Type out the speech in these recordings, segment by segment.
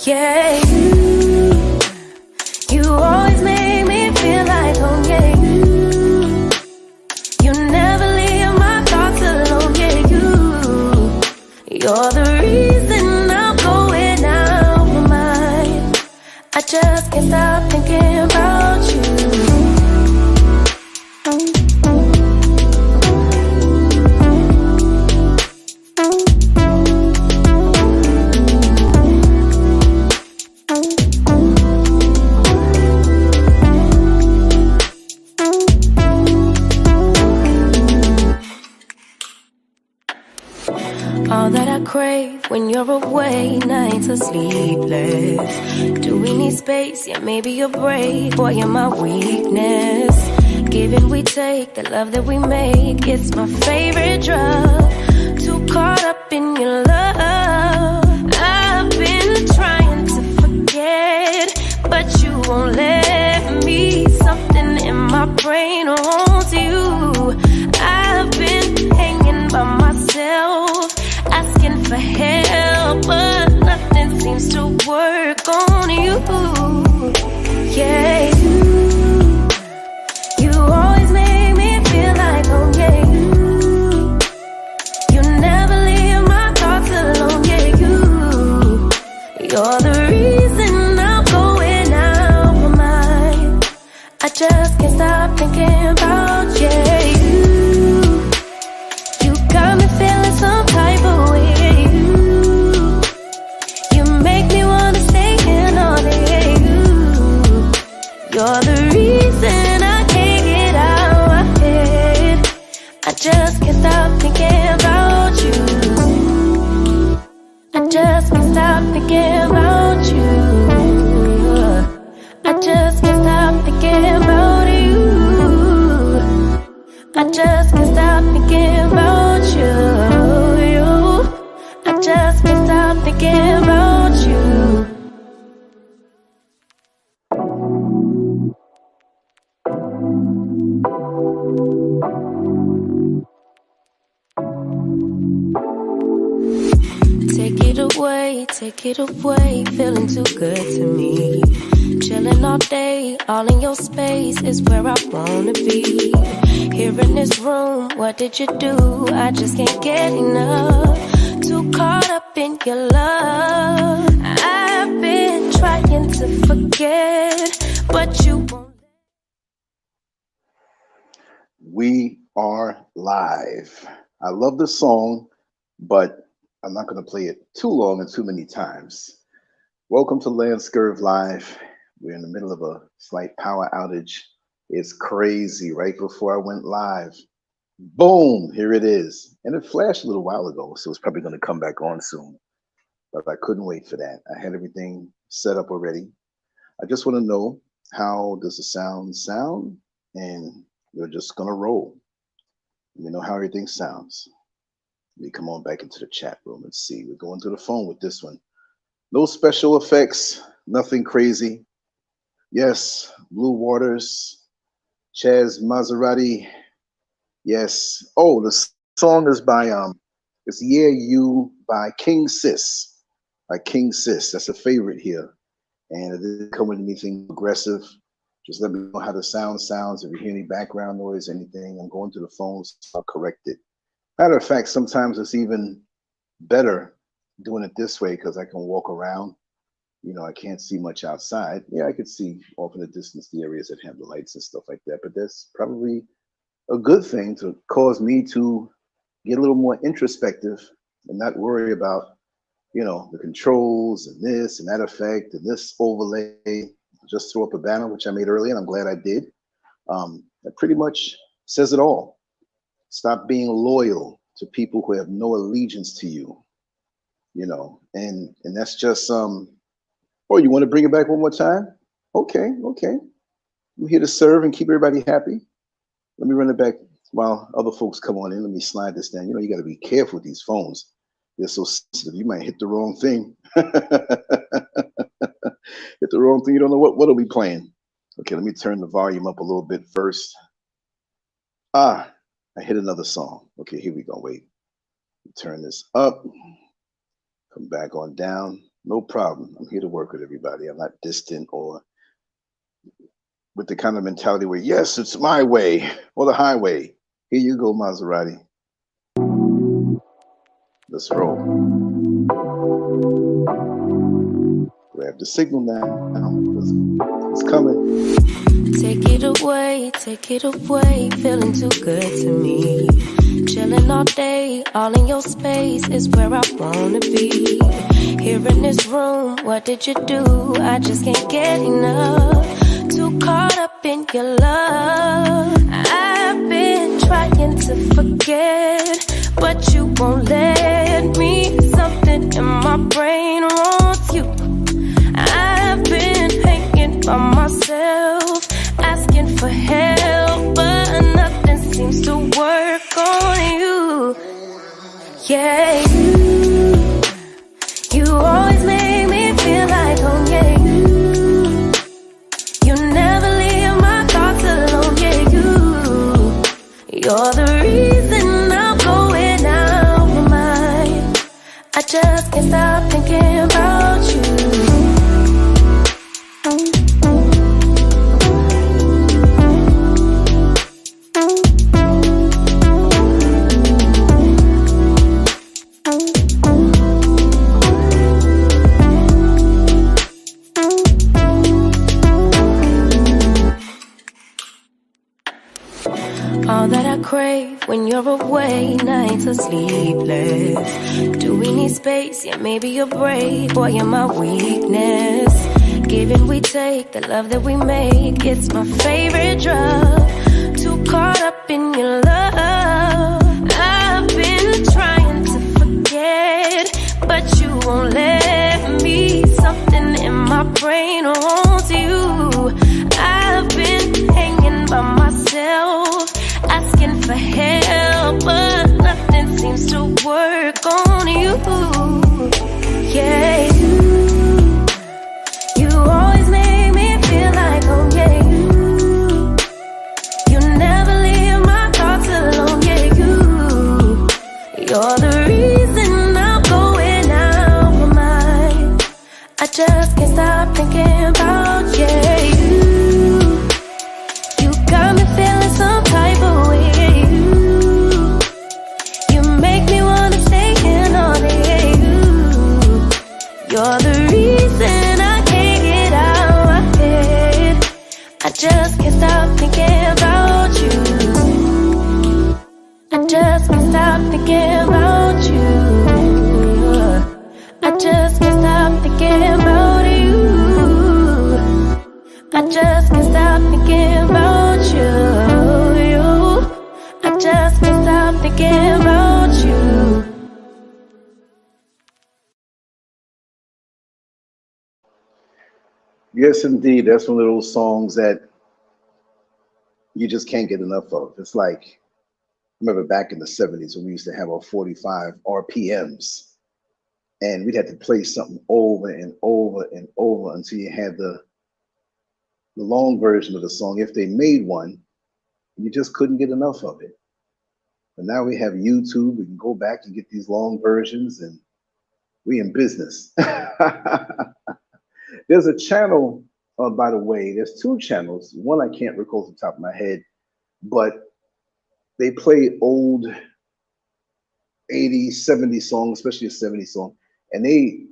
Yeah, you always make me feel like home. Yeah, you never leave my thoughts alone. Yeah, you're the reason I'm going out of my mind. I just can't stop thinking about you. All that I crave when you're away, nights are sleepless. Do we need space? Yeah, maybe a break. Boy, you're my weakness. Give and we take, the love that we make, it's my favorite drug. Too caught up in your love. I've been trying to forget, but you won't let me. Something in my brain wants you. I've been hanging by myself, asking for help, but nothing seems to work on you. Yeah, you always make me feel like home. Yeah, you never leave my thoughts alone. Yeah, you're the reason I'm going out of my mind. I just can't stop thinking about you. You got me feeling some type of way. You make me wanna stay in all day. You're the reason I can't get out of my head. I just can't stop thinking about you. I just can't stop thinking about you. I just can't stop thinking about you. I just can't stop thinking about you. I just can't stop thinking about you. Take it away, feeling too good to me. Chilling all day, all in your space is where I wanna be. Here in this room, what did you do? I just can't get enough. Too caught up in your love. I've been trying to forget, but you won't. We are live. I love the song, but I'm not going to play it too long and too many times. Welcome to LanceScurvLive. We're in the middle of a slight power outage. It's crazy. Right before I went live, boom, here it is. And it flashed a little while ago, so it's probably going to come back on soon. But I couldn't wait for that. I had everything set up already. I just want to know, how does the sound? And we're just going to roll. Let me know how everything sounds. Let me come on back into the chat room and see. We're going to the phone with this one. No special effects, nothing crazy. Yes, Blue Waters, Chaz Maserati. Yes. Oh, the song is by it's Yeah You by King Sis. By King Sis. That's a favorite here. And it didn't come with anything aggressive. Just let me know how the sound sounds. If you hear any background noise, anything, I'm going to the phones, I'll correct it. Matter of fact, sometimes it's even better doing it this way because I can walk around. You know, I can't see much outside. Yeah, I could see off in the distance the areas that have the lights and stuff like that, but that's probably a good thing to cause me to get a little more introspective and not worry about, you know, the controls and this and that effect and this overlay. Just throw up a banner, which I made earlier, and I'm glad I did. That pretty much says it all. Stop being loyal to people who have no allegiance to you, you know, and that's just oh, you want to bring it back one more time? Okay. I'm here to serve and keep everybody happy. Let me run it back while other folks come on in. Let me slide this down. You know, you got to be careful with these phones. They're so sensitive. You might hit the wrong thing. Hit the wrong thing. You don't know what are we playing. Okay, let me turn the volume up a little bit first. I hit another song. Okay, here we go. Wait. Turn this up. Come back on down. No problem. I'm here to work with everybody. I'm not distant or with the kind of mentality where, yes, it's my way or the highway. Here you go, Maserati. Let's roll. Grab the signal now. It's coming. Take it away, feeling too good to me. Chilling all day, all in your space is where I wanna be. Here in this room, what did you do? I just can't get enough. Too caught up in your love. I've been trying to forget, but you won't let me. Something in my brain wants you. I've been hanging by myself, asking for help, but nothing seems to work on you. Yeah, you always make me feel like home. Yeah, you never leave my thoughts alone. Yeah, you're the reason I'm going out of my mind. I just can't stop thinking about you. All that I crave when you're away, nights are sleepless. Do we need space? Yeah, maybe a break. Boy, you're my weakness. Give and we take, the love that we make, it's my favorite drug. Too caught up in your love. I've been trying to forget, but you won't let me. Something in my brain wants you. I've been hanging by myself, asking for help, but nothing seems to work on you. Yeah, you always make me feel like home. Yeah, you never leave my thoughts alone. Yeah, you're the reason I'm going out of my mind. I just can't stop thinking about you. You got me feeling some type of way. You make me wanna stay in all day. You're the reason I can't get out my head. I just can't stop thinking about you. I just can't stop thinking about you. I just can't stop thinking about you. I just can't stop thinking about you. I just can't stop thinking about you. Yes, indeed. That's one of those songs that you just can't get enough of. It's like, I remember back in the 70s when we used to have our 45 RPMs, and we'd have to play something over and over and over until you had the long version of the song. If they made one, you just couldn't get enough of it. But now we have YouTube. We can go back and get these long versions, and we in business. There's a channel, by the way, there's two channels. One I can't recall off the top of my head, but they play old 80s, 70s songs, especially a 70s song. And they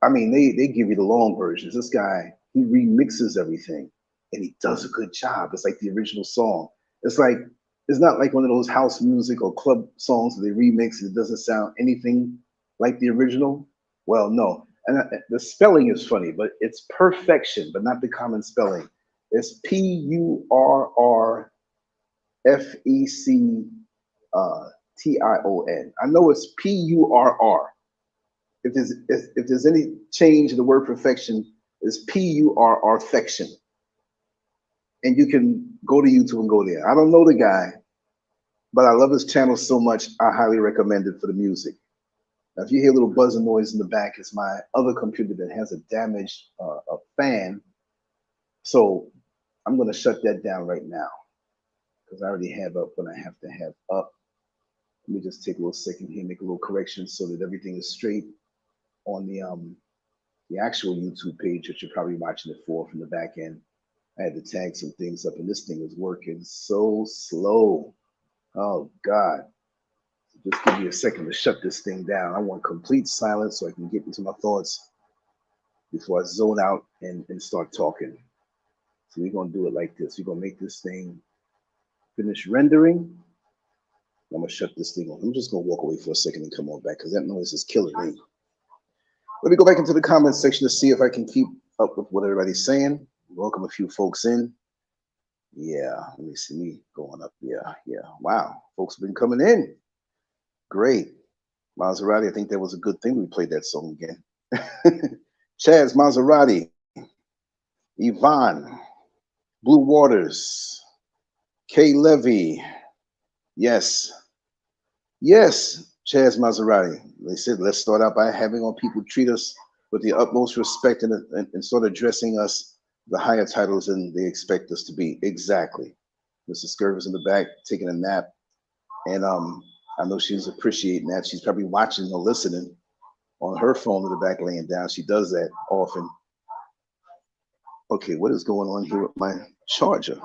give you the long versions. This guy, he remixes everything and he does a good job. It's like the original song. It's not like one of those house music or club songs that they remix and it doesn't sound anything like the original. Well, no. And the spelling is funny, but it's perfection, but not the common spelling. It's PURRFECTION. I know it's PURR. If there's any change in the word perfection, it's PURR fection. And you can go to YouTube and go there. I don't know the guy, but I love his channel so much, I highly recommend it for the music. Now, if you hear a little buzzing noise in the back, it's my other computer that has a damaged a fan. So I'm going to shut that down right now because I already have up what I have to have up. Let me just take a little second here, make a little correction so that everything is straight on the the actual YouTube page that you're probably watching it for from the back end. I had to tag some things up, and this thing is working so slow. Oh God. Just give me a second to shut this thing down. I want complete silence so I can get into my thoughts before I zone out and start talking. So we're gonna do it like this. We're gonna make this thing finish rendering. I'm gonna shut this thing off. I'm just gonna walk away for a second and come on back because that noise is killing me. Let me go back into the comments section to see if I can keep up with what everybody's saying. Welcome a few folks in. Yeah, let me see me going up. Yeah. Wow, folks have been coming in. Great. Maserati, I think that was a good thing we played that song again. Chaz Maserati, Yvonne, Blue Waters, Kay Levy. Yes, Chaz Maserati. They said, let's start out by having our people treat us with the utmost respect and sort of addressing us the higher titles than they expect us to be. Exactly. Mr. Scurv is in the back taking a nap. And I know she's appreciating that. She's probably watching or listening on her phone in the back laying down. She does that often. Okay, what is going on here with my charger?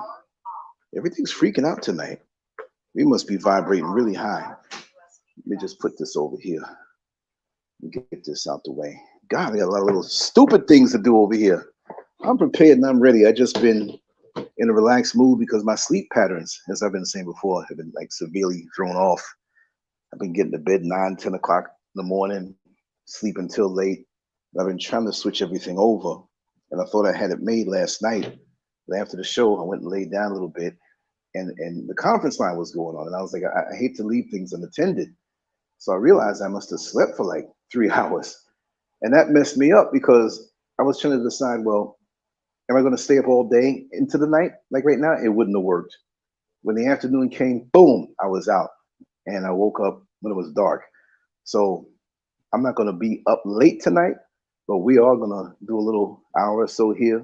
Everything's freaking out tonight. We must be vibrating really high. Let me just put this over here. Let me get this out the way. God, I got a lot of little stupid things to do over here. I'm prepared and I'm ready. I just been in a relaxed mood because my sleep patterns, as I've been saying before, have been like severely thrown off. I've been getting to bed 9, 10 o'clock in the morning, sleep until late. I've been trying to switch everything over. And I thought I had it made last night. But after the show, I went and laid down a little bit. And the conference line was going on. And I was like, I hate to leave things unattended. So I realized I must have slept for like 3 hours. And that messed me up because I was trying to decide, well, am I going to stay up all day into the night? Like right now, it wouldn't have worked. When the afternoon came, boom, I was out. And I woke up when it was dark. So I'm not going to be up late tonight, but we are going to do a little hour or so here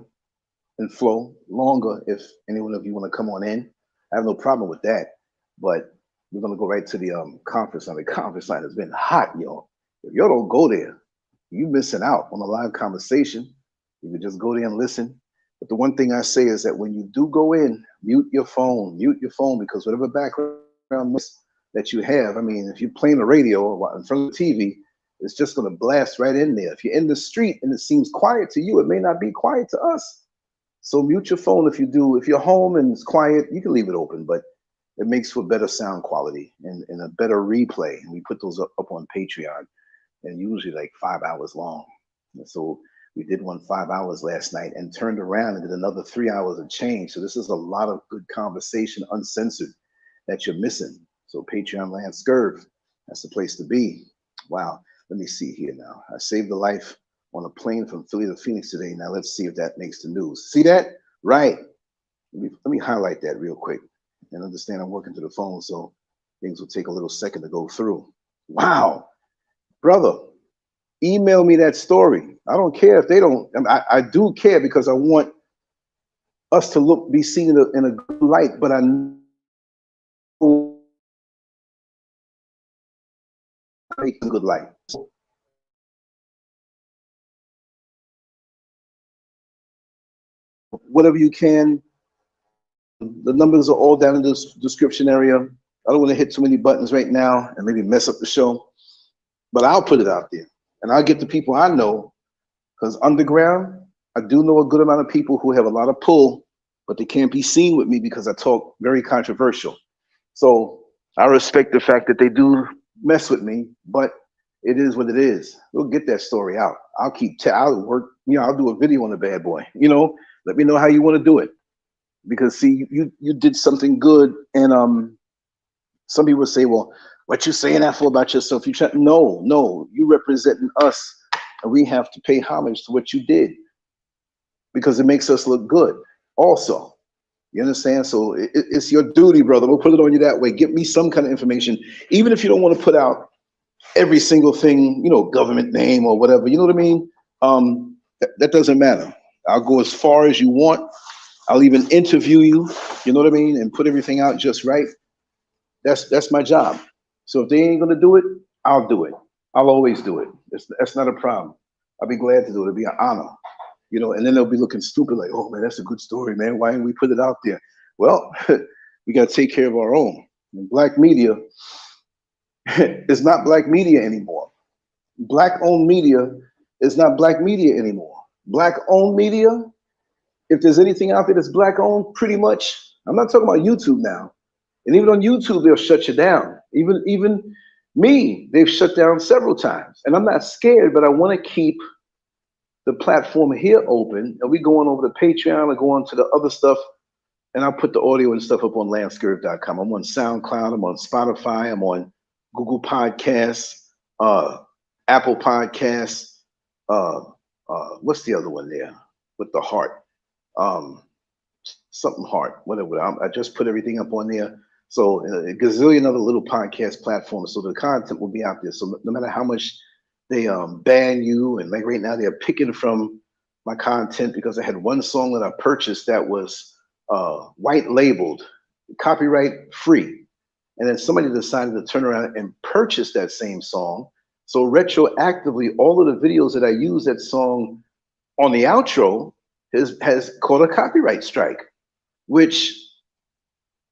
and flow longer if any one of you want to come on in. I have no problem with that, but we're going to go right to the conference line. The conference line has been hot, y'all. If y'all don't go there, you're missing out on a live conversation. You can just go there and listen. But the one thing I say is that when you do go in, mute your phone, because whatever background noise that you have, I mean, if you're playing the radio or in front of the TV, it's just going to blast right in there. If you're in the street and it seems quiet to you, it may not be quiet to us. So mute your phone if you do. If you're home and it's quiet, you can leave it open, but it makes for better sound quality and a better replay. And we put those up on Patreon, and usually like 5 hours long. And so we did one 5 hours last night and turned around and did another 3 hours of change. So this is a lot of good conversation, uncensored, that you're missing. So Patreon LanceScurv, that's the place to be. Wow. Let me see here now. I saved a life on a plane from Philly to Phoenix today. Now let's see if that makes the news. See that? Right. Let me highlight that real quick and understand I'm working to the phone, so things will take a little second to go through. Wow. Brother, email me that story. I don't care if they don't. I do care because I want us to be seen in a good light, but I know make a good light. Whatever you can. The numbers are all down in the description area. I don't want to hit too many buttons right now and maybe mess up the show, but I'll put it out there and I'll get the people I know, because underground, I do know a good amount of people who have a lot of pull, but they can't be seen with me because I talk very controversial. So I respect the fact that they do mess with me, but it is what it is. We'll get that story out. I'll work, I'll do a video on the bad boy, let me know how you want to do it. Because see, you did something good, and some people say, well, what you saying that for about yourself? No, you representing us, and we have to pay homage to what you did because it makes us look good also. You understand? So it's your duty, brother. We'll put it on you that way. Give me some kind of information, even if you don't want to put out every single thing, government name or whatever. You know what I mean? That doesn't matter. I'll go as far as you want. I'll even interview you, you know what I mean, and put everything out just right. That's my job. So if they ain't gonna do it, I'll do it. I'll always do it. That's not a problem. I'll be glad to do it. It'll be an honor, you know. And then they'll be looking stupid, like, "Oh man, that's a good story, man. Why didn't we put it out there?" Well, we got to take care of our own. And black media is not black media anymore. Black-owned media is not black media anymore. Black-owned media, if there's anything out there that's black-owned, pretty much, I'm not talking about YouTube now. And even on YouTube, they'll shut you down. Even me, they've shut down several times. And I'm not scared, but I want to keep the platform here open. And we going over to Patreon and go on to the other stuff. And I'll put the audio and stuff up on Lancescurv.com. I'm on SoundCloud. I'm on Spotify. I'm on Google Podcasts, Apple Podcasts. What's the other one there with the heart? Something heart, whatever. I just put everything up on there. So a gazillion other little podcast platforms. So the content will be out there. So no matter how much they ban you, and like right now they're picking from my content because I had one song that I purchased that was white labeled, copyright free. And then somebody decided to turn around and purchase that same song. So retroactively, all of the videos that I use that song on the outro has caught a copyright strike, which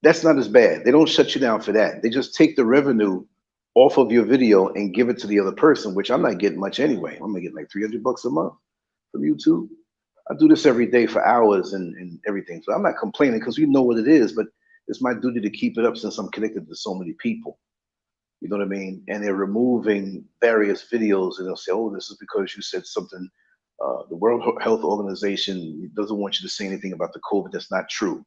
that's not as bad. They don't shut you down for that. They just take the revenue off of your video and give it to the other person, which I'm not getting much anyway. I'm gonna get like $300 a month from YouTube. I do this every day for hours and everything. So I'm not complaining because we know what it is, but it's my duty to keep it up since I'm connected to so many people. You know what I mean? And they're removing various videos and they'll say, "Oh, this is because you said something. The World Health Organization doesn't want you to say anything about the COVID. That's not true."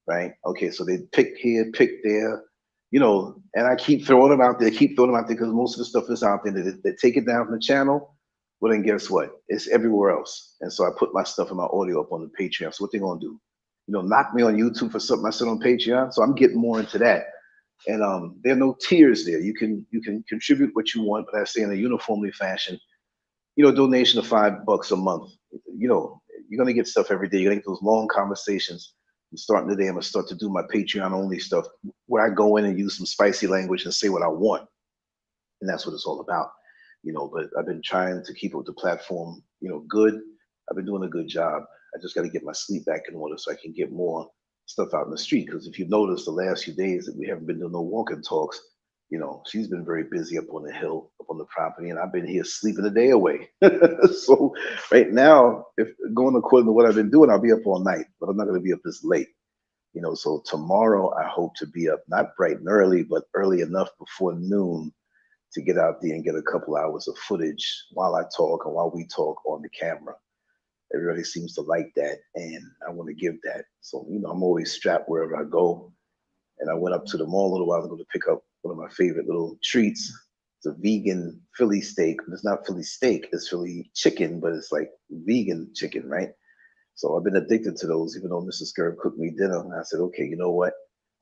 Right? Okay, so they pick here, pick there, you know, and I keep throwing them out there, because most of the stuff is out there. They take it down from the channel. Well, then guess what? It's everywhere else. And so I put my stuff and my audio up on the Patreon. So what they gonna do? You know, knock me on YouTube for something I said on Patreon. So I'm getting more into that. And there are no tiers there. You can contribute what you want, but I say in a uniformly fashion. You know, donation of $5 a month. You know, you're gonna get stuff every day. You're gonna get those long conversations. I'm starting today. I'm gonna start to do my Patreon only stuff where I go in and use some spicy language and say what I want, and that's what it's all about. You know, but I've been trying to keep up the platform, you know, good. I've been doing a good job. I just got to get my sleep back in order so I can get more stuff out in the street. Because if you notice, the last few days that we haven't been doing no walking talks, you know, she's been very busy up on the hill, up on the property, and I've been here sleeping a day away. So right now, if going according to what I've been doing, I'll be up all night, but I'm not going to be up this late. You know, so tomorrow I hope to be up not bright and early, but early enough before noon to get out there and get a couple hours of footage while I talk and while we talk on the camera. Everybody seems to like that, and I want to give that. So, you know, I'm always strapped wherever I go. And I went up to the mall a little while ago to pick up one of my favorite little treats. It's a vegan Philly steak, but it's not Philly steak. It's Philly chicken, but it's like vegan chicken, right? So I've been addicted to those, even though Mrs. Scurv cooked me dinner. And I said, okay, you know what?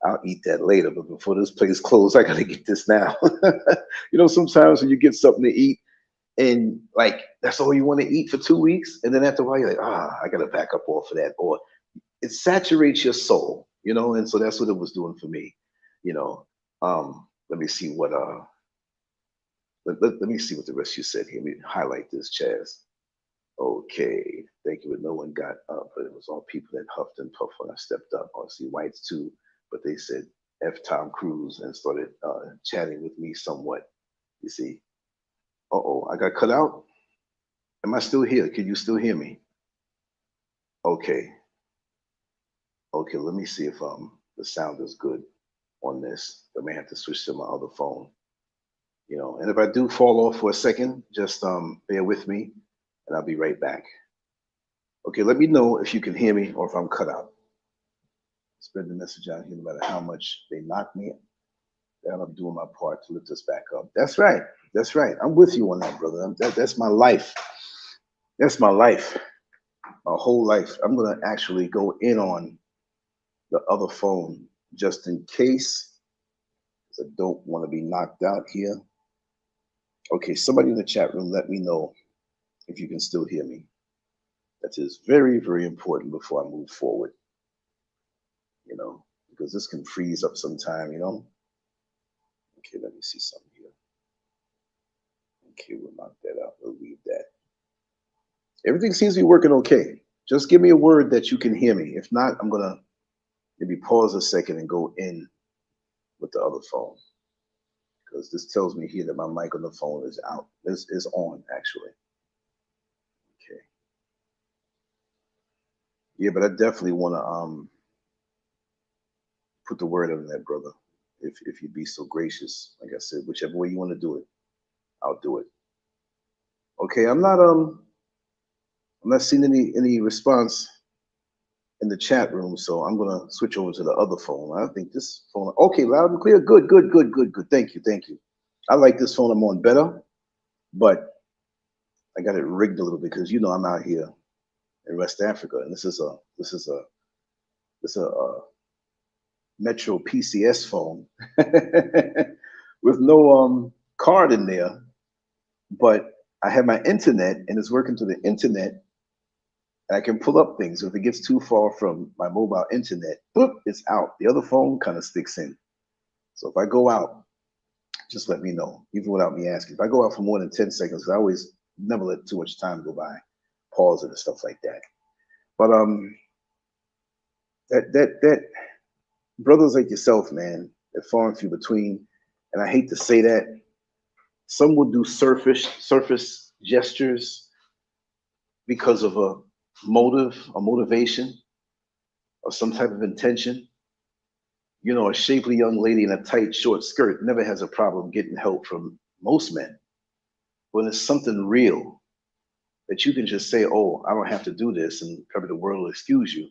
I'll eat that later, but before this place closed, I gotta get this now. You know, sometimes when you get something to eat and like that's all you want to eat for 2 weeks, and then after a while you're like, I gotta back up off of that, or it saturates your soul, you know. And so that's what it was doing for me, you know. Let me see what let me see what the rest you said here. Let me highlight this, Chaz. Okay, thank you. But no one got up, but it was all people that huffed and puffed when I stepped up. I see whites too, but they said F Tom Cruise and started chatting with me somewhat. You see, I got cut out. Am I still here? Can you still hear me? Okay, let me see if the sound is good on this. I may have to switch to my other phone. You know, and if I do fall off for a second, just bear with me, and I'll be right back. Okay, let me know if you can hear me or if I'm cut out. Spread the message out here, no matter how much they knock me down. I'm doing my part to lift us back up. That's right. That's right. I'm with you on that, brother. That's my life. That's my life. My whole life. I'm gonna actually go in on the other phone just in case, because I don't want to be knocked out here. Okay, somebody in the chat room, let me know if you can still hear me. That is very, very important before I move forward, you know, because this can freeze up sometime, you know. Okay, let me see something here. Okay, we'll knock that out. We'll leave that. Everything seems to be working okay. Just give me a word that you can hear me. If not, I'm gonna maybe pause a second and go in with the other phone, because this tells me here that my mic on the phone is out. This is on actually. Okay. Yeah, but I definitely want to put the word on that, brother. If you'd be so gracious, like I said, whichever way you want to do it, I'll do it. Okay, I'm not seeing any response in the chat room, so I'm gonna switch over to the other phone. I think this phone, okay, loud and clear. Good, good, good, good, good. Thank you, thank you. I like this phone I'm on better, but I got it rigged a little bit because I'm out here in West Africa, and this is a Metro PCS phone with no card in there, but I have my internet and it's working through the internet. And I can pull up things. So if it gets too far from my mobile internet, boop, it's out. The other phone kind of sticks in. So if I go out, just let me know, even without me asking. If I go out for more than 10 seconds, I always never let too much time go by, pause it and stuff like that. But that brothers like yourself, man, they're far and few between. And I hate to say that. Some will do surface gestures because of a motive, a motivation, or some type of intention. A shapely young lady in a tight short skirt never has a problem getting help from most men. When it's something real that you can just say, oh, I don't have to do this, and probably the world will excuse you.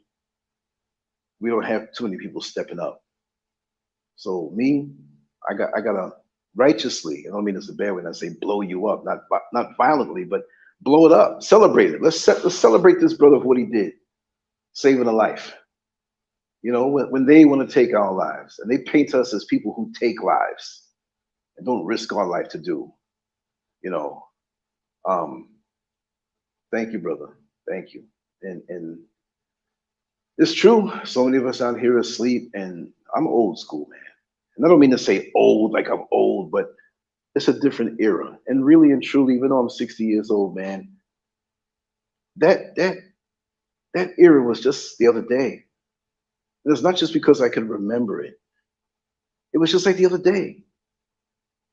We don't have too many people stepping up. So me, I gotta righteously, I don't mean it's a bad way, I say blow you up, not violently, but blow it up, celebrate it. Let's celebrate this brother for what he did, saving a life. When they want to take our lives, and they paint us as people who take lives and don't risk our life to do. Thank you, brother. Thank you. And it's true. So many of us out here asleep, and I'm old school, man. And I don't mean to say old like I'm old, but it's a different era. And really and truly, even though I'm 60 years old, man, that era was just the other day. And it's not just because I can remember it. It was just like the other day.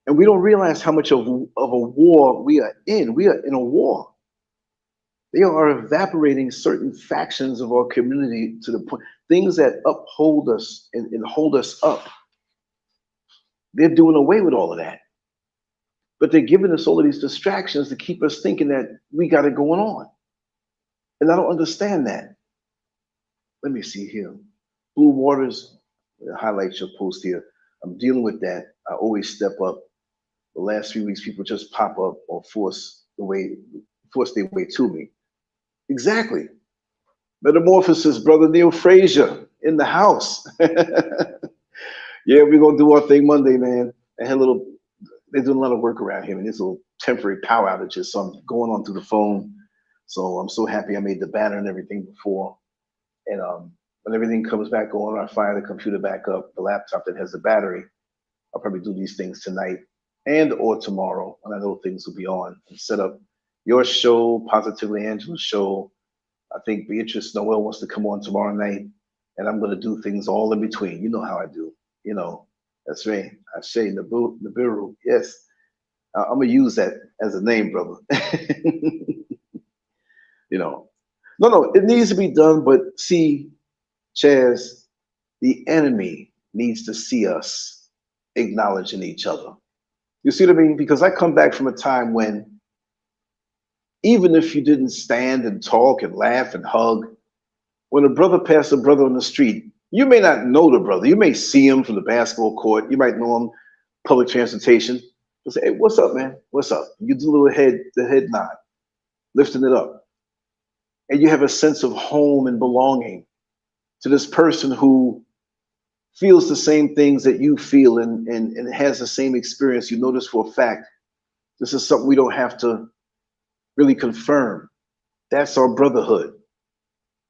And we don't realize how much of a war we are in. We are in a war. They are evaporating certain factions of our community to the point, things that uphold us and hold us up. They're doing away with all of that. But they're giving us all of these distractions to keep us thinking that we got it going on. And I don't understand that. Let me see here. Blue Waters, highlight your post here. I'm dealing with that. I always step up. The last few weeks, people just pop up or force their way to me. Exactly. Metamorphosis, brother Neil Frazier in the house. Yeah, we're gonna do our thing Monday, man. They're doing a lot of work around here, and there's little temporary power outages, so I'm going on through the phone. So I'm so happy I made the banner and everything before. And when everything comes back on, I fire the computer back up, the laptop that has the battery. I'll probably do these things tonight and or tomorrow when I know things will be on, and set up your show, Positively Angela's show. I think Beatrice Noel wants to come on tomorrow night, and I'm going to do things all in between. You know how I do. That's right. I say Nibiru. Yes, I'm going to use that as a name, brother. No, it needs to be done, but see, Chaz, the enemy needs to see us acknowledging each other. You see what I mean? Because I come back from a time when even if you didn't stand and talk and laugh and hug, when a brother passed a brother on the street, you may not know the brother. You may see him from the basketball court. You might know him public transportation. You say, hey, what's up, man? What's up? You do the head nod, lifting it up. And you have a sense of home and belonging to this person who feels the same things that you feel and has the same experience. You notice for a fact, this is something we don't have to really confirm. That's our brotherhood.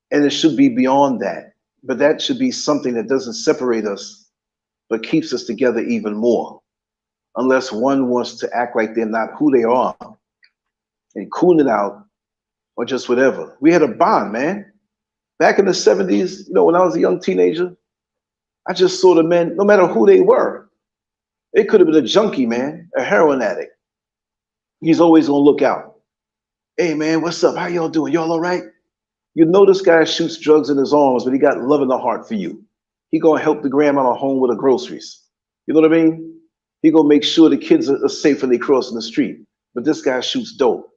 And it should be beyond that. But that should be something that doesn't separate us, but keeps us together even more. Unless one wants to act like they're not who they are and coon it out or just whatever. We had a bond, man. Back in the 70s, you know, when I was a young teenager, I just saw the men, no matter who they were. It could have been a junkie, man, a heroin addict. He's always gonna look out. Hey, man, what's up? How y'all doing? Y'all all right? You know this guy shoots drugs in his arms, but he got love in the heart for you. He gonna help the grandma home with the groceries. You know what I mean? He gonna make sure the kids are safe when they crossing the street. But this guy shoots dope.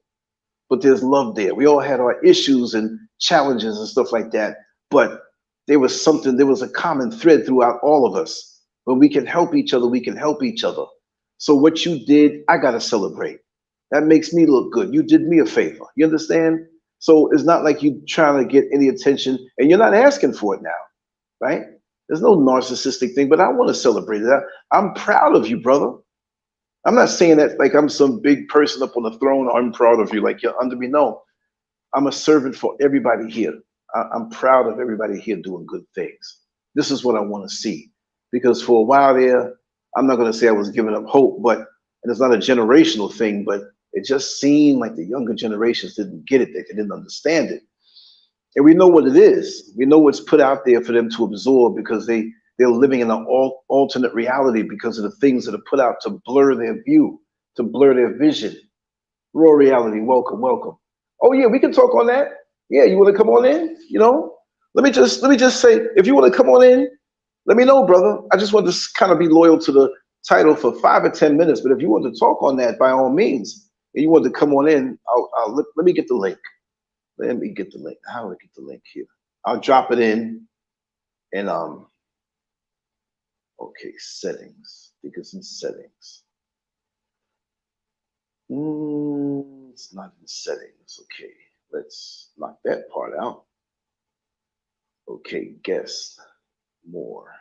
But there's love there. We all had our issues and challenges and stuff like that. But there was something, there was a common thread throughout all of us. When we can help each other, we can help each other. So what you did, I gotta celebrate. That makes me look good. You did me a favor. You understand? So it's not like you trying to get any attention and you're not asking for it now, right? There's no narcissistic thing, but I want to celebrate it. I'm proud of you, brother. I'm not saying that like I'm some big person up on the throne. I'm proud of you, like you're under me. No, I'm a servant for everybody here. I'm proud of everybody here doing good things. This is what I want to see. Because for a while there, I'm not going to say I was giving up hope, but, and it's not a generational thing, but it just seemed like the younger generations didn't get it, they didn't understand it. And we know what it is. We know what's put out there for them to absorb because they're living in an alternate reality because of the things that are put out to blur their view, to blur their vision. Raw reality, welcome, welcome. Oh yeah, we can talk on that. Yeah, you want to come on in? You know, let me just say, if you want to come on in, let me know, brother. I just want to kind of be loyal to the title for 5 or 10 minutes. But if you want to talk on that, by all means, and you want to come on in, let me get the link. Let me get the link. How do I get the link here? I'll drop it in and okay, settings. I think it's in settings. It's not in settings. Okay, let's knock that part out. Okay, guest, more.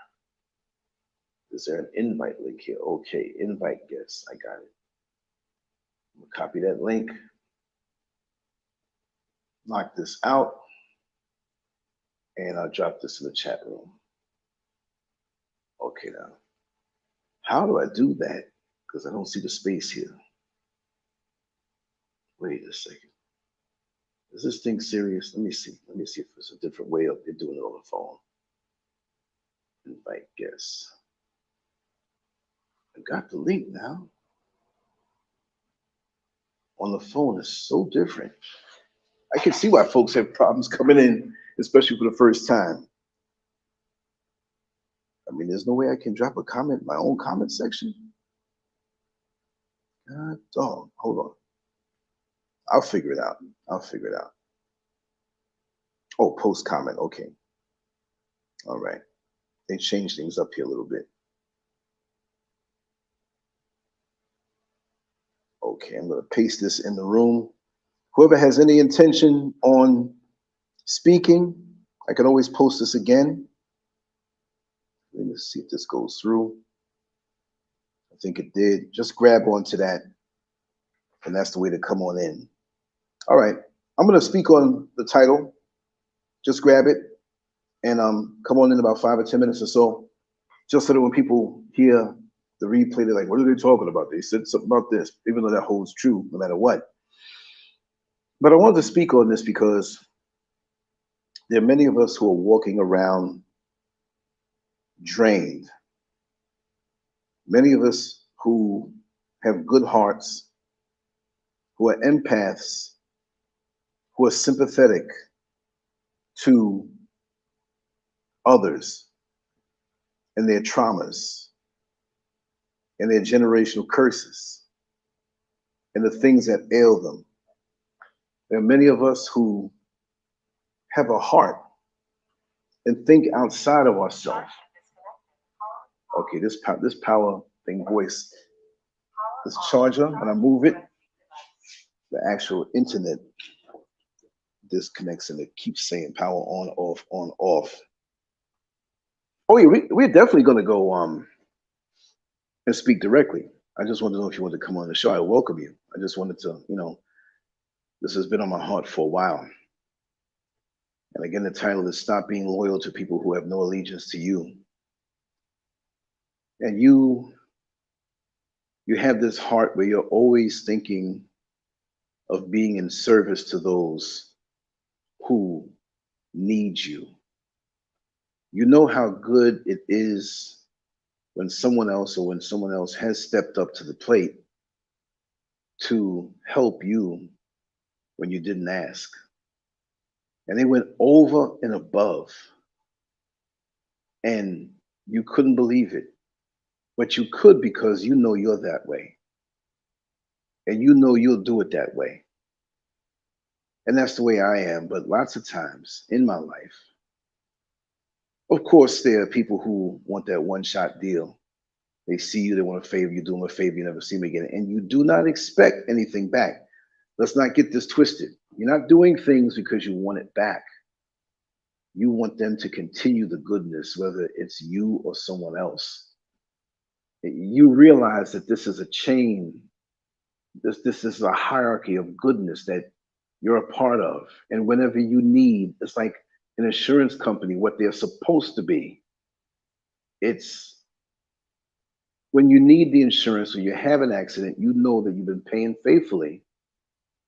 Is there an invite link here? Okay, invite guests. I got it. I'm gonna copy that link. Knock this out. And I'll drop this in the chat room. Okay, now, how do I do that? Because I don't see the space here. Wait a second. Is this thing serious? Let me see. Let me see if there's a different way of doing it on the phone. Invite guests. I got the link now. On the phone is so different. I can see why folks have problems coming in, especially for the first time. I mean, there's no way I can drop a comment in my own comment section. God dog, hold on. I'll figure it out. I'll figure it out. Oh, post comment, okay. All right. They changed things up here a little bit. Okay, I'm gonna paste this in the room. Whoever has any intention on speaking, I can always post this again. Let me see if this goes through. I think it did. Just grab onto that, and that's the way to come on in. All right, I'm gonna speak on the title. Just grab it and come on in about 5 or 10 minutes or so, just so that when people hear the replay, they're like, what are they talking about? They said something about this, even though that holds true no matter what. But I wanted to speak on this because there are many of us who are walking around drained. Many of us who have good hearts, who are empaths, who are sympathetic to others and their traumas and their generational curses and the things that ail them. There are many of us who have a heart and think outside of ourselves. Okay, this power thing voice, this charger, when I move it, the actual internet disconnects and it keeps saying power on, off, on, off. Oh yeah, we're definitely gonna go and speak directly. I just wanted to know if you wanted to come on the show. I welcome you. I just wanted to, you know, this has been on my heart for a while. And again, the title is Stop Being Loyal to People Who Have No Allegiance to You. And you have this heart where you're always thinking of being in service to those who need you. You know how good it is when someone else has stepped up to the plate to help you when you didn't ask. And they went over and above, and you couldn't believe it. But you could, because you know you're that way. And you know you'll do it that way. And that's the way I am. But lots of times in my life, of course, there are people who want that one-shot deal. They see you, they want a favor, you do them a favor, you never see them again. And you do not expect anything back. Let's not get this twisted. You're not doing things because you want it back. You want them to continue the goodness, whether it's you or someone else. You realize that this is a chain. This is a hierarchy of goodness that you're a part of. And whenever you need, it's like an insurance company, what they're supposed to be. It's when you need the insurance or you have an accident, you know that you've been paying faithfully,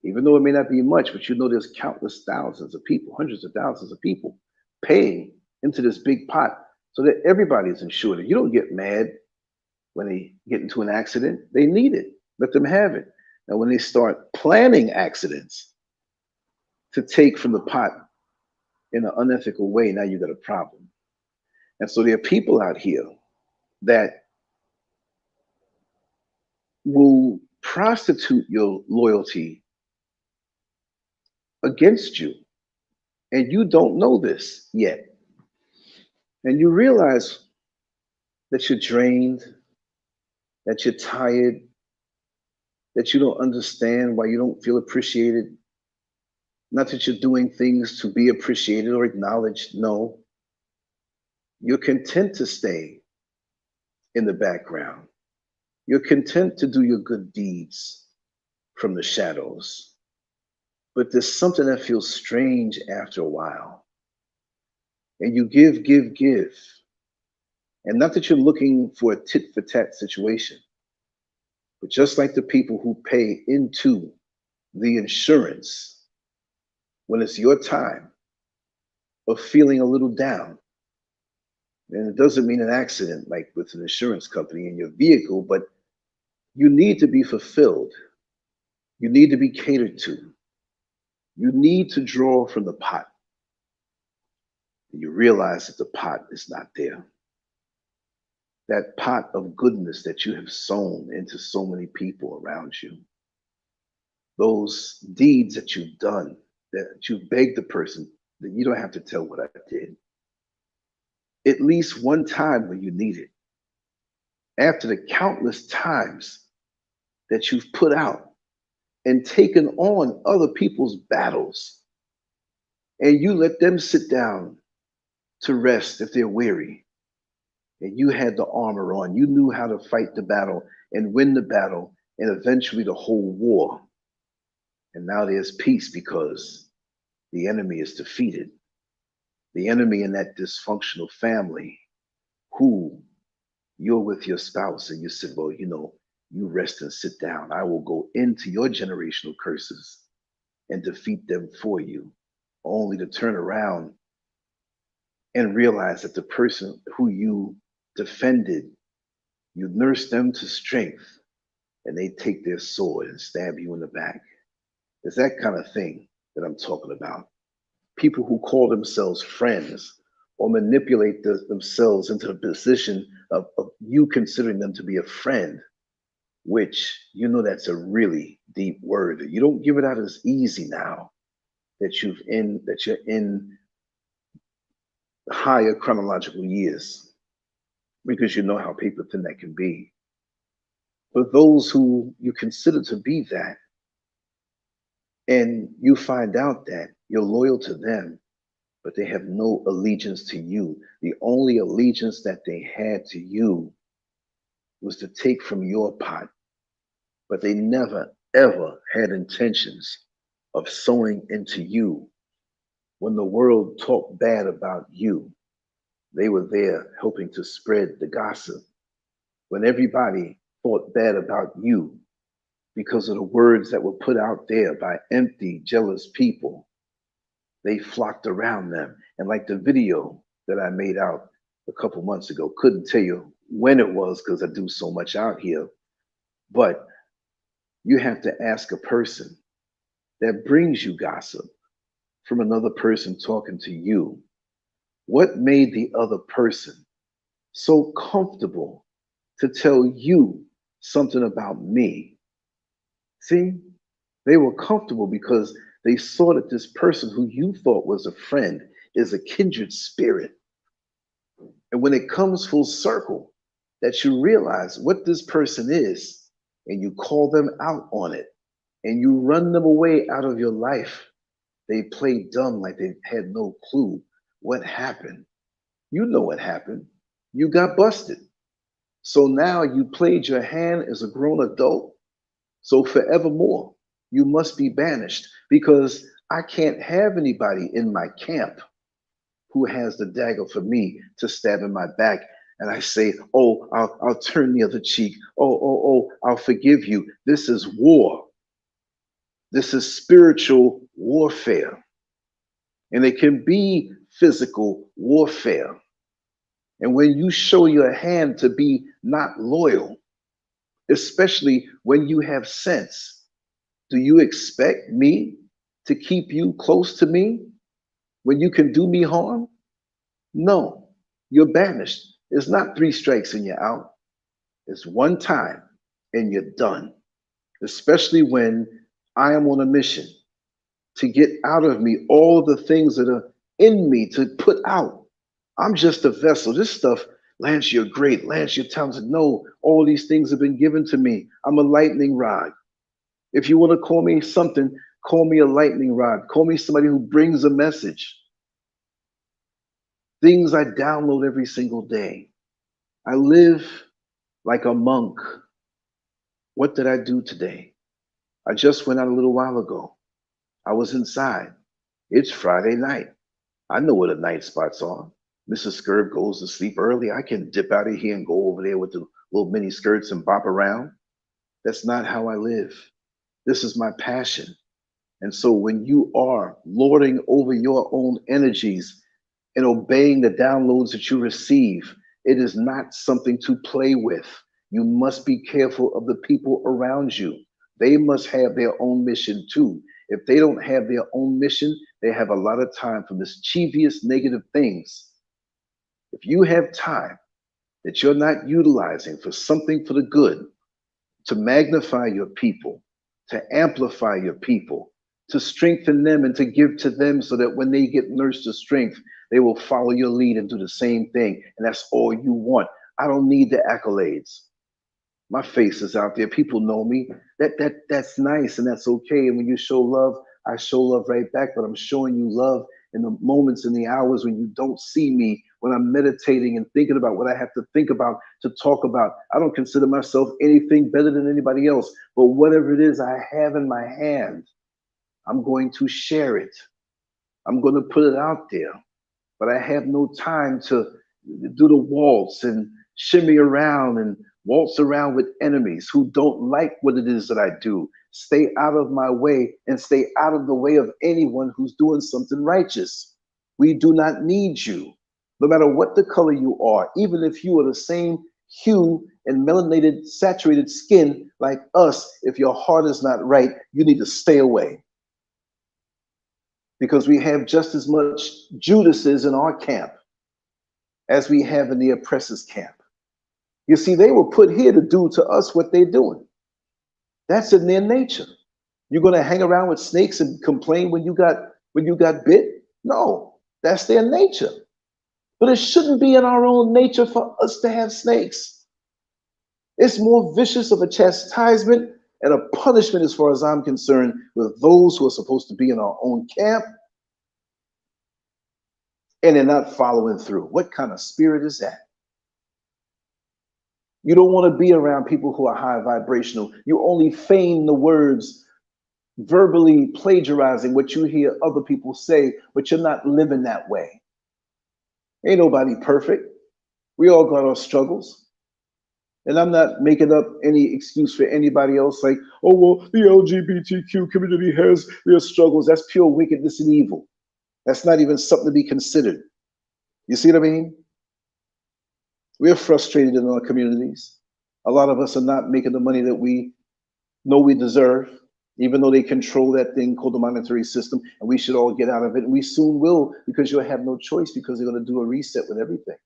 even though it may not be much, but you know there's countless thousands of people, hundreds of thousands of people paying into this big pot so that everybody is insured. And you don't get mad when they get into an accident. They need it. Let them have it. Now, when they start planning accidents to take from the pot in an unethical way, now you got a problem. And so there are people out here that will prostitute your loyalty against you. And you don't know this yet. And you realize that you're drained, that you're tired, that you don't understand why you don't feel appreciated. Not that you're doing things to be appreciated or acknowledged. No. You're content to stay in the background. You're content to do your good deeds from the shadows. But there's something that feels strange after a while. And you give, give, give. And not that you're looking for a tit for tat situation, but just like the people who pay into the insurance when it's your time of feeling a little down. And it doesn't mean an accident like with an insurance company in your vehicle, but you need to be fulfilled. You need to be catered to. You need to draw from the pot. And you realize that the pot is not there. That pot of goodness that you have sown into so many people around you. Those deeds that you've done, that you begged the person that you don't have to tell what I did. At least one time when you need it. After the countless times that you've put out and taken on other people's battles, and you let them sit down to rest if they're weary, and you had the armor on, you knew how to fight the battle and win the battle and eventually the whole war. And now there's peace because the enemy is defeated. The enemy in that dysfunctional family who you're with your spouse and you said, well, you know, you rest and sit down. I will go into your generational curses and defeat them for you, only to turn around and realize that the person who you defended, you nursed them to strength, and they take their sword and stab you in the back. It's that kind of thing that I'm talking about. People who call themselves friends or manipulate themselves into the position of you considering them to be a friend, which you know that's a really deep word. You don't give it out as easy now that you're in higher chronological years, because you know how people thin that can be. But those who you consider to be that, and you find out that you're loyal to them, but they have no allegiance to you. The only allegiance that they had to you was to take from your pot, but they never, ever had intentions of sowing into you. When the world talked bad about you, they were there helping to spread the gossip. When everybody thought bad about you because of the words that were put out there by empty, jealous people, they flocked around them. And like the video that I made out a couple months ago, couldn't tell you when it was because I do so much out here, but you have to ask a person that brings you gossip from another person talking to you, what made the other person so comfortable to tell you something about me? See, they were comfortable because they saw that this person who you thought was a friend is a kindred spirit. And when it comes full circle, that you realize what this person is, and you call them out on it, and you run them away out of your life, they play dumb like they had no clue what happened. You know what happened. You got busted. So now you played your hand as a grown adult. So forevermore, you must be banished because I can't have anybody in my camp who has the dagger for me to stab in my back. And I say, oh, I'll turn the other cheek. Oh, I'll forgive you. This is war. This is spiritual warfare. And it can be physical warfare. And when you show your hand to be not loyal, especially when you have sense, do you expect me to keep you close to me when you can do me harm? No, you're banished. It's not 3 strikes and you're out. It's 1 time and you're done. Especially when I am on a mission to get out of me all the things that are in me to put out. I'm just a vessel. This stuff, Lance, you're great. Lance, you're talented. No, all these things have been given to me. I'm a lightning rod. If you want to call me something, call me a lightning rod. Call me somebody who brings a message. Things I download every single day. I live like a monk. What did I do today? I just went out a little while ago. I was inside. It's Friday night. I know where the night spots are. Mrs. Scurv goes to sleep early. I can dip out of here and go over there with the little mini skirts and bop around. That's not how I live. This is my passion. And so when you are lording over your own energies and obeying the downloads that you receive, it is not something to play with. You must be careful of the people around you. They must have their own mission too. If they don't have their own mission, they have a lot of time for mischievous, negative things. If you have time that you're not utilizing for something for the good, to magnify your people, to amplify your people, to strengthen them and to give to them so that when they get nursed to strength, they will follow your lead and do the same thing. And that's all you want. I don't need the accolades. My face is out there. People know me. That's nice and that's okay. And when you show love, I show love right back. But I'm showing you love in the moments and the hours when you don't see me, when I'm meditating and thinking about what I have to think about to talk about. I don't consider myself anything better than anybody else. But whatever it is I have in my hand, I'm going to share it. I'm going to put it out there. But I have no time to do the waltz and shimmy around and waltz around with enemies who don't like what it is that I do. Stay out of my way and stay out of the way of anyone who's doing something righteous. We do not need you, no matter what the color you are, even if you are the same hue and melanated, saturated skin like us. If your heart is not right, you need to stay away. Because we have just as much Judases in our camp as we have in the oppressor's camp. You see, they were put here to do to us what they're doing. That's in their nature. You're going to hang around with snakes and complain when you got bit? No, that's their nature. But it shouldn't be in our own nature for us to have snakes. It's more vicious of a chastisement and a punishment, as far as I'm concerned, with those who are supposed to be in our own camp and they're not following through. What kind of spirit is that? You don't want to be around people who are high vibrational. You only feign the words, verbally plagiarizing what you hear other people say, but you're not living that way. Ain't nobody perfect. We all got our struggles. And I'm not making up any excuse for anybody else like, oh, well, the LGBTQ community has their struggles. That's pure wickedness and evil. That's not even something to be considered. You see what I mean? We're frustrated in our communities. A lot of us are not making the money that we know we deserve, even though they control that thing called the monetary system, and we should all get out of it. And we soon will, because you'll have no choice, because they're going to do a reset with everything.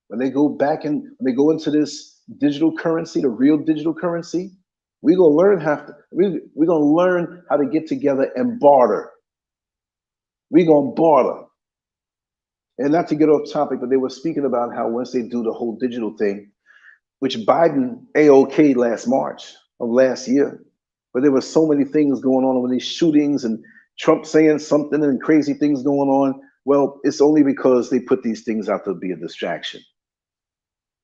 When they go back and when they go into this digital currency, the real digital currency, we're gonna learn we're gonna learn how to get together and barter. We're gonna barter. And not to get off topic, but they were speaking about how once they do the whole digital thing, which Biden AOK'd last March of last year, but there were so many things going on with these shootings and Trump saying something and crazy things going on. Well, it's only because they put these things out to be a distraction.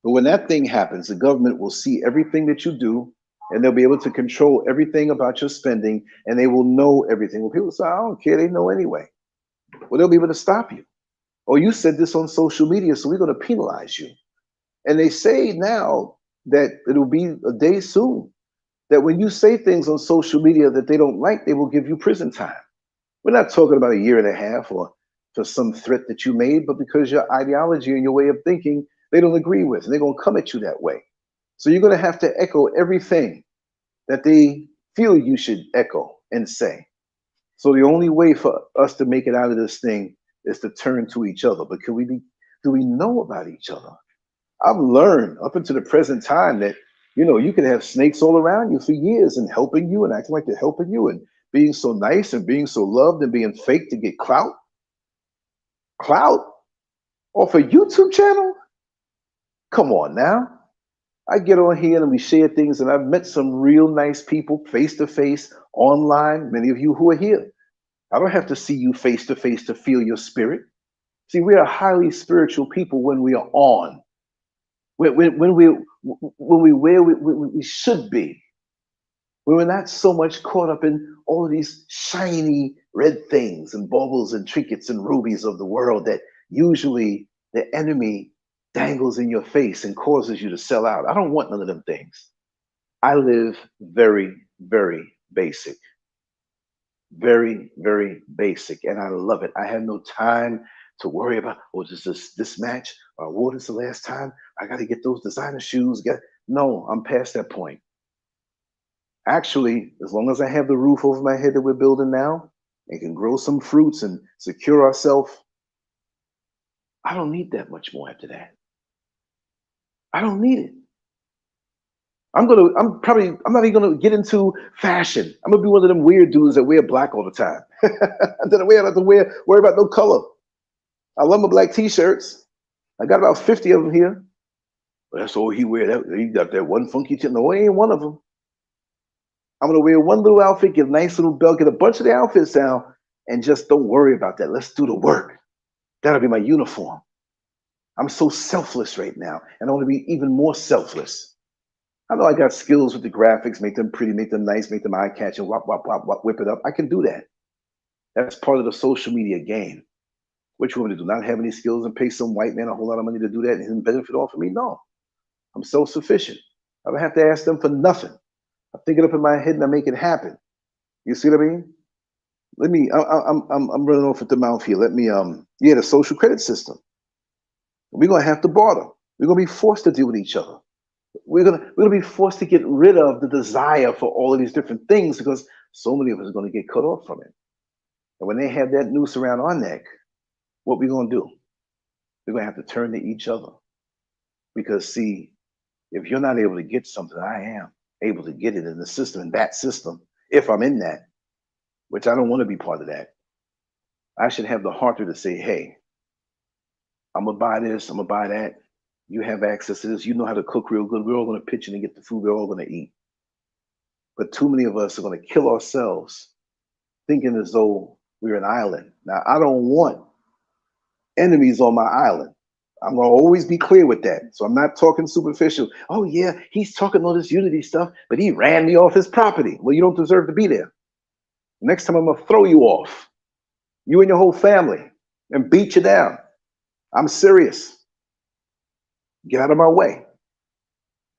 But when that thing happens, the government will see everything that you do, and they'll be able to control everything about your spending, and they will know everything. Well, people say, I don't care, they know anyway. Well, they'll be able to stop you. Oh, you said this on social media, so we're going to penalize you. And they say now that it'll be a day soon that when you say things on social media that they don't like, they will give you prison time. We're not talking about a year and a half or for some threat that you made, but because your ideology and your way of thinking they don't agree with, and they're going to come at you that way. So you're going to have to echo everything that they feel you should echo and say. So the only way for us to make it out of this thing is to turn to each other. But do we know about each other? I've learned up until the present time that, you can have snakes all around you for years and helping you and acting like they're helping you and being so nice and being so loved and being fake to get clout. Clout off a YouTube channel? Come on now. I get on here and we share things, and I've met some real nice people face to face, online, many of you who are here. I don't have to see you face to face to feel your spirit. See, we are highly spiritual people when we are on. When we where we should be. When we're not so much caught up in all of these shiny red things and baubles and trinkets and rubies of the world that usually the enemy dangles in your face and causes you to sell out. I don't want none of them things. I live very, very basic. Very, very basic. And I love it. I have no time to worry about, does this match? I wore this the last time. I got to get those designer shoes. No, I'm past that point. Actually, as long as I have the roof over my head that we're building now and can grow some fruits and secure ourselves, I don't need that much more after that. I don't need it. I'm not even gonna get into fashion. I'm gonna be one of them weird dudes that wear black all the time. Then I don't have to worry about no color. I love my black t-shirts. I got about 50 of them here. But that's all he wear. He got that one funky tip. No, ain't one of them. I'm gonna wear one little outfit, get a nice little belt, get a bunch of the outfits down, and just don't worry about that. Let's do the work. That'll be my uniform. I'm so selfless right now, and I want to be even more selfless. I know I got skills with the graphics, make them pretty, make them nice, make them eye-catching, whip it up. I can do that. That's part of the social media game. What you want me to do? Not have any skills and pay some white man a whole lot of money to do that and him benefit off of me? No. I'm self-sufficient. I don't have to ask them for nothing. I think it up in my head and I make it happen. You see what I mean? I'm running off at the mouth here. The social credit system. We're gonna have to barter. We're gonna be forced to deal with each other. We're gonna be forced to get rid of the desire for all of these different things because so many of us are gonna get cut off from it. And when they have that noose around our neck, what we gonna do? We're gonna have to turn to each other. Because see, if you're not able to get something, I am able to get it in the system, in that system, if I'm in that, which I don't want to be part of that. I should have the heart to say, hey, I'm gonna buy this, I'm gonna buy that. You have access to this, you know how to cook real good. We're all gonna pitch in and get the food, we're all gonna eat. But too many of us are gonna kill ourselves thinking as though we're an island. Now, I don't want enemies on my island. I'm gonna always be clear with that. So I'm not talking superficial. Oh yeah, he's talking all this unity stuff, but he ran me off his property. Well, you don't deserve to be there. Next time I'm gonna throw you off, you and your whole family, and beat you down. I'm serious. Get out of my way.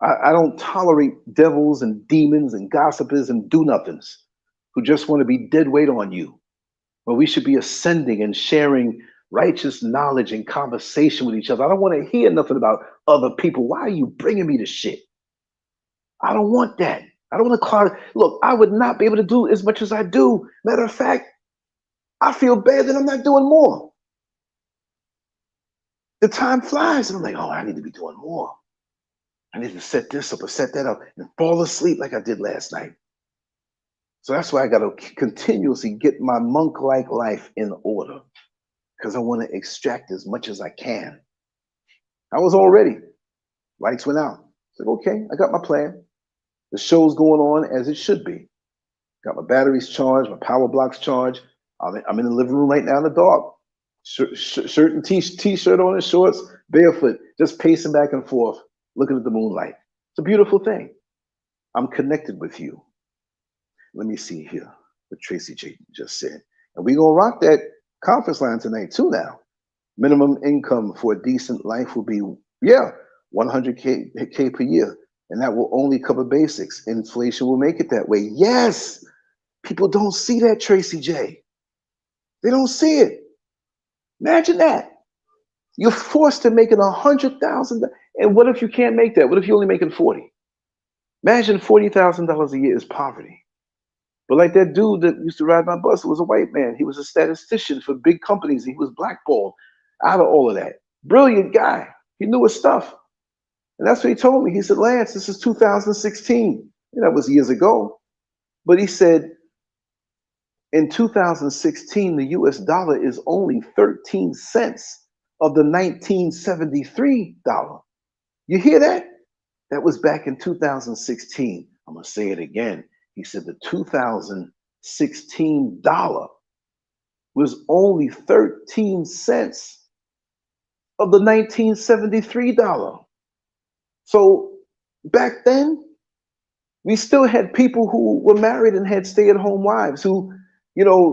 I don't tolerate devils and demons and gossipers and do-nothings who just want to be dead weight on you. where we should be ascending and sharing righteous knowledge and conversation with each other. I don't want to hear nothing about other people. Why are you bringing me to shit? I don't want that. I don't want to call. Look, I would not be able to do as much as I do. Matter of fact, I feel bad that I'm not doing more. The time flies, and I'm like, oh, I need to be doing more. I need to set this up or set that up and fall asleep like I did last night. So that's why I got to continuously get my monk-like life in order, because I want to extract as much as I can. I was all ready. Lights went out. I said, okay, I got my plan. The show's going on as it should be. Got my batteries charged, my power blocks charged. I'm in the living room right now in the dark. Shirt and t-shirt on and shorts, barefoot, just pacing back and forth, looking at the moonlight. It's a beautiful thing. I'm connected with you. Let me see here what Tracy J just said. And we're going to rock that conference line tonight too now. Minimum income for a decent life will be, 100K per year. And that will only cover basics. Inflation will make it that way. Yes. People don't see that, Tracy J. They don't see it. Imagine that. You're forced to make it $100,000. And what if you can't make that? What if you're only making 40? Imagine $40,000 a year is poverty. But like that dude that used to ride my bus, was a white man. He was a statistician for big companies. He was blackballed out of all of that. Brilliant guy. He knew his stuff. And that's what he told me. He said, Lance, this is 2016. And that was years ago. But he said, in 2016, the US dollar is only 13 cents of the 1973 dollar. You hear that? That was back in 2016. I'm going to say it again. He said the 2016 dollar was only 13 cents of the 1973 dollar. So back then, we still had people who were married and had stay-at-home wives who,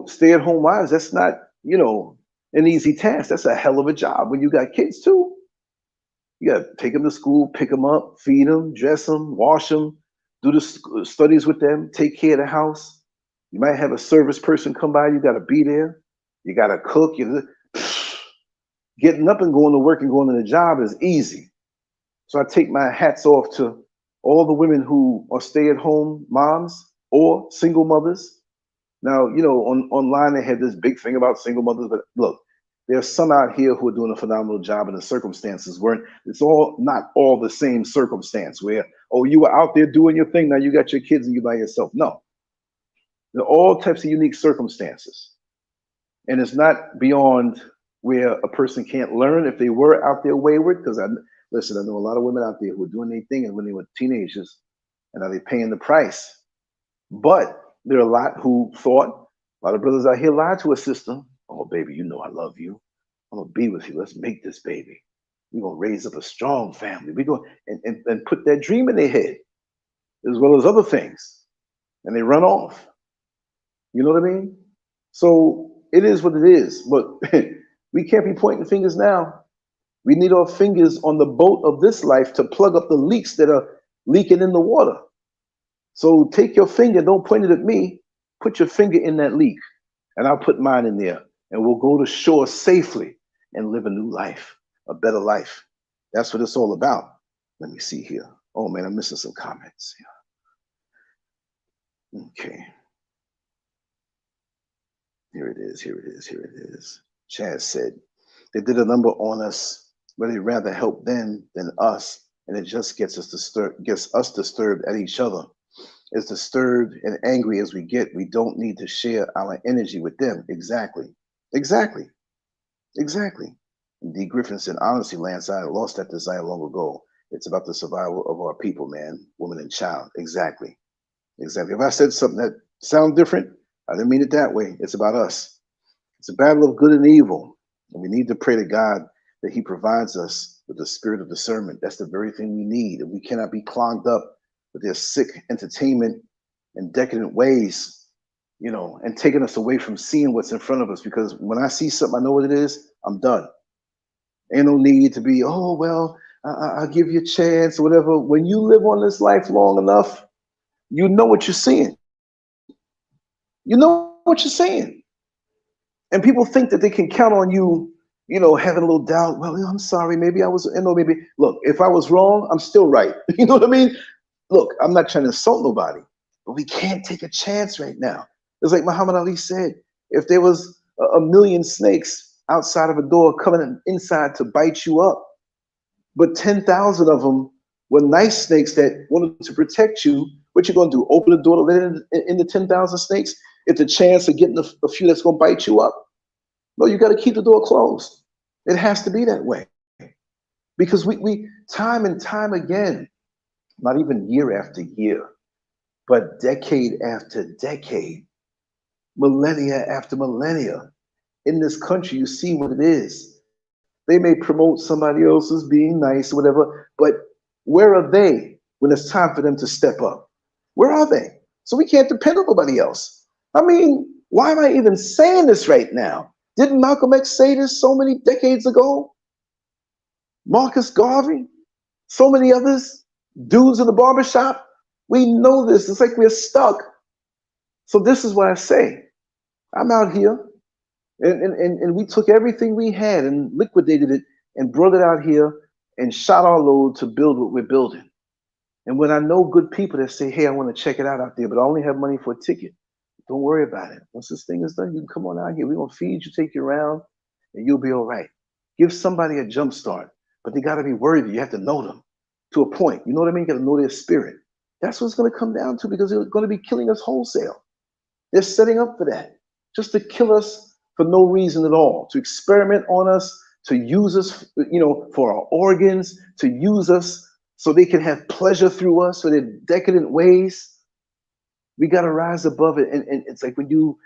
stay-at-home wives, that's not, an easy task. That's a hell of a job when you got kids too. You got to take them to school, pick them up, feed them, dress them, wash them, do the studies with them, take care of the house. You might have a service person come by, you got to be there. You got to cook. Getting up and going to work and going to the job is easy. So I take my hats off to all the women who are stay-at-home moms or single mothers. Now, online they had this big thing about single mothers, but look, there's some out here who are doing a phenomenal job, and the circumstances weren't, it's all not all the same circumstance where, oh, you were out there doing your thing, now you got your kids and you by yourself. No. There are all types of unique circumstances. And it's not beyond where a person can't learn if they were out there wayward, because listen, I know a lot of women out there who were doing their thing and when they were teenagers, and are they paying the price? But there are a lot who thought, a lot of brothers out here lied to a sister. Oh, baby, you know I love you. I'm going to be with you. Let's make this baby. We're going to raise up a strong family. We're going and put that dream in their head, as well as other things. And they run off. You know what I mean? So it is what it is. But we can't be pointing fingers now. We need our fingers on the boat of this life to plug up the leaks that are leaking in the water. So take your finger, don't point it at me. Put your finger in that leak, and I'll put mine in there. And we'll go to shore safely and live a new life, a better life. That's what it's all about. Let me see here. Oh man, I'm missing some comments here. Okay. Here it is, here it is, here it is. Chad said, they did a number on us where they'd rather help them than us, and it just gets us disturbed at each other. As disturbed and angry as we get, we don't need to share our energy with them. Exactly. Exactly. Exactly. And D. Griffin said, honestly, Lance, I lost that desire long ago. It's about the survival of our people, man, woman and child. Exactly. Exactly. If I said something that sounds different, I didn't mean it that way. It's about us. It's a battle of good and evil. And we need to pray to God that he provides us with the spirit of discernment. That's the very thing we need. And we cannot be clogged up with their sick entertainment and decadent ways, and taking us away from seeing what's in front of us. Because when I see something, I know what it is, I'm done. Ain't no need to be, oh, well, I'll give you a chance or whatever. When you live on this life long enough, you know what you're seeing. You know what you're seeing. And people think that they can count on you, you know, having a little doubt. Well, I'm sorry, maybe I was, you know, maybe, look, if I was wrong, I'm still right. You know what I mean? Look, I'm not trying to insult nobody, but we can't take a chance right now. It's like Muhammad Ali said, if there was a million snakes outside of a door coming inside to bite you up, but 10,000 of them were nice snakes that wanted to protect you, what you gonna do? Open the door to let in the 10,000 snakes? It's a chance of getting a few that's gonna bite you up. No, you gotta keep the door closed. It has to be that way. Because we time and time again, not even year after year, but decade after decade, millennia after millennia, in this country, you see what it is. They may promote somebody else as being nice or whatever, but where are they when it's time for them to step up? Where are they? So we can't depend on nobody else. I mean, why am I even saying this right now? Didn't Malcolm X say this so many decades ago? Marcus Garvey, so many others, dudes in the barbershop. We know this. It's like we're stuck. So this is why I say, I'm out here, and we took everything we had and liquidated it and brought it out here and shot our load to build what we're building. And when I know good people that say, hey, I want to check it out there, but I only have money for a ticket, don't worry about it. Once this thing is done, you can come on out here. We're going to feed you, take you around, and you'll be all right. Give somebody a jump start, but they got to be worthy. You have to know them to a point. You know what I mean? You got to know their spirit. That's what it's going to come down to, because they're going to be killing us wholesale. They're setting up for that, just to kill us for no reason at all, to experiment on us, to use us, you know, for our organs, to use us so they can have pleasure through us for their decadent ways. We got to rise above it. And it's like when you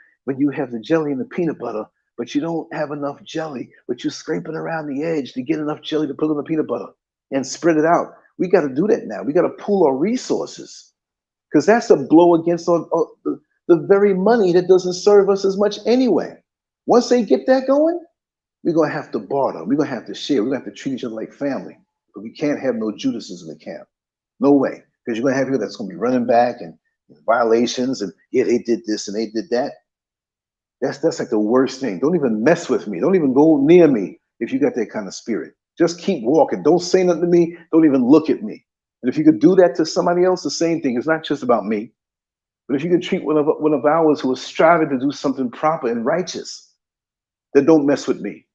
have the jelly and the peanut butter, but you don't have enough jelly, but you're scraping around the edge to get enough jelly to put in the peanut butter and spread it out. We got to do that now. We got to pool our resources, because that's a blow against the very money that doesn't serve us as much anyway. Once they get that going, we're going to have to barter. We're going to have to share. We're going to have to treat each other like family. But we can't have no Judases in the camp. No way. Because you're going to have people that's going to be running back and violations and, yeah, they did this and they did that. That's like the worst thing. Don't even mess with me. Don't even go near me if you got that kind of spirit. Just keep walking. Don't say nothing to me. Don't even look at me. And if you could do that to somebody else, the same thing. It's not just about me. But if you could treat one of ours who is striving to do something proper and righteous, then don't mess with me.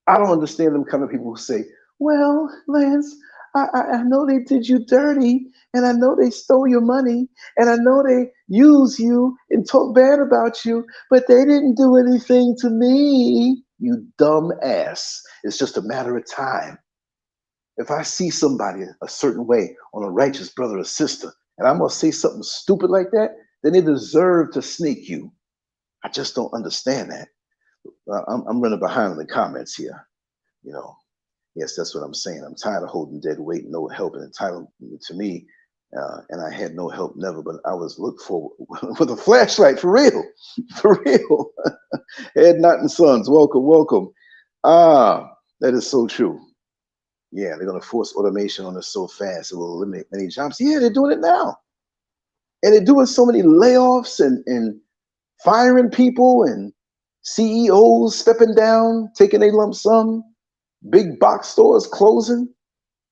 I don't understand them kind of people who say, well, Lance, I know they did you dirty, and I know they stole your money, and I know they use you and talk bad about you, but they didn't do anything to me. You dumb ass. It's just a matter of time. If I see somebody a certain way on a righteous brother or sister, and I'm going to say something stupid like that, then they deserve to snake you. I just don't understand that. I'm running behind in the comments here. You know, yes, that's what I'm saying. I'm tired of holding dead weight, no help, and entitled to me. And I had no help, never, but I was looked for with a flashlight, for real, for real. Ed Norton Sons, welcome, welcome. That is so true. Yeah, they're going to force automation on us so fast it will eliminate many jobs. Yeah, they're doing it now. And they're doing so many layoffs and firing people and CEOs stepping down, taking a lump sum, big box stores closing.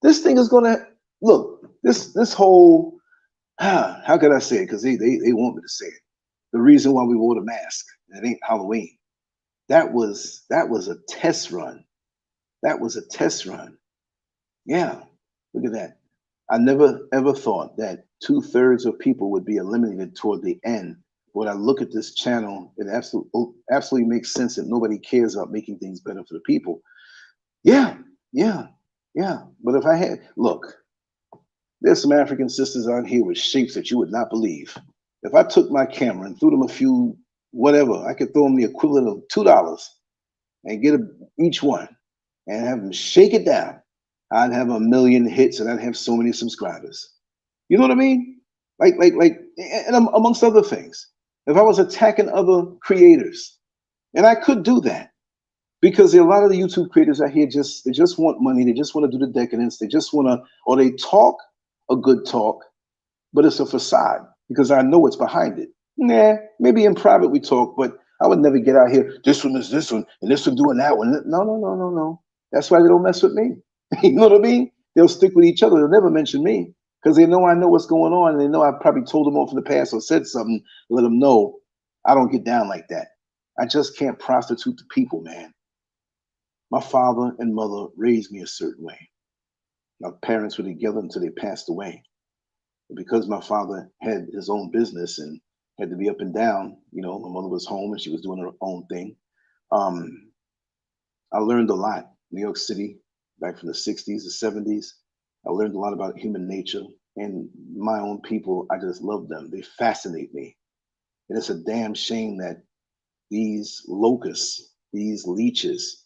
This thing is going to, look, this whole, how can I say it? Because they want me to say it. The reason why we wore the mask, it ain't Halloween. That was a test run. That was a test run. Yeah, look at that. I never ever thought that 2/3 of people would be eliminated toward the end. When I look at this channel, it absolutely makes sense that nobody cares about making things better for the people. Yeah. But if I had, look, there's some African sisters on here with shapes that you would not believe. If I took my camera and threw them a few, whatever, I could throw them the equivalent of $2 and get each one and have them shake it down. I'd have 1 million hits and I'd have so many subscribers. You know what I mean? Like, and amongst other things. If I was attacking other creators, and I could do that, because there are a lot of the YouTube creators out here they just want money, they just want to do the decadence, they just want to, or they talk a good talk, but it's a facade because I know what's behind it. Nah, maybe in private we talk, but I would never get out here, this one is this one, and this one doing that one. No, no, no, no, no. That's why they don't mess with me. You know what I mean? They'll stick with each other. They'll never mention me because they know I know what's going on. And they know I probably told them off in the past or said something, let them know I don't get down like that. I just can't prostitute the people, man. My father and mother raised me a certain way. My parents were together until they passed away. But because my father had his own business and had to be up and down, you know, my mother was home and she was doing her own thing. I learned a lot. New York City, back from the 60s, the 70s. I learned a lot about human nature and my own people. I just love them. They fascinate me. And it's a damn shame that these locusts, these leeches,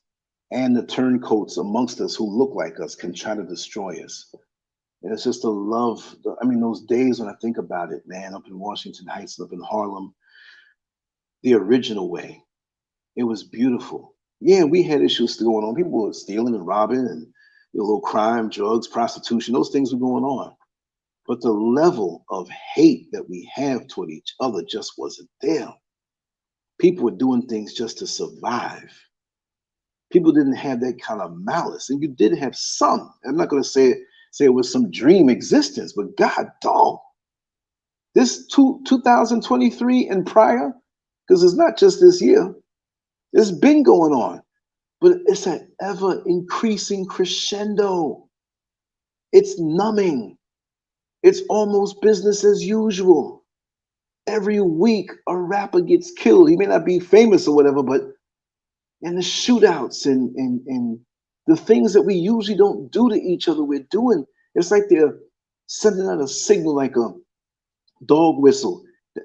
and the turncoats amongst us who look like us can try to destroy us. And it's just a love. I mean, those days when I think about it, man, up in Washington Heights, up in Harlem, the original way, it was beautiful. Yeah, we had issues still going on. People were stealing and robbing and a little crime, drugs, prostitution, those things were going on. But the level of hate that we have toward each other just wasn't there. People were doing things just to survive. People didn't have that kind of malice. And you did have some. I'm not going to say it was some dream existence, but God, dog. This 2023 and prior, because it's not just this year, it's been going on. But it's an ever increasing crescendo. It's numbing. It's almost business as usual. Every week a rapper gets killed. He may not be famous or whatever, but in the shootouts and the things that we usually don't do to each other, we're doing. It's like they're sending out a signal like a dog whistle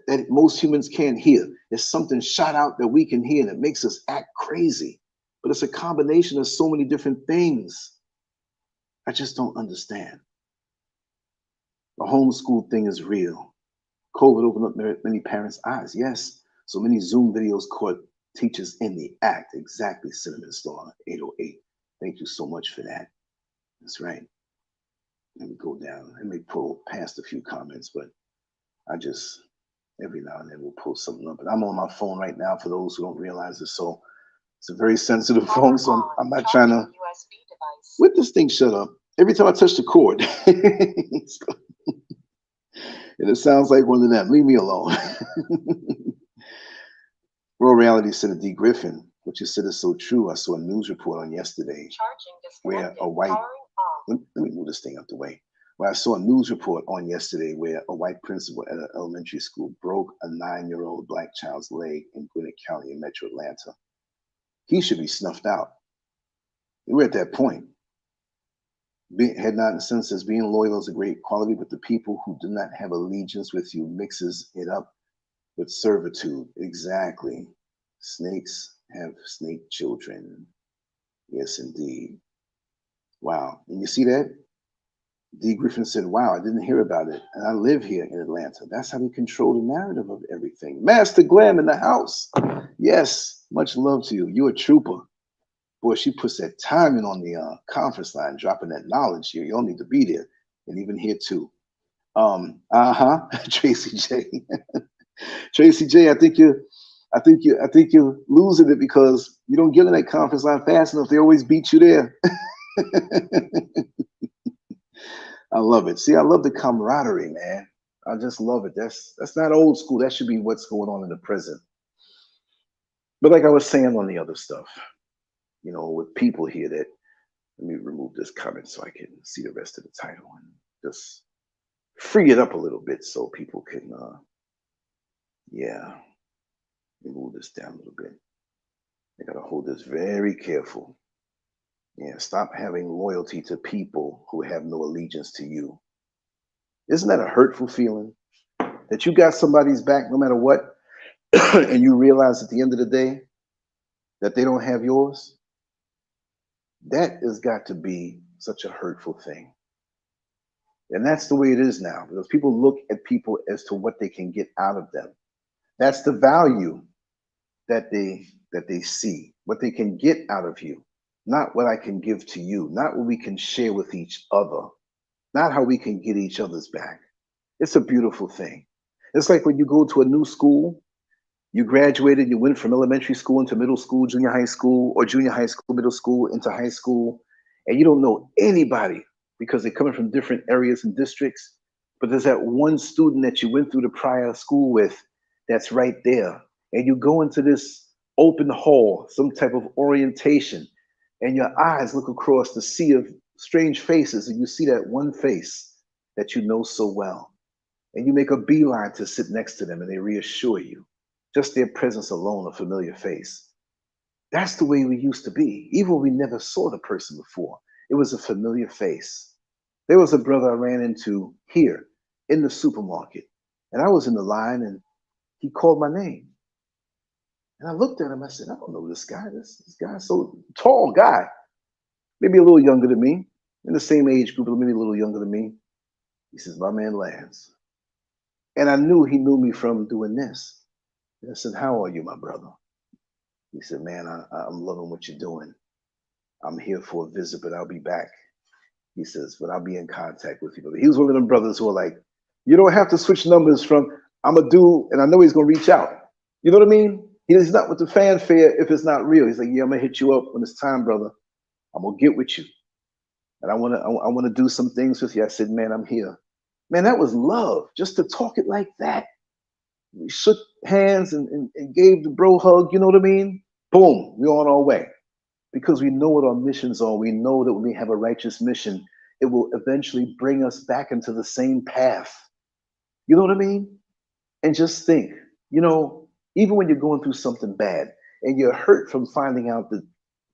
that most humans can't hear. It's something shot out that we can hear and it makes us act crazy. But it's a combination of so many different things. I just don't understand. The homeschool thing is real. COVID opened up many parents' eyes. Yes, so many Zoom videos caught teachers in the act. Exactly, Cinnamon Star 808. Thank you so much for that. That's right. Let me go down. Let me pull past a few comments, but I just, every now and then we'll pull something up. But I'm on my phone right now for those who don't realize it. So it's a very sensitive phone, so I'm not trying to, with this thing shut up. Every time I touch the cord, and it sounds like one of them. Leave me alone. Raw Reality said to D. Griffin, what you said is so true. I saw a news report on yesterday where a white, let me move this thing out the way. Where I saw a news report on yesterday where a white principal at an elementary school broke a 9-year-old black child's leg in Gwinnett County in Metro Atlanta. He should be snuffed out. We're at that point. Head nod and sense says being loyal is a great quality, but the people who do not have allegiance with you mixes it up with servitude. Exactly. Snakes have snake children. Yes, indeed. Wow. And you see that? D. Griffin said, wow, I didn't hear about it. And I live here in Atlanta. That's how we control the narrative of everything. Master Glam in the house. Yes. Much love to you. You're a trooper. Boy, she puts that time in on the conference line, dropping that knowledge here. You all need to be there, and even here too. Tracy J. Tracy J. I think you're losing it because you don't get in that conference line fast enough. They always beat you there. I love it. See, I love the camaraderie, man. I just love it. That's not old school. That should be what's going on in the present. But like I was saying on the other stuff, you know, with people here that, let me remove this comment so I can see the rest of the title and just free it up a little bit so people can, yeah, move this down a little bit. I gotta hold this very careful. Yeah, stop having loyalty to people who have no allegiance to you. Isn't that a hurtful feeling? That you got somebody's back no matter what, and you realize at the end of the day that they don't have yours? That has got to be such a hurtful thing. And that's the way it is now, because people look at people as to what they can get out of them. That's the value that they see, what they can get out of you, not what I can give to you, not what we can share with each other, not how we can get each other's back. It's a beautiful thing. It's like when you go to a new school You graduated, you went from elementary school into middle school, junior high school, or junior high school, middle school into high school, and you don't know anybody because they're coming from different areas and districts. But there's that one student that you went through the prior school with that's right there. And you go into this open hall, some type of orientation, and your eyes look across the sea of strange faces, and you see that one face that you know so well. And you make a beeline to sit next to them, and they reassure you. Just their presence alone, a familiar face. That's the way we used to be, even when we never saw the person before. It was a familiar face. There was a brother I ran into here in the supermarket, and I was in the line, and he called my name. And I looked at him, I said, I don't know this guy. This guy's so tall guy, maybe a little younger than me, in the same age group, but maybe a little younger than me. He says, my man Lance. And I knew he knew me from doing this. And I said, how are you, my brother? He said, man, I'm loving what you're doing. I'm here for a visit, but I'll be back. He says, but I'll be in contact with you. But he was one of them brothers who are like, you don't have to switch numbers from I'm a dude and I know he's gonna reach out. You know what I mean? He's not with the fanfare if it's not real. He's like, yeah, I'm gonna hit you up when it's time, brother. I'm gonna get with you. And I wanna do some things with you. I said, man, I'm here. Man, that was love, just to talk it like that. We shook hands and gave the bro hug, you know what I mean? Boom, we're on our way. Because we know what our missions are. We know that when we have a righteous mission, it will eventually bring us back into the same path. You know what I mean? And just think, you know, even when you're going through something bad and you're hurt from finding out that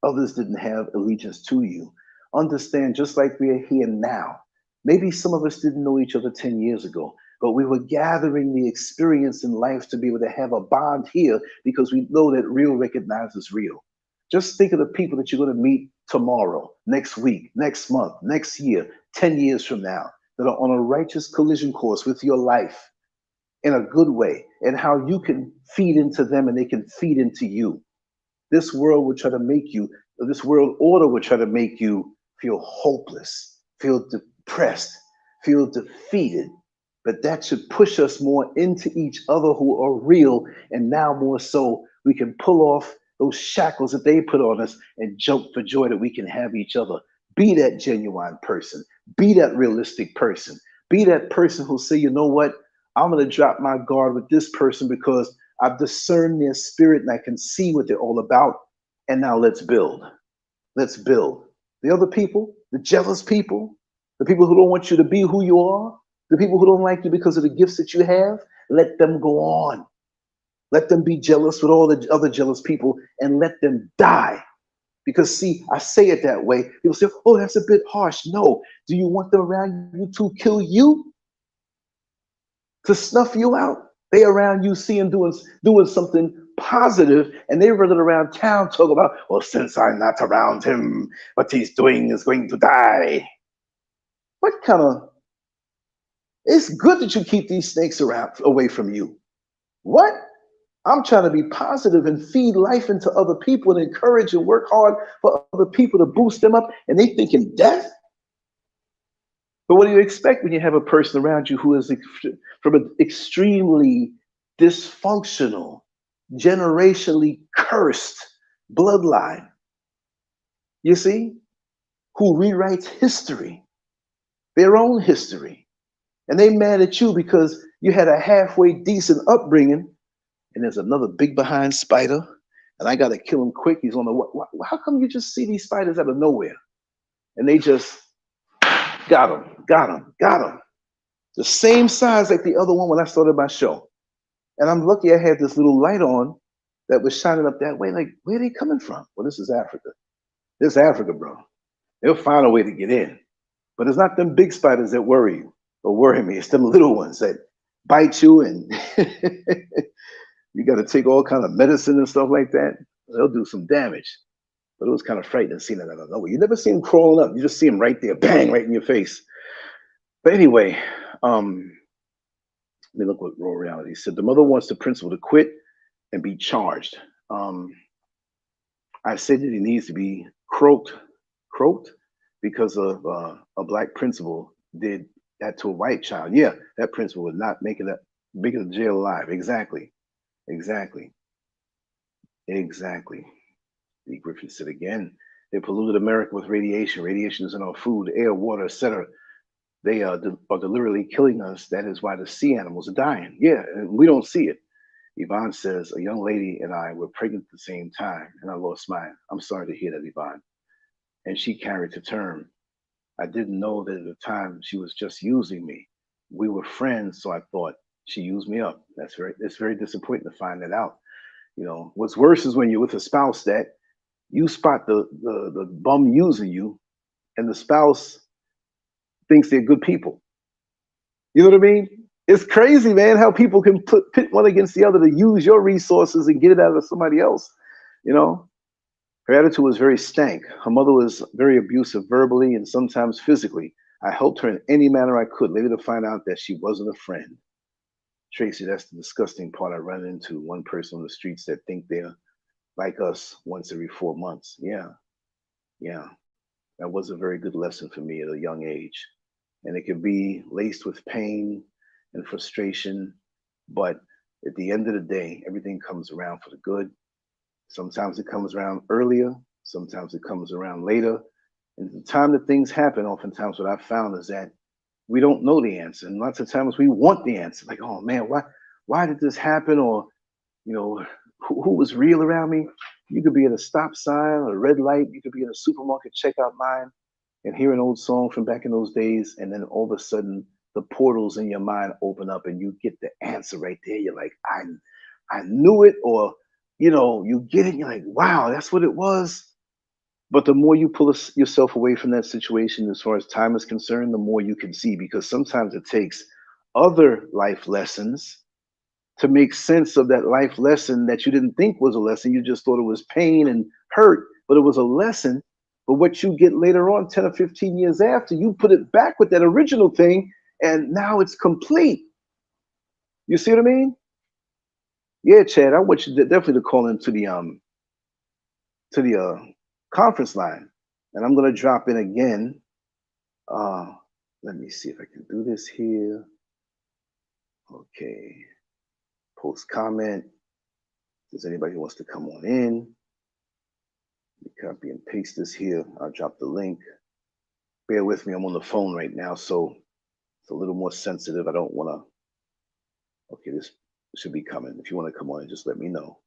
others didn't have allegiance to you, understand just like we are here now. Maybe some of us didn't know each other 10 years ago, but we were gathering the experience in life to be able to have a bond here because we know that real recognizes real. Just think of the people that you're going to meet tomorrow, next week, next month, next year, 10 years from now, that are on a righteous collision course with your life in a good way, and how you can feed into them and they can feed into you. This world will try to make you, this world order will try to make you feel hopeless, feel depressed, feel defeated. But that should push us more into each other who are real. And now more so, we can pull off those shackles that they put on us and jump for joy that we can have each other. Be that genuine person. Be that realistic person. Be that person who'll say, you know what? I'm going to drop my guard with this person because I've discerned their spirit and I can see what they're all about. And now let's build. Let's build. The other people, the jealous people, the people who don't want you to be who you are, the people who don't like you because of the gifts that you have, let them go on. Let them be jealous with all the other jealous people and let them die. Because see, I say it that way. People say, oh, that's a bit harsh. No. Do you want them around you to kill you? To snuff you out? They around you seeing doing something positive, and they running around town talking about, well, since I'm not around him, what he's doing is going to die. What kind of, it's good that you keep these snakes around away from you. What? I'm trying to be positive and feed life into other people and encourage and work hard for other people to boost them up, and they thinking death? But what do you expect when you have a person around you who is from an extremely dysfunctional, generationally cursed bloodline? You see? Who rewrites history, their own history. And they mad at you because you had a halfway decent upbringing, and there's another big behind spider, and I got to kill him quick. He's on the, how come you just see these spiders out of nowhere? And they just, got him. The same size like the other one when I started my show. And I'm lucky I had this little light on that was shining up that way. Like, where are they coming from? Well, this is Africa. This is Africa, bro. They'll find a way to get in. But it's not them big spiders that worry you or worry me. It's them little ones that bite you, and you got to take all kind of medicine and stuff like that. They'll do some damage. But it was kind of frightening seeing it out of nowhere. You never see them crawling up. You just see them right there, bang, right in your face. But anyway, let me look what Raw Reality said. The mother wants the principal to quit and be charged. I said that he needs to be croaked because of a black principal did that to a white child. Yeah, that principal was not making it to jail alive. Exactly. Exactly. Exactly. Lee Griffin said again, they polluted America with radiation. Radiation is in our food, air, water, etc. They are deliberately killing us. That is why the sea animals are dying. Yeah, and we don't see it. Yvonne says, a young lady and I were pregnant at the same time, and I lost mine. I'm sorry to hear that, Yvonne. And she carried to term. I didn't know that at the time she was just using me. We were friends, so I thought she used me up. It's very disappointing to find that out. You know, what's worse is when you're with a spouse that you spot the bum using you, and the spouse thinks they're good people. You know what I mean? It's crazy, man, how people can pit one against the other to use your resources and get it out of somebody else. You know, her attitude was very stank. Her mother was very abusive verbally and sometimes physically. I helped her in any manner I could, later to find out that she wasn't a friend. Tracy, that's the disgusting part. I run into one person on the streets that think they're like us once every 4 months. Yeah, yeah. That was a very good lesson for me at a young age. And it can be laced with pain and frustration, but at the end of the day, everything comes around for the good. Sometimes it comes around earlier, sometimes it comes around later. And the time that things happen, oftentimes what I've found is that we don't know the answer. And lots of times we want the answer. Like, oh man, why did this happen? Or, you know, who was real around me? You could be at a stop sign or a red light, you could be in a supermarket checkout line and hear an old song from back in those days, and then all of a sudden the portals in your mind open up and you get the answer right there. You're like, I knew it, or you know, you get it, and you're like, wow, that's what it was. But the more you pull yourself away from that situation, as far as time is concerned, the more you can see, because sometimes it takes other life lessons to make sense of that life lesson that you didn't think was a lesson. You just thought it was pain and hurt, but it was a lesson. But what you get later on, 10 or 15 years after, you put it back with that original thing, and now it's complete. You see what I mean? Yeah, Chad, I want you definitely to call into the conference line, and I'm gonna drop in again. Let me see if I can do this here. Okay, post comment. If there's anybody who wants to come on in, copy and paste this here. I'll drop the link. Bear with me, I'm on the phone right now, so it's a little more sensitive. I don't want to. Okay, this should be coming. If you want to come on and just let me know.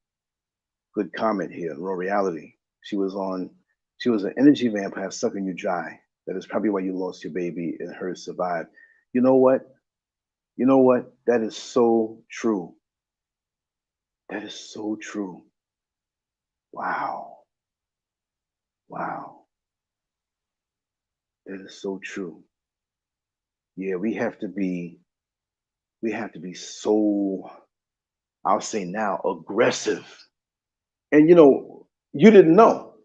Good comment here. Raw reality. She was an energy vampire sucking you dry. That is probably why you lost your baby and hers survived. You know what? You know what? That is so true. That is so true. Wow. Wow. That is so true. Yeah, we have to be so, I'll say now, aggressive. And you know, you didn't know.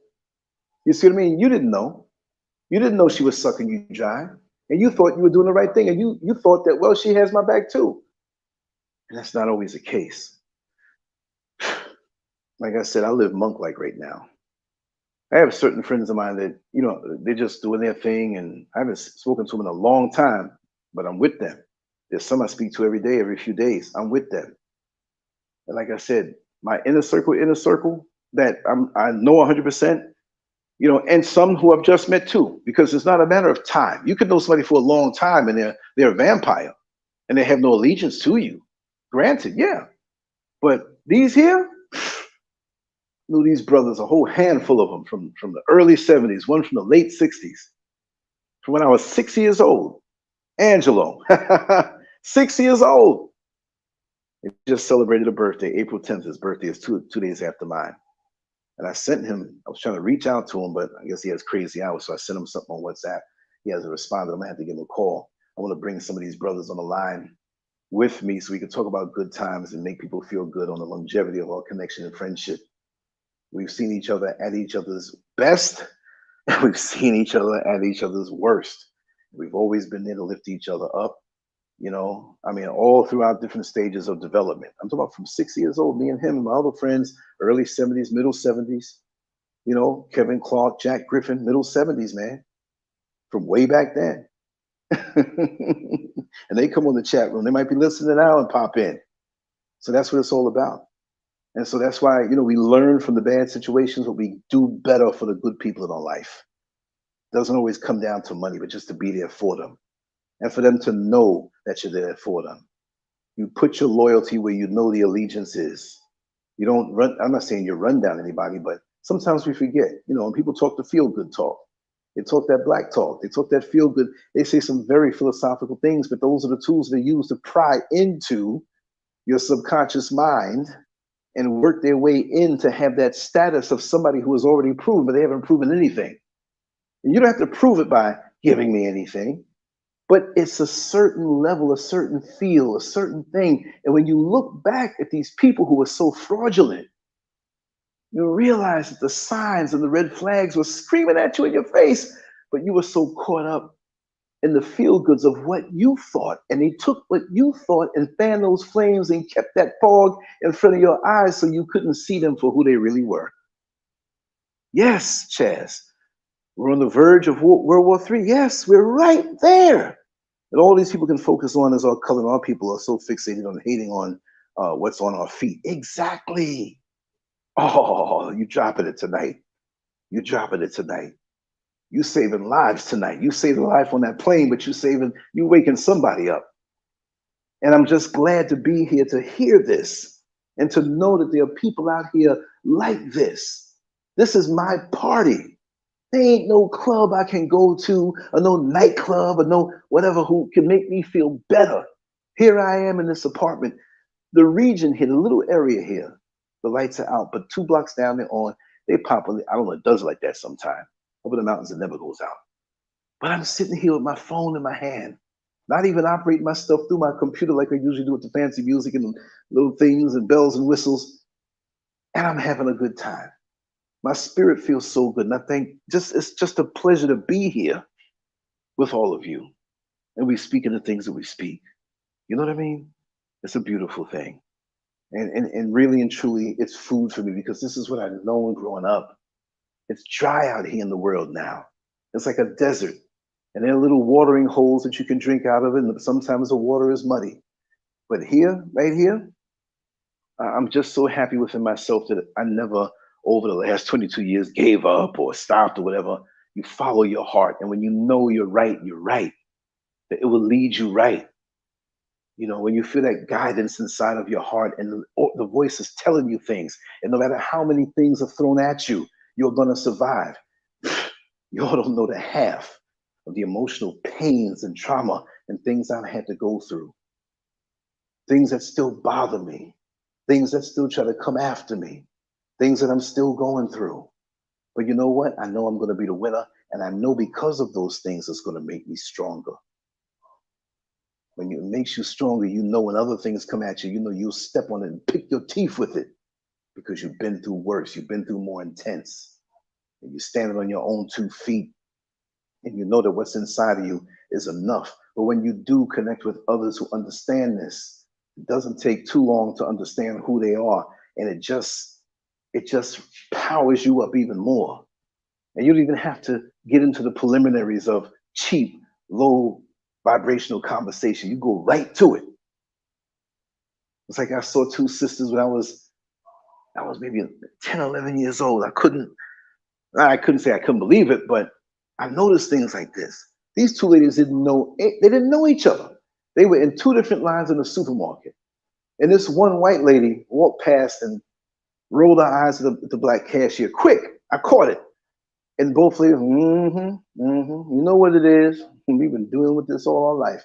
You see what I mean? You didn't know. You didn't know she was sucking you dry. And you thought you were doing the right thing. And you thought that, well, she has my back too. And that's not always the case. Like I said, I live monk-like right now. I have certain friends of mine that, you know, they're just doing their thing, and I haven't spoken to them in a long time, but I'm with them. There's some I speak to every day, every few days. I'm with them. And like I said, my inner circle that I know 100%, you know, and some who I've just met too, because it's not a matter of time. You could know somebody for a long time and they're a vampire and they have no allegiance to you. Granted, yeah. But these here, knew these brothers, a whole handful of them from the early 70s, one from the late 60s, from when I was 6 years old. Angelo, 6 years old. He just celebrated a birthday, April 10th. His birthday is two days after mine. And I sent him, I was trying to reach out to him, but I guess he has crazy hours. So I sent him something on WhatsApp. He hasn't responded. I'm gonna have to give him a call. I want to bring some of these brothers on the line with me so we can talk about good times and make people feel good on the longevity of our connection and friendship. We've seen each other at each other's best, and we've seen each other at each other's worst. We've always been there to lift each other up, you know. I mean, all throughout different stages of development. I'm talking about from 6 years old, me and him and my other friends, early 70s, middle 70s, you know, Kevin Clark, Jack Griffin, middle 70s, man, from way back then. And they come on the chat room. They might be listening now and pop in. So that's what it's all about. And so that's why, we learn from the bad situations, but we do better for the good people in our life. Doesn't always come down to money, but just to be there for them and for them to know that you're there for them. You put your loyalty where you know the allegiance is. You don't run. I'm not saying you run down anybody, but sometimes we forget. When people talk the feel good talk, they talk that black talk, they talk that feel good. They say some very philosophical things, but those are the tools they use to pry into your subconscious mind and work their way in to have that status of somebody who has already proven, but they haven't proven anything. And you don't have to prove it by giving me anything, but it's a certain level, a certain feel, a certain thing. And when you look back at these people who were so fraudulent, you realize that the signs and the red flags were screaming at you in your face, but you were so caught up in the feel goods of what you thought. And they took what you thought and fanned those flames and kept that fog in front of your eyes so you couldn't see them for who they really were. Yes, Chaz, we're on the verge of World War III. Yes, we're right there. And all these people can focus on is our color, and our people are so fixated on hating on what's on our feet. Exactly. Oh, you dropping it tonight. You dropping it tonight. You saving lives tonight. You saving a life on that plane, but you waking somebody up. And I'm just glad to be here to hear this and to know that there are people out here like this. This is my party. There ain't no club I can go to, or no nightclub, or no whatever who can make me feel better. Here I am in this apartment. The region here, the little area here, the lights are out, but 2 blocks down they're on. They pop, I don't know, it does like that sometime. Over the mountains, it never goes out. But I'm sitting here with my phone in my hand, not even operating my stuff through my computer like I usually do with the fancy music and little things and bells and whistles. And I'm having a good time. My spirit feels so good. And I think it's just a pleasure to be here with all of you. And we speak in the things that we speak. You know what I mean? It's a beautiful thing. And really and truly, it's food for me because this is what I've known growing up. It's dry out here in the world now. It's like a desert. And there are little watering holes that you can drink out of it. And sometimes the water is muddy. But here, right here, I'm just so happy within myself that I never, over the last 22 years, gave up or stopped or whatever. You follow your heart. And when you know you're right, that it will lead you right. When you feel that guidance inside of your heart and the voice is telling you things, and no matter how many things are thrown at you, you're going to survive. Y'all don't know the half of the emotional pains and trauma and things I've had to go through. Things that still bother me, things that still try to come after me, things that I'm still going through. But you know what? I know I'm going to be the winner, and I know because of those things, it's going to make me stronger. When it makes you stronger, when other things come at you, you'll step on it and pick your teeth with it because you've been through worse, you've been through more intense, and you're standing on your own 2 feet, and you know that what's inside of you is enough. But when you do connect with others who understand this, it doesn't take too long to understand who they are, and it just powers you up even more. And you don't even have to get into the preliminaries of cheap, low vibrational conversation. You go right to it. It's like I saw 2 sisters when I was maybe 10, 11 years old. I couldn't say I couldn't believe it, but I noticed things like this. These 2 ladies they didn't know each other. They were in 2 different lines in the supermarket. And this one white lady walked past and rolled her eyes at the black cashier. Quick, I caught it. And both ladies, you know what it is. We've been dealing with this all our life.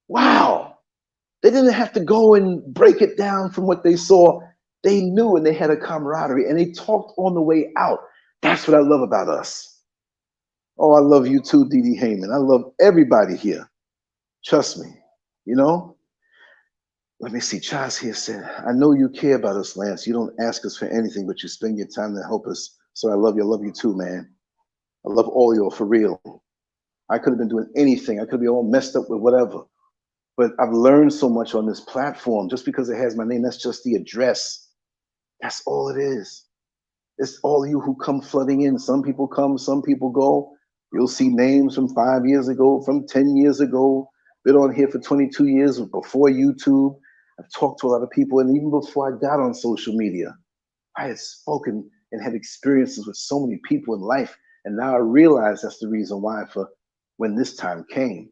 Wow. They didn't have to go and break it down from what they saw. They knew, and they had a camaraderie, and they talked on the way out. That's what I love about us. Oh, I love you too, Dee Dee Heyman. I love everybody here. Trust me, Let me see. Chaz here said, I know you care about us, Lance. You don't ask us for anything, but you spend your time to help us. So I love you too, man. I love all y'all for real. I could have been doing anything. I could be all messed up with whatever. But I've learned so much on this platform. Just because it has my name, that's just the address. That's all it is. It's all you who come flooding in. Some people come, some people go. You'll see names from 5 years ago, from 10 years ago. Been on here for 22 years before YouTube. I've talked to a lot of people, and even before I got on social media, I had spoken and had experiences with so many people in life. And now I realize that's the reason why for when this time came.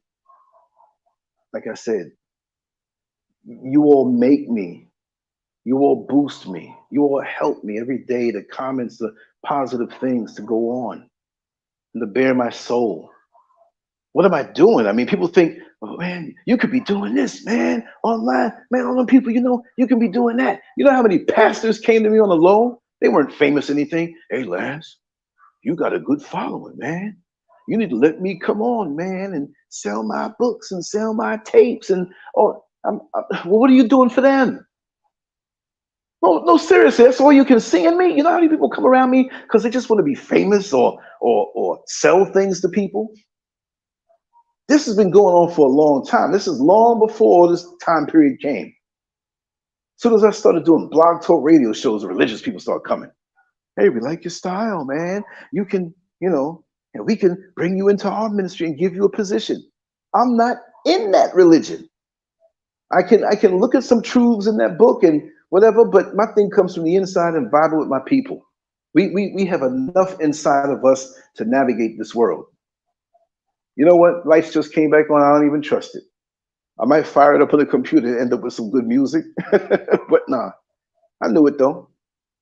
Like I said, you all make me, you all boost me, you all help me every day, the comments, the positive things to go on and to bear my soul. What am I doing? I mean, people think, oh man, you could be doing this, man, online. Man, all them people, you can be doing that. You know how many pastors came to me on the low? They weren't famous or anything. Hey, Lance, you got a good following, man. You need to let me come on, man, and sell my books and sell my tapes. And well, what are you doing for them? No, seriously, that's all you can see in me. You know how many people come around me because they just want to be famous or sell things to people? This has been going on for a long time. This is long before this time period came. As soon as I started doing blog talk radio shows, the religious people started coming. Hey, we like your style, man. You can, and we can bring you into our ministry and give you a position. I'm not in that religion. I can look at some truths in that book and whatever, but my thing comes from the inside and vibe with my people. We have enough inside of us to navigate this world. You know what? Lights just came back on. I don't even trust it. I might fire it up on the computer and end up with some good music, but nah, I knew it though.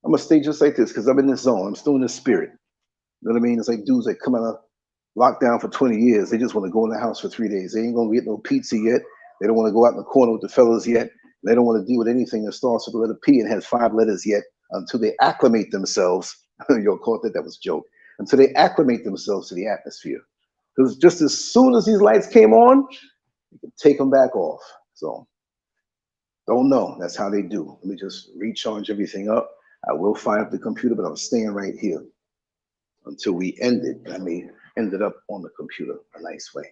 I'm gonna stay just like this because I'm in this zone. I'm still in this spirit. You know what I mean? It's like dudes that come out of lockdown for 20 years. They just want to go in the house for 3 days. They ain't gonna get no pizza yet. They don't want to go out in the corner with the fellas yet. They don't want to deal with anything that starts with the letter P and has 5 letters yet until they acclimate themselves. You'll call it that was a joke. Until they acclimate themselves to the atmosphere. Because just as soon as these lights came on, you can take them back off. So don't know. That's how they do. Let me just recharge everything up. I will fire up the computer, but I'm staying right here until we end it. I may end it up on the computer a nice way.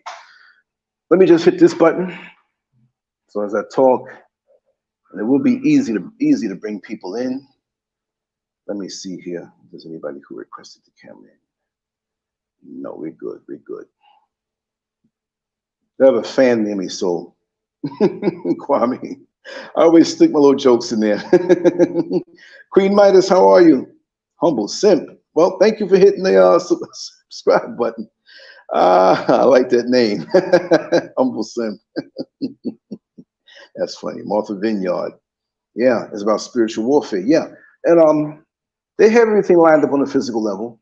Let me just hit this button. So as I talk, and it will be easy to bring people in. Let me see here. If there's anybody who requested the camera in. No, we're good. We're good. I have a fan near me, so Kwame. I always stick my little jokes in there. Queen Midas, how are you? Humble Simp. Well, thank you for hitting the subscribe button. I like that name. Humble Simp. That's funny. Martha Vineyard. Yeah, it's about spiritual warfare. Yeah. And they have everything lined up on a physical level,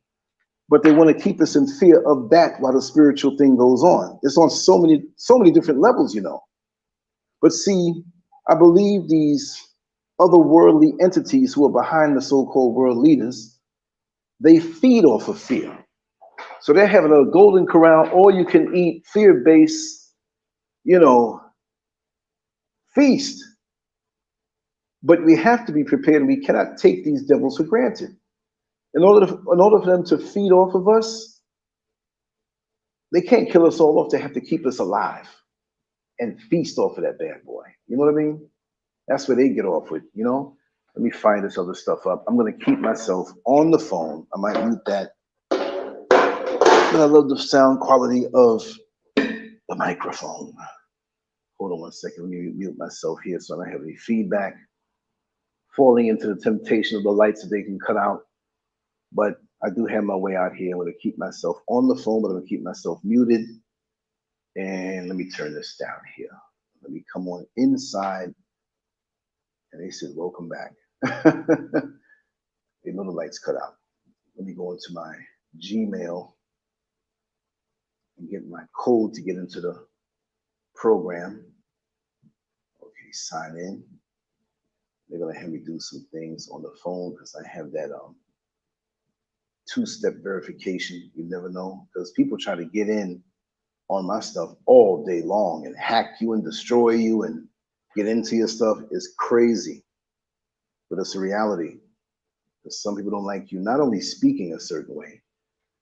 but they want to keep us in fear of that while the spiritual thing goes on. It's on so many different levels, But see, I believe these otherworldly entities who are behind the so-called world leaders, they feed off of fear. So they're having a golden corral, all you can eat, fear-based, feast. But we have to be prepared. We cannot take these devils for granted. In order for them to feed off of us, they can't kill us all off. They have to keep us alive and feast off of that bad boy. You know what I mean? That's where they get off with, Let me find this other stuff up. I'm going to keep myself on the phone. I might mute that. But I love the sound quality of the microphone. Hold on one second. Let me mute myself here so I don't have any feedback. Falling into the temptation of the lights that they can cut out. But I do have my way out here. I'm going to keep myself on the phone, but I'm going to keep myself muted. And let me turn this down here. Let me come on inside. And they said, welcome back. They know the lights cut out. Let me go into my Gmail and get my code to get into the program. Okay, sign in. They're going to have me do some things on the phone because I have that 2-step verification. You never know, because people try to get in on my stuff all day long and hack you and destroy you and get into your stuff. Is crazy, but it's a reality. Because some people don't like you not only speaking a certain way,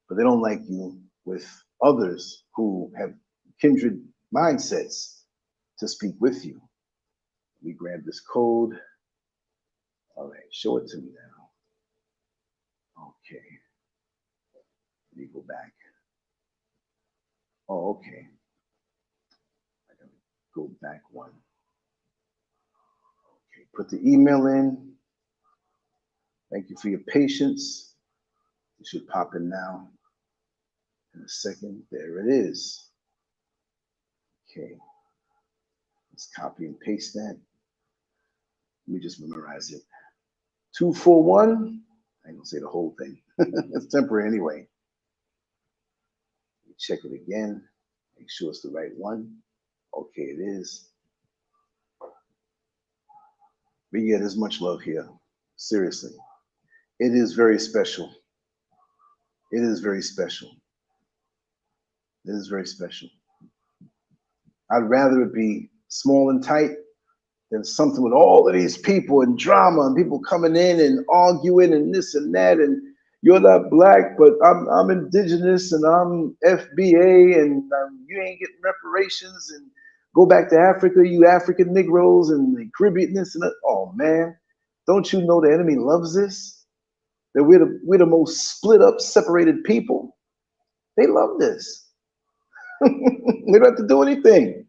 but they don't like you with others who have kindred mindsets to speak with you. Let me grab this code. All right, show it to me now. Okay. Let me go back. Oh, okay. I gotta go back one. put the email in. Thank you for your patience. It should pop in now. In a second, there it is. Okay, let's copy and paste that. Let me just memorize it. 241. I ain't gonna say the whole thing. It's temporary anyway. Check it again. Make sure it's the right one. Okay, it is. But yeah, there's much love here. Seriously. It is very special. It is very special. It is very special. I'd rather it be small and tight than something with all of these people and drama and people coming in and arguing and this and that, and you're not black, but I'm indigenous and I'm FBA and you ain't getting reparations, and go back to Africa, you African Negroes and the Caribbean, this and that. Oh man, don't you know the enemy loves this? That we're the most split up, separated people. They love this. We don't have to do anything.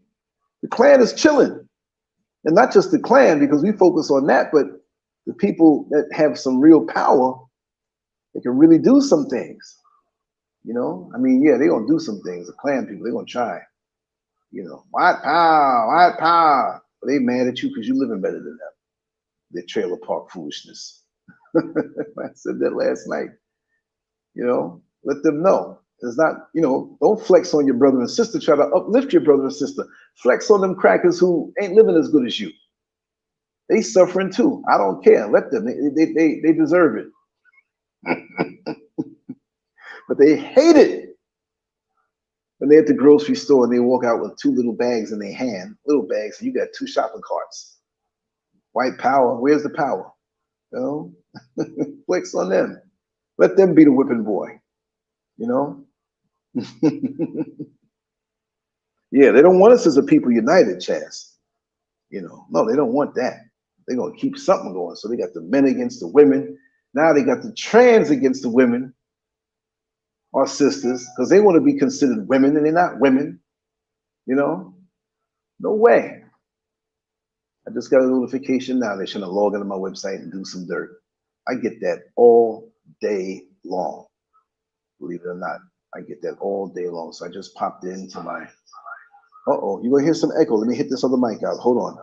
The Klan is chilling. And not just the Klan, because we focus on that, but the people that have some real power, they can really do some things. You know, I mean, yeah, they're gonna do some things. The Klan people, they're gonna try. You know, white power, white power. But they mad at you because you're living better than them. Their trailer park foolishness. I said that last night. You know, let them know. It's not, you know, don't flex on your brother and sister. Try to uplift your brother and sister. Flex on them crackers who ain't living as good as you. They suffering too. I don't care. Let them. They deserve it. But they hate it when they're at the grocery store and they walk out with 2 little bags in their hand, little bags, and you got 2 shopping carts. White power. Where's the power? You know, flex on them. Let them be the whipping boy. You know. Yeah, they don't want us as a people united, Chaz. You know, no, they don't want that. They're gonna keep something going. So they got the men against the women. Now they got the trans against the women, our sisters, because they want to be considered women and they're not women. You know, no way. I just got a notification now. They're trying to log into my website and do some dirt. I get that all day long. Believe it or not, I get that all day long. So I just popped into my, uh-oh, you're gonna hear some echo. Let me hit this other mic out. Hold on.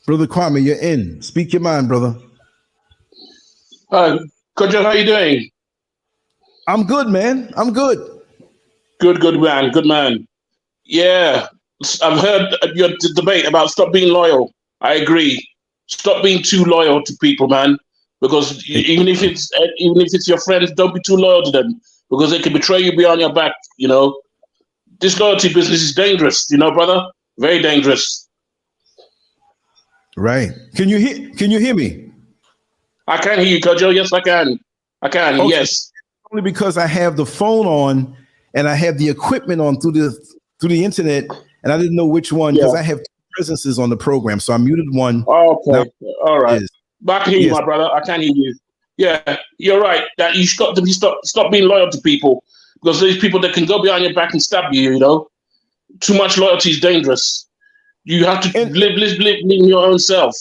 Brother Kwame, you're in. Speak your mind, brother. Kojo, how you doing? I'm good, man. I'm good. Good man. Good man. Yeah, I've heard your debate about stop being loyal. I agree. Stop being too loyal to people, man. Because even if it's your friends, don't be too loyal to them because they can betray you behind your back. You know, this loyalty business is dangerous. You know, brother, very dangerous. Right. Can you hear me? I can hear you, Kojo. Yes, I can. Okay. Yes. Only because I have the phone on and I have the equipment on through the internet, and I didn't know which one because I have 2 presences on the program, so I muted one. Okay. Now, all right. But I can hear you, yes. my brother. I can hear you. Yeah, you're right. That you got to stop being loyal to people because these people that can go behind your back and stab you. You know, too much loyalty is dangerous. You have to live in your own self.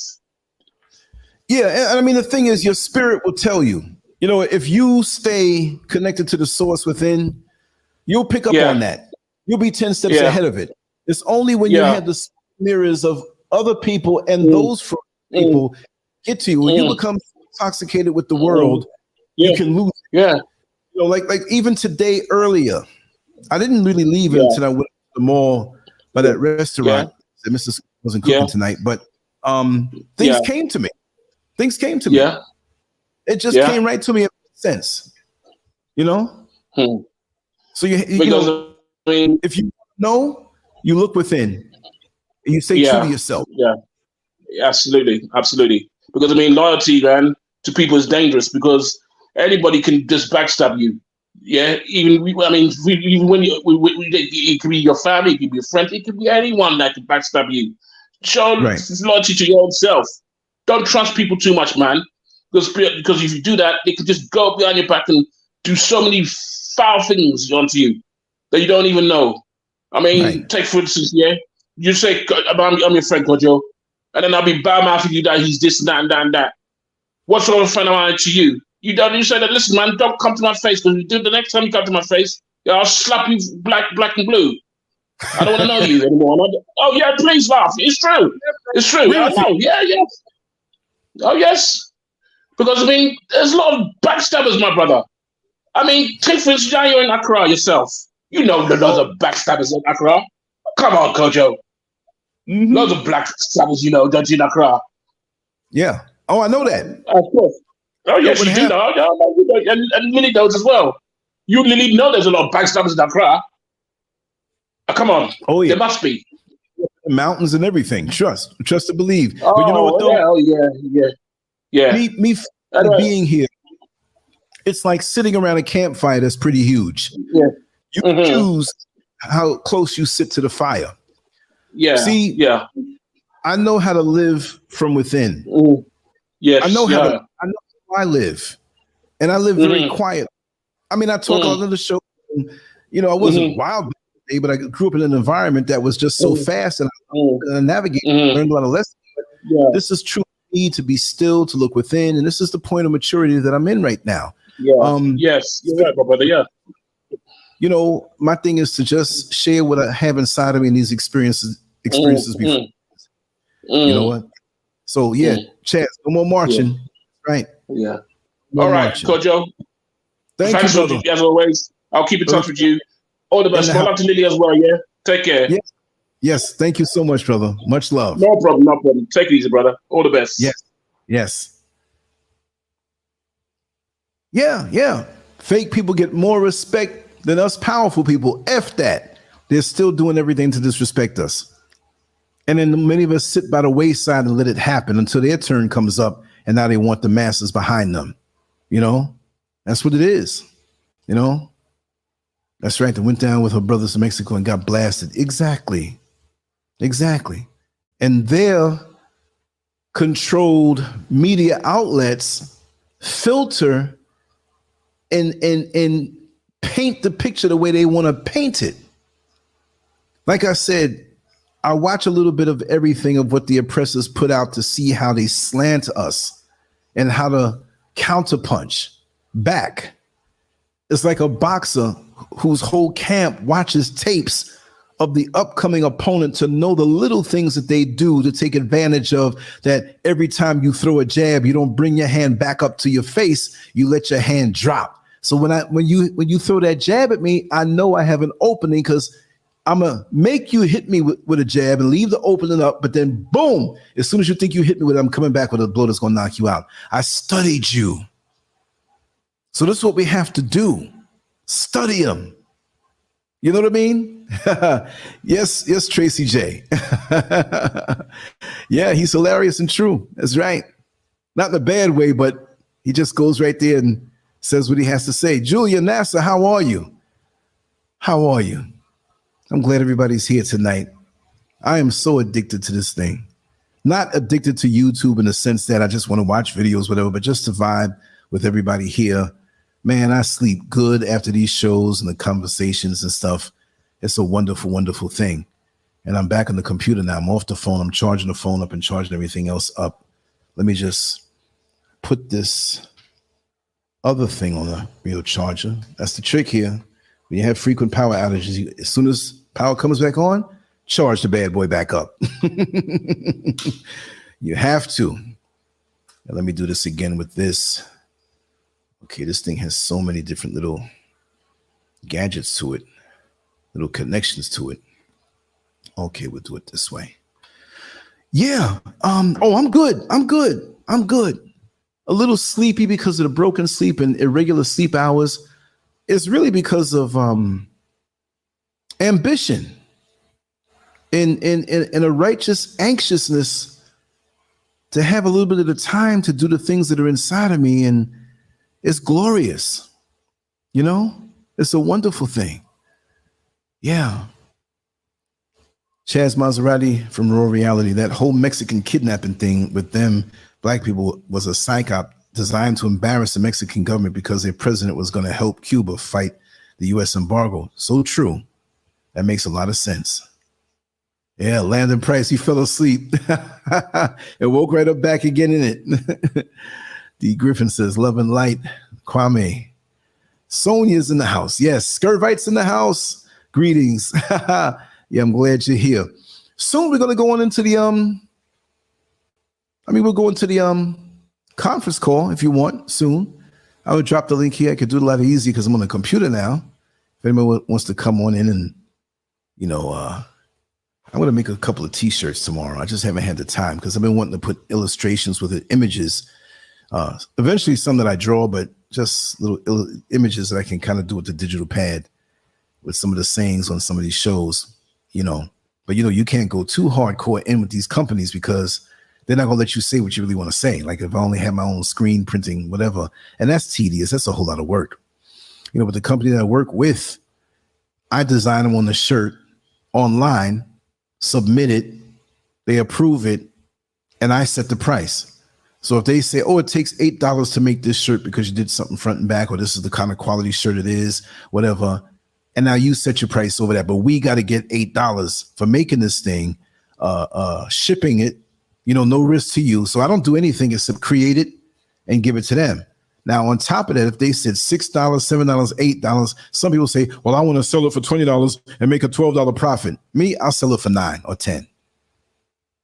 Yeah, and I mean the thing is, your spirit will tell you. You know, if you stay connected to the source within, you'll pick up on that. You'll be 10 steps ahead of it. It's only when you have the mirrors of other people and those people get to you. When you become intoxicated with the world, you can lose. Yeah. You know, like even today earlier, I didn't really leave until I went to the mall by that restaurant. That Mr. wasn't cooking tonight, but things came to me. Things came to me. Yeah. It just came right to me in sense. You know? So you know, I mean, if you know, you look within and you stay true to yourself. Yeah. Absolutely. Because I mean, loyalty, man, to people is dangerous because anybody can just backstab you. Yeah, even even when it could be your family, it could be a friend, it could be anyone that could backstab you. Show loyalty to your own self. Don't trust people too much, man. Because if you do that, they could just go behind your back and do so many foul things onto you that you don't even know. I mean, take for instance, yeah, you say I'm your friend, Kojo, and then I'll be bad mouthing you that he's this and that and that and that. What sort of friend am I to you? You say that, listen, man, don't come to my face, because you do the next time you come to my face, I'll slap you black and blue. I don't want to know you anymore. Oh yeah, please laugh. It's true. It's true. I know. Yeah, yeah. Oh yes. Because I mean, there's a lot of backstabbers, my brother. I mean, take for instance, you're in Accra yourself. You know the loads of backstabbers in Accra. Come on, Kojo. Loads of backstabbers, you know, don't you, in Accra? Yeah. Oh, I know that. Of course. Oh yes, you do know. And Lily knows as well. You really know there's a lot of backstabbers in Accra. Come on. Oh yeah. There must be. Mountains and everything. Trust to believe. Oh, but you know what though? Yeah. Me being here, it's like sitting around a campfire that's pretty huge. Yeah. You choose how close you sit to the fire. Yeah. See, yeah. I know how to live from within. Yes. I know how I live. And I live very quiet. I mean, I talk on the show, and, you know, I wasn't wild, but I grew up in an environment that was just so fast, and I navigated, learned a lot of lessons. This is true. Need to be still, to look within, and this is the point of maturity that I'm in right now. Yes, you're right, my brother. Yeah. You know, my thing is to just share what I have inside of me in these experiences before. You know what? So yeah, Chaz, no more marching. Right. Yeah. All right, Kojo. Thanks, you, as always. I'll keep in touch with you. All the best. Well, to Lily as well. Yeah. Take care. Yes. Thank you so much, brother. Much love. No problem. Take it easy, brother. All the best. Yes. Yeah. Fake people get more respect than us powerful people. F that. They're still doing everything to disrespect us. And then many of us sit by the wayside and let it happen until their turn comes up, and now they want the masses behind them. You know, that's what it is. You know, that's right. They went down with her brothers in Mexico and got blasted. Exactly. And their controlled media outlets filter and paint the picture the way they want to paint it. Like I said, I watch a little bit of everything of what the oppressors put out to see how they slant us and how to counterpunch back. It's like a boxer whose whole camp watches tapes of the upcoming opponent to know the little things that they do to take advantage of, that every time you throw a jab, you don't bring your hand back up to your face, you let your hand drop. So when you throw that jab at me, I know I have an opening, because I'm gonna make you hit me with a jab and leave the opening up, but then boom, as soon as you think you hit me with it, I'm coming back with a blow that's gonna knock you out. I studied you. So this is what we have to do. Study them. You know what I mean? Yes, Tracy J. Yeah, he's hilarious and true. That's right. Not in a bad way, but he just goes right there and says what he has to say. Julia Nasser, how are you? How are you? I'm glad everybody's here tonight. I am so addicted to this thing. Not addicted to YouTube in the sense that I just want to watch videos, whatever, but just to vibe with everybody here. Man, I sleep good after these shows and the conversations and stuff. It's a wonderful, wonderful thing. And I'm back on the computer now. I'm off the phone. I'm charging the phone up and charging everything else up. Let me just put this other thing on a real charger. That's the trick here. When you have frequent power outages, as soon as power comes back on, charge the bad boy back up. You have to. Now, let me do this again with this. Okay, this thing has so many different little gadgets to it, little connections to it. Okay, we'll do it this way. Yeah. I'm good. A little sleepy because of the broken sleep and irregular sleep hours. It's really because of ambition and a righteous anxiousness to have a little bit of the time to do the things that are inside of me. And it's glorious, you know? It's a wonderful thing. Yeah. Chaz Maserati from Raw Reality, that whole Mexican kidnapping thing with them, black people, was a psych op designed to embarrass the Mexican government because their president was going to help Cuba fight the U.S. embargo. So true. That makes a lot of sense. Yeah, Landon Price, he fell asleep and woke right up back again in it. D. Griffin says, love and light. Kwame. Sonia's in the house. Yes, Scurvite's in the house. Greetings. Yeah, I'm glad you're here. Soon we're going to go on into the, we'll go into the conference call if you want soon. I would drop the link here. I could do it a lot easier because I'm on the computer now. If anyone wants to come on in and, I'm going to make a couple of t-shirts tomorrow. I just haven't had the time because I've been wanting to put illustrations with it, images. Eventually some that I draw, but just little images that I can kind of do with the digital pad with some of the sayings on some of these shows, But, you can't go too hardcore in with these companies because they're not going to let you say what you really want to say. Like if I only have my own screen printing, whatever, and that's tedious. That's a whole lot of work. But the company that I work with, I design them on the shirt online, submit it, they approve it, and I set the price. So if they say, oh, it takes $8 to make this shirt because you did something front and back, or this is the kind of quality shirt it is, whatever, and now you set your price over that, but we got to get $8 for making this thing, shipping it, no risk to you. So I don't do anything except create it and give it to them. Now, on top of that, if they said $6, $7, $8, some people say, well, I want to sell it for $20 and make a $12 profit. Me, I'll sell it for $9 or $10.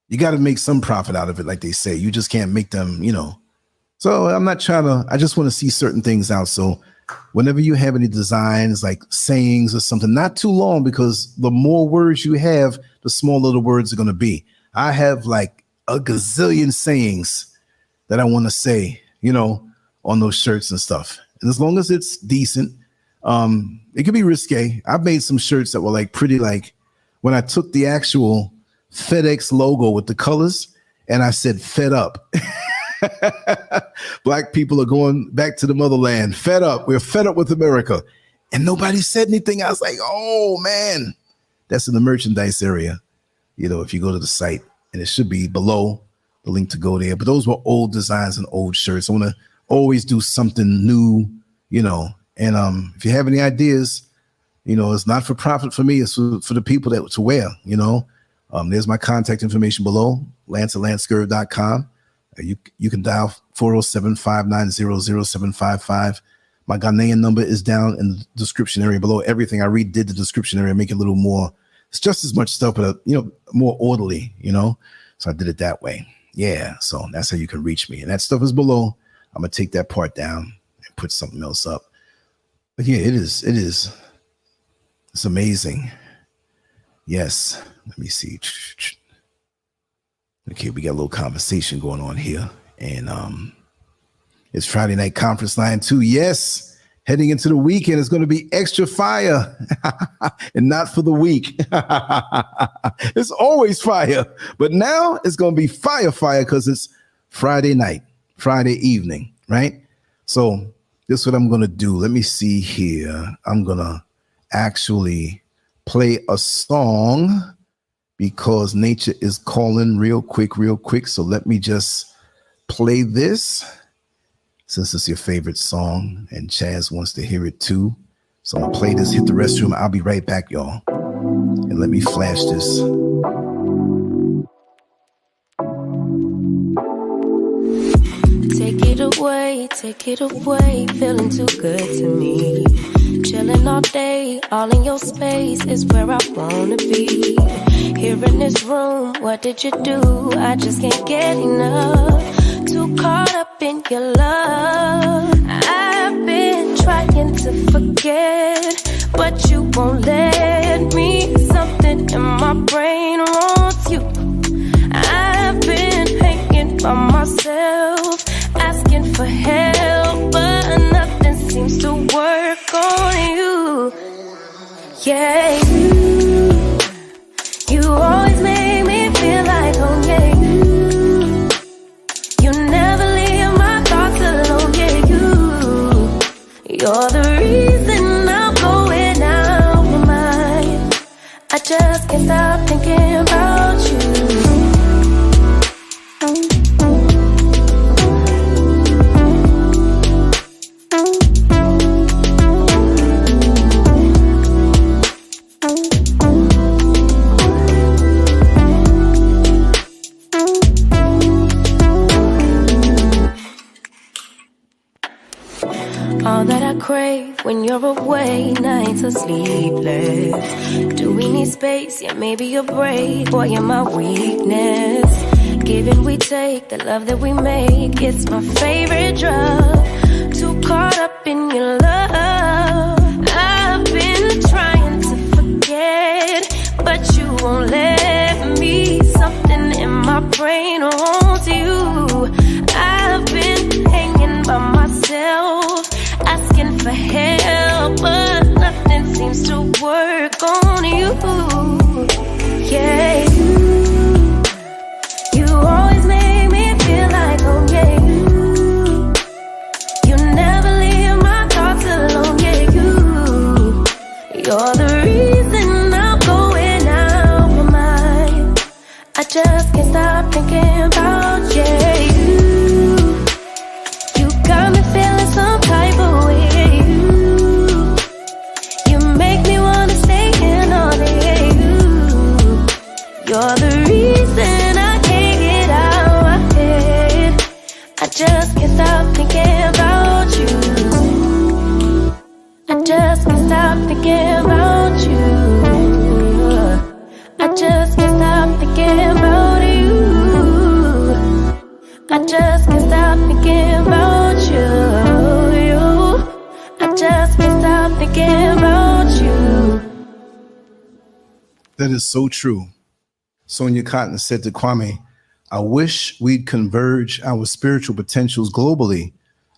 You got to make some profit out of it, like they say. You just can't make them, So I'm not trying to, I just want to see certain things out. So whenever you have any designs like sayings or something, not too long, because the more words you have, the smaller the words are going to be. I have like a gazillion sayings that I want to say, on those shirts and stuff. And as long as it's decent, it could be risque. I've made some shirts that were like pretty, like when I took the actual FedEx logo with the colors and I said, fed up. Black people are going back to the motherland. Fed up. We're fed up with America. And nobody said anything. I was like, oh man, that's in the merchandise area. If you go to the site, and it should be below the link to go there. But those were old designs and old shirts. I want to always do something new, and if you have any ideas, it's not for profit for me. It's for the people that to wear, there's my contact information below, Lance@LanceScurv.com. You can dial 407-590-0755. My Ghanaian number is down in the description area below. Everything I redid the description area, make it a little more, it's just as much stuff, but more orderly, so I did it that way. Yeah. So that's how you can reach me. And that stuff is below. I'm going to take that part down and put something else up. But yeah, it's amazing. Yes. Let me see. Okay. We got a little conversation going on here, and it's Friday night conference line 2. Yes. Heading into the weekend is going to be extra fire and not for the weak. It's always fire, but now it's going to be fire because it's Friday night, Friday evening, right? So this is what I'm going to do. Let me see here. I'm going to actually play a song because nature is calling real quick. So let me just play this since it's your favorite song and Chaz wants to hear it too. So I'm going to play this, hit the restroom. I'll be right back, y'all. And let me flash this. Take it away, feeling too good to me. Chilling all day, all in your space is where I wanna be. Here in this room, what did you do? I just can't get enough. Too caught up in your love. I've been trying to forget, but you won't let me. Something in my brain wants you. I've been hanging by myself, asking for help, but nothing seems to work on you. Yeah, you always make me feel like home. Yeah, you never leave my thoughts alone. Yeah, you're the reason I'm going. all that I crave when you're away. Nights are sleepless. Do we need space? Yeah, maybe a break. Boy, you're my weakness. Give and we take, the love that we make. It's my favorite drug. Too caught up in your love. I've been trying to forget, but you won't let me. Something in my brain wants you. I've been hanging by myself, asking for help, but nothing seems to work on you. Yeah, you always make me feel like, oh yeah, you never leave my thoughts alone. Yeah, you're the reason I'm going out my mind. I just can't stop thinking about you. You got me feeling some type of way. You make me wanna stay in all day. You're the reason I can't get out my head. I just can't stop thinking about you. I just can't stop thinking about you. I just can't stop thinking about you. I just can't stop thinking about you. I just can't stop thinking about you. That is so true. Sonia Cotton said to Kwame, I wish we'd converge our spiritual potentials globally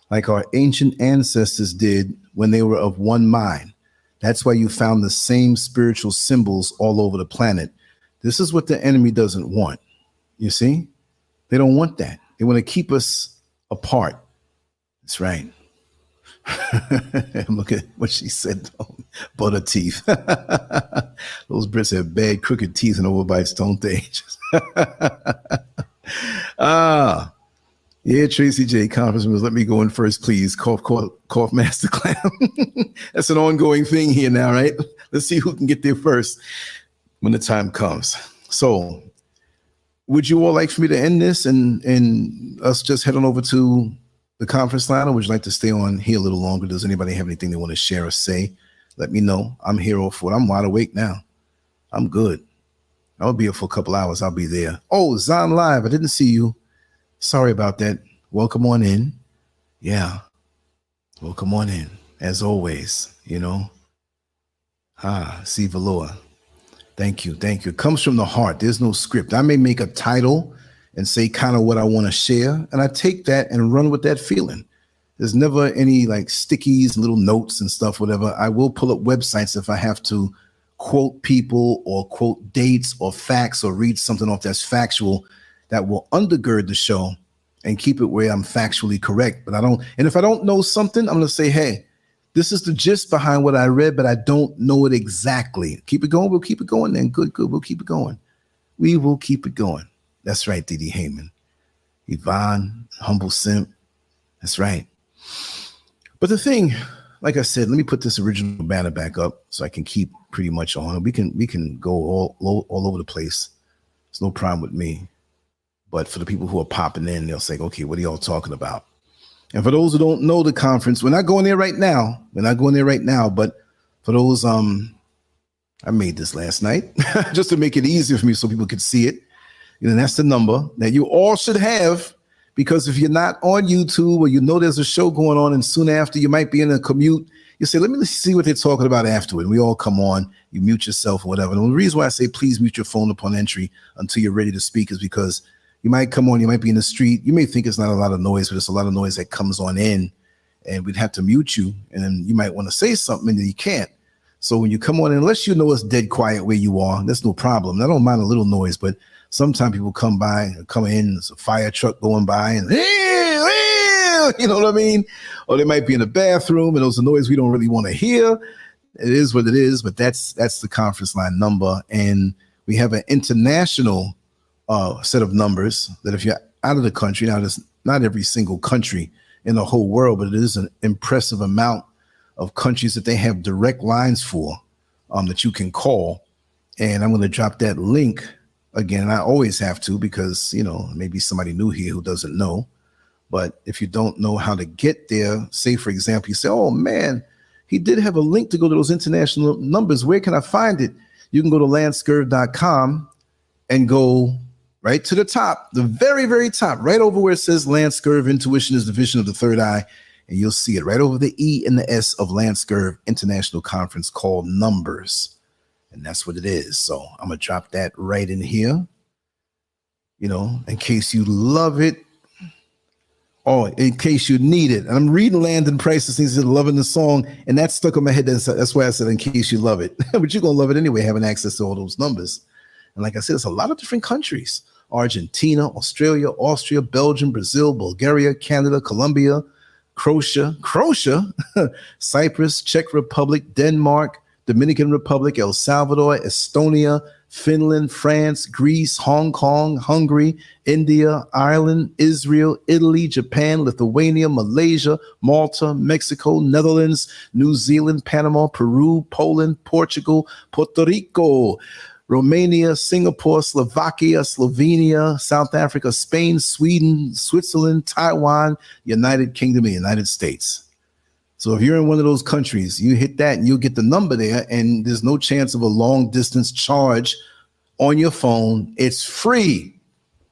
like our ancient ancestors did when they were of one mind. That's why you found the same spiritual symbols all over the planet. This is what the enemy doesn't want. You see? They don't want that. They want to keep us apart. That's right. Look at what she said. Butter teeth. Those Brits have bad crooked teeth and overbites, don't they? Yeah, Tracy J. Conference, let me go in first, please. Cough, cough, cough, Master Clam. That's an ongoing thing here now, right? Let's see who can get there first when the time comes. So, would you all like for me to end this and us just head on over to the conference line, or would you like to stay on here a little longer? Does anybody have anything they want to share or say? Let me know. I'm here all for it. I'm wide awake now. I'm good. I'll be here for a couple hours. I'll be there. Oh, Zon Live. I didn't see you. Sorry about that. Welcome on in. Yeah. Welcome on in. As always, you know. See Valor. Thank you. Thank you. It comes from the heart. There's no script. I may make a title and say kind of what I want to share, and I take that and run with that feeling. There's never any like stickies, little notes and stuff, whatever. I will pull up websites if I have to quote people or quote dates or facts or read something off that's factual that will undergird the show and keep it where I'm factually correct. But I don't, and if I don't know something, I'm going to say, hey, this is the gist behind what I read, but I don't know it exactly. Keep it going. We'll keep it going then. Good. We'll keep it going. We will keep it going. That's right, Didi Heyman. Yvonne, Humble Simp. That's right. But the thing, like I said, let me put this original banner back up so I can keep pretty much on. We can go all over the place. It's no problem with me. But for the people who are popping in, they'll say, okay, what are y'all talking about? And for those who don't know the conference, we're not going there right now. But for those, I made this last night just to make it easier for me so people could see it. And that's the number that you all should have, because if you're not on YouTube or you know there's a show going on and soon after you might be in a commute, you say, let me see what they're talking about afterward. And we all come on, you mute yourself or whatever. And the reason why I say please mute your phone upon entry until you're ready to speak is because you might come on, you might be in the street. You may think it's not a lot of noise, but it's a lot of noise that comes on in, and we'd have to mute you. And then you might want to say something and you can't. So when you come on, unless you know it's dead quiet where you are, that's no problem. I don't mind a little noise, but sometimes people come in, there's a fire truck going by and you know what I mean? Or they might be in the bathroom and there's a noise we don't really want to hear. It is what it is, but that's the conference line number. And we have an international set of numbers that if you're out of the country, now there's not every single country in the whole world, but it is an impressive amount of countries that they have direct lines for that you can call. And I'm going to drop that link again. I always have to because, you know, maybe somebody new here who doesn't know. But if you don't know how to get there, say, for example, you say, oh, man, he did have a link to go to those international numbers. Where can I find it? You can go to LanceScurv.com and go right to the top, the very, very top, right over where it says LanceScurv, intuition is the vision of the third eye. And you'll see it right over the E and the S of LanceScurv International Conference called Numbers. And that's what it is. So I'm going to drop that right in here, you know, in case you love it. Oh, in case you need it. And I'm reading Landon Price's things, loving the song, and that stuck in my head. That's why I said, in case you love it. But you're going to love it anyway, having access to all those numbers. And like I said, it's a lot of different countries. Argentina, Australia, Austria, Belgium, Brazil, Bulgaria, Canada, Colombia, Croatia, Cyprus, Czech Republic, Denmark, Dominican Republic, El Salvador, Estonia, Finland, France, Greece, Hong Kong, Hungary, India, Ireland, Israel, Italy, Japan, Lithuania, Malaysia, Malta, Mexico, Netherlands, New Zealand, Panama, Peru, Poland, Portugal, Puerto Rico, Romania, Singapore, Slovakia, Slovenia, South Africa, Spain, Sweden, Switzerland, Taiwan, United Kingdom, and United States. So if you're in one of those countries, you hit that and you'll get the number there, and there's no chance of a long distance charge on your phone. It's free.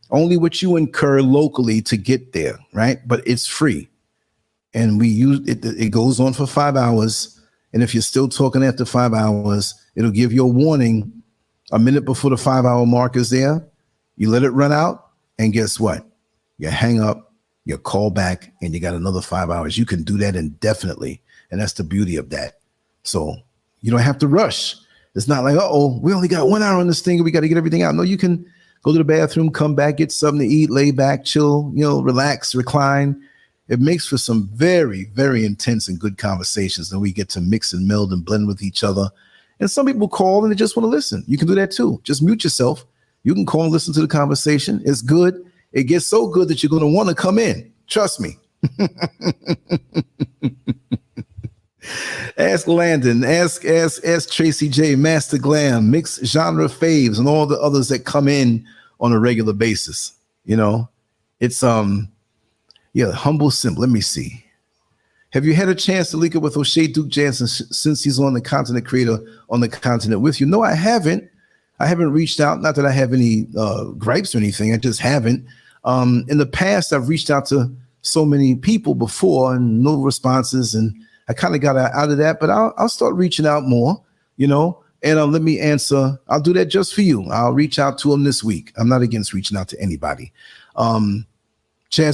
Only what you incur locally to get there, right? But it's free. And we use it. It goes on for 5 hours. And if you're still talking after 5 hours, it'll give you a warning a minute before the 5 hour mark is there. You let it run out, and guess what? You hang up, you call back, and you got another 5 hours. You can do that indefinitely. And that's the beauty of that. So you don't have to rush. It's not like, uh-oh, we only got 1 hour on this thing and we got to get everything out. No, you can go to the bathroom, come back, get something to eat, lay back, chill, you know, relax, recline. It makes for some very, very intense and good conversations. And we get to mix and meld and blend with each other. And some people call and they just want to listen. You can do that too. Just mute yourself. You can call and listen to the conversation. It's good. It gets so good that you're going to want to come in. Trust me. Ask Landon, ask Tracy J, Master Glam, Mixed Genre Faves, and all the others that come in on a regular basis. You know, it's humble, simple. Let me see. Have you had a chance to link up with O'Shea Duke Jansen since he's on the Continent Creator on the continent with you? No, I haven't. I haven't reached out. Not that I have any gripes or anything. I just haven't. In the past, I've reached out to so many people before and no responses, and I kind of got out of that. But I'll start reaching out more, you know. And let me answer. I'll do that just for you. I'll reach out to them this week. I'm not against reaching out to anybody. Chaz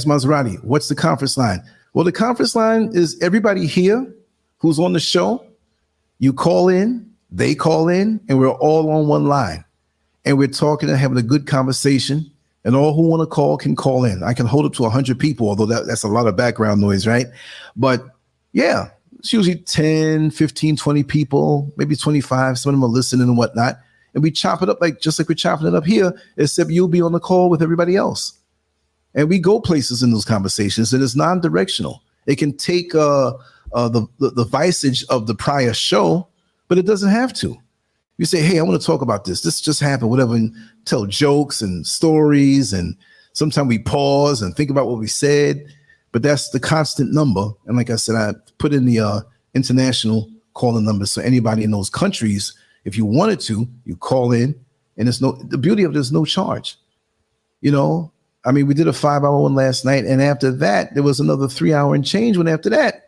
Maserati, what's the conference line? Well, the conference line is everybody here who's on the show. You call in, they call in, and we're all on one line. And we're talking and having a good conversation. And all who want to call can call in. I can hold up to 100 people, although that's a lot of background noise, right? But yeah, it's usually 10, 15, 20 people, maybe 25. Some of them are listening and whatnot. And we chop it up just like we're chopping it up here, except you'll be on the call with everybody else. And we go places in those conversations, and it's non-directional. It can take the visage of the prior show, but it doesn't have to. You say, hey, I want to talk about this. This just happened, whatever, and tell jokes and stories. And sometimes we pause and think about what we said, but that's the constant number. And like I said, I put in the international calling number. So anybody in those countries, if you wanted to, you call in, and the beauty of it is no charge. You know, I mean, we did a 5 hour one last night, and after that, there was another 3 hour and change one after that.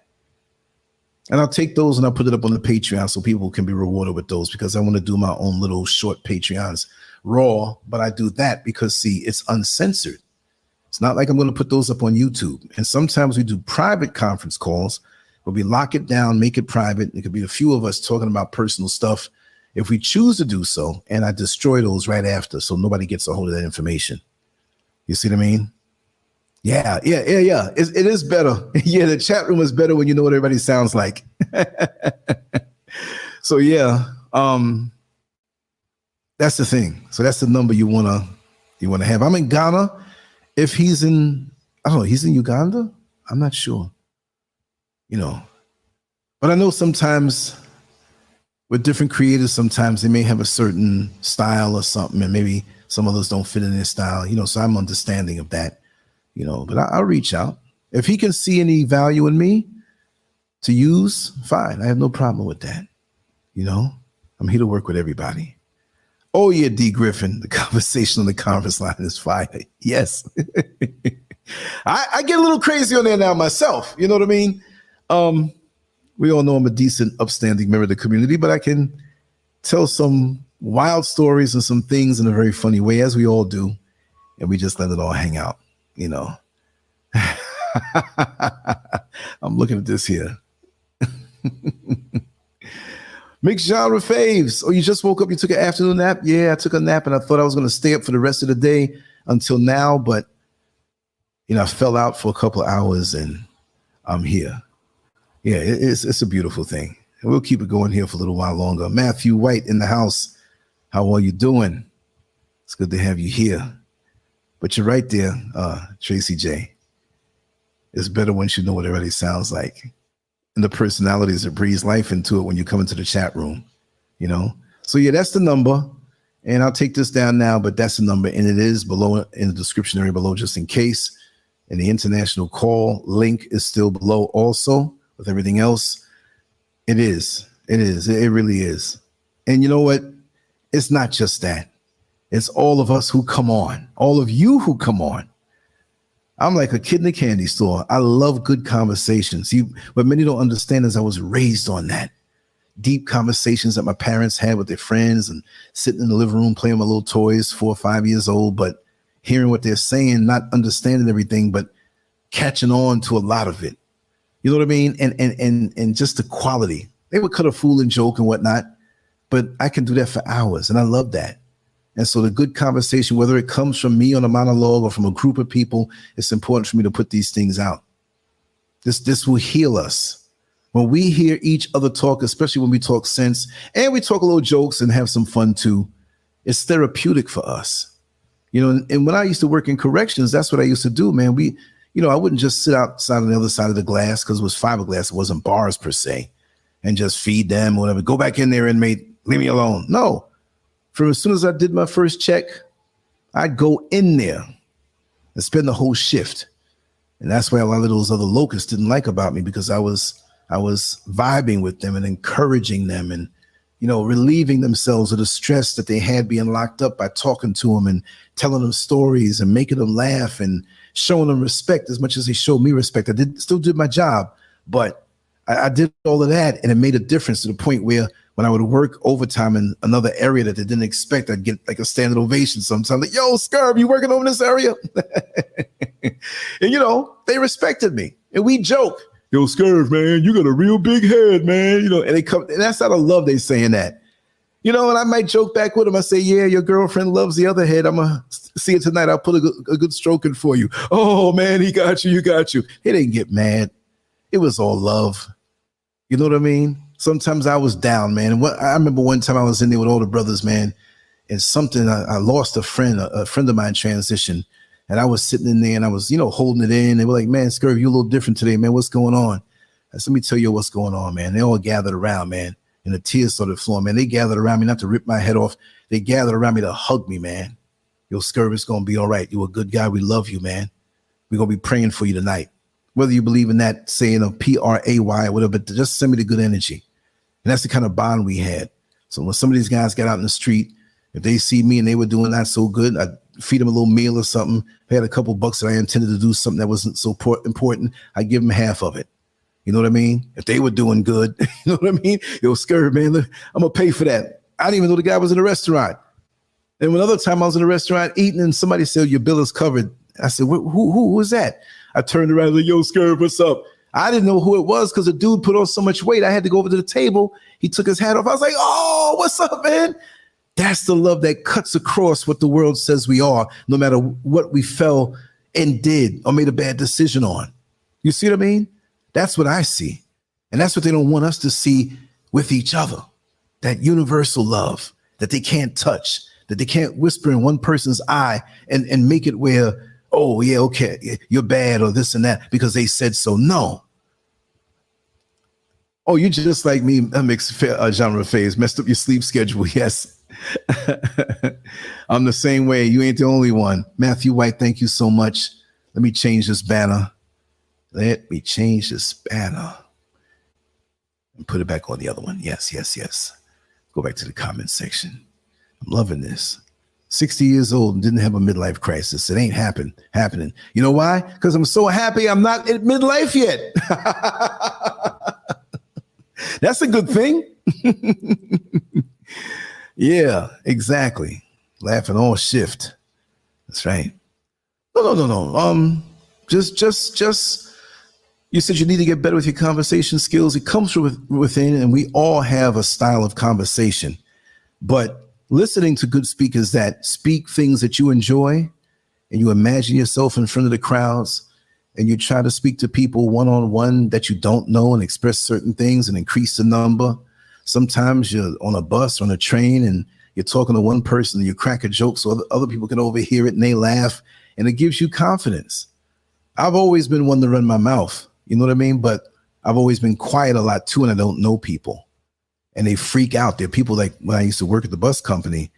And I'll take those and I'll put it up on the Patreon so people can be rewarded with those, because I want to do my own little short Patreons raw. But I do that because, see, it's uncensored. It's not like I'm going to put those up on YouTube. And sometimes we do private conference calls where we lock it down, make it private. It could be a few of us talking about personal stuff if we choose to do so. And I destroy those right after so nobody gets a hold of that information. You see what I mean? Yeah. It is better. Yeah, the chat room is better when you know what everybody sounds like. So yeah, that's the thing. So that's the number you wanna have. I'm in Ghana. If he's in, I don't know, he's in Uganda. I'm not sure. You know, but I know sometimes with different creators, sometimes they may have a certain style or something, and maybe some others don't fit in their style. You know, so I'm understanding of that. You know, but I'll reach out. If he can see any value in me to use, fine. I have no problem with that. You know, I'm here to work with everybody. Oh yeah, D. Griffin, the conversation on the conference line is fire. Yes. I get a little crazy on there now myself. You know what I mean? We all know I'm a decent, upstanding member of the community, but I can tell some wild stories and some things in a very funny way, as we all do. And we just let it all hang out, you know. I'm looking at this here. Mixed genre faves. Oh, you just woke up, you took an afternoon nap? Yeah, I took a nap and I thought I was going to stay up for the rest of the day until now, but you know, I fell out for a couple of hours and I'm here. Yeah, it's a beautiful thing. And we'll keep it going here for a little while longer. Matthew White in the house. How are you doing? It's good to have you here. But you're right there, Tracy J. It's better once you know what everybody sounds like. And the personalities that breathes life into it when you come into the chat room, you know? So yeah, that's the number. And I'll take this down now, but that's the number. And it is below in the description area below, just in case. And the international call link is still below also with everything else. It is. It really is. And you know what? It's not just that. It's all of us who come on, all of you who come on. I'm like a kid in a candy store. I love good conversations. What many don't understand is I was raised on that. Deep conversations that my parents had with their friends and sitting in the living room playing with little toys, 4 or 5 years old, but hearing what they're saying, not understanding everything, but catching on to a lot of it. You know what I mean? And just the quality. They would cut a fool and joke and whatnot, but I can do that for hours, and I love that. And so the good conversation, whether it comes from me on a monologue or from a group of people, it's important for me to put these things out. This will heal us. When we hear each other talk, especially when we talk sense and we talk a little jokes and have some fun too, it's therapeutic for us. You know, and when I used to work in corrections, that's what I used to do, man. I wouldn't just sit outside on the other side of the glass because it was fiberglass. It wasn't bars per se, and just feed them or whatever. Go back in there, inmate. Leave me alone. No. From as soon as I did my first check, I'd go in there and spend the whole shift. And that's why a lot of those other locusts didn't like about me, because I was vibing with them and encouraging them and, you know, relieving themselves of the stress that they had being locked up by talking to them and telling them stories and making them laugh and showing them respect as much as they showed me respect. I still did my job, but I did all of that, and it made a difference to the point where when I would work overtime in another area that they didn't expect, I'd get like a standing ovation sometimes. Like, yo, Scurv, you working over in this area? And, you know, they respected me. And we joke, yo, Scurv, man, you got a real big head, man. You know, and they come, and that's out of love they saying that. You know, and I might joke back with them. I say, yeah, your girlfriend loves the other head. I'm going to see it tonight. I'll put a good stroking for you. Oh, man, he got you. You got you. They didn't get mad. It was all love. You know what I mean? Sometimes I was down, man. And I remember one time I was in there with all the brothers, man, and I lost a friend of mine transitioned, and I was sitting in there and I was, you know, holding it in. They were like, man, Scurv, you're a little different today, man. What's going on? I said, let me tell you what's going on, man. They all gathered around, man, and the tears started flowing, man. They gathered around me not to rip my head off. They gathered around me to hug me, man. Yo, Scurv, it's going to be all right. You're a good guy. We love you, man. We're going to be praying for you tonight. Whether you believe in that saying of PRAY or whatever, but just send me the good energy. And that's the kind of bond we had. So when some of these guys got out in the street, if they see me and they were doing that so good, I'd feed them a little meal or something. If I had a couple bucks that I intended to do something that wasn't so important, I'd give them half of it. You know what I mean? If they were doing good, you know what I mean? Yo, Scurv, man, look, I'm going to pay for that. I didn't even know the guy was in a restaurant. And another time I was in a restaurant eating and somebody said, your bill is covered. I said, who was that? I turned around and like, yo, Scurv, what's up? I didn't know who it was because the dude put on so much weight. I had to go over to the table. He took his hat off. I was like, oh, what's up, man? That's the love that cuts across what the world says we are, no matter what we fell and did or made a bad decision on. You see what I mean? That's what I see. And that's what they don't want us to see with each other. That universal love that they can't touch, that they can't whisper in one person's eye and make it where, oh, yeah, okay, you're bad or this and that because they said so. No. Oh, you're just like me, a mixed genre phase, messed up your sleep schedule. Yes. I'm the same way. You ain't the only one. Matthew White, thank you so much. Let me change this banner Let me change this banner and put it back on the other one. Yes, yes, yes. Go back to the comment section. I'm loving this. 60 years old and didn't have a midlife crisis. It ain't happening. You know why? Because I'm so happy I'm not at midlife yet. That's a good thing. Yeah, exactly. Laughing all shift. That's right. No. Just. You said you need to get better with your conversation skills. It comes from within, and we all have a style of conversation. But listening to good speakers that speak things that you enjoy, and you imagine yourself in front of the crowds, and you try to speak to people one-on-one that you don't know and express certain things and increase the number. Sometimes you're on a bus or on a train, and you're talking to one person, and you crack a joke so other people can overhear it, and they laugh, and it gives you confidence. I've always been one to run my mouth. You know what I mean? But I've always been quiet a lot too, and I don't know people. And they freak out. There are people like when I used to work at the bus company,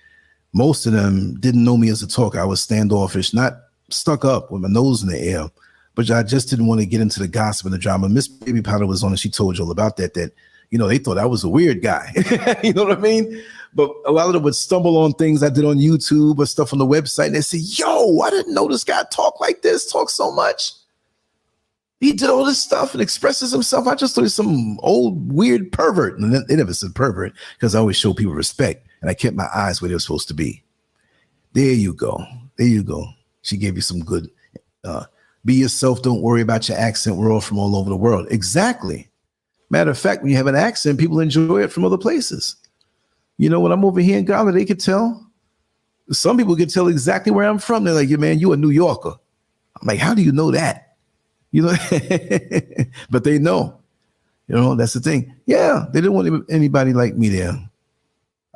most of them didn't know me as a talker. I was standoffish, not stuck up with my nose in the air, but I just didn't want to get into the gossip and the drama. Miss Baby Powder was on and she told you all about that, they thought I was a weird guy. You know what I mean? But a lot of them would stumble on things I did on YouTube or stuff on the website, and they say, yo, I didn't know this guy talk like this, talk so much. He did all this stuff and expresses himself. I just thought he was some old weird pervert. And they never said pervert because I always show people respect. And I kept my eyes where they were supposed to be. There you go. She gave you some good, be yourself. Don't worry about your accent. We're all from all over the world. Exactly. Matter of fact, when you have an accent, people enjoy it from other places. You know, when I'm over here in Ghana, they could tell. Some people could tell exactly where I'm from. They're like, yeah, man, you a New Yorker. I'm like, how do you know that? You know, but they know, that's the thing. Yeah, they didn't want anybody like me there.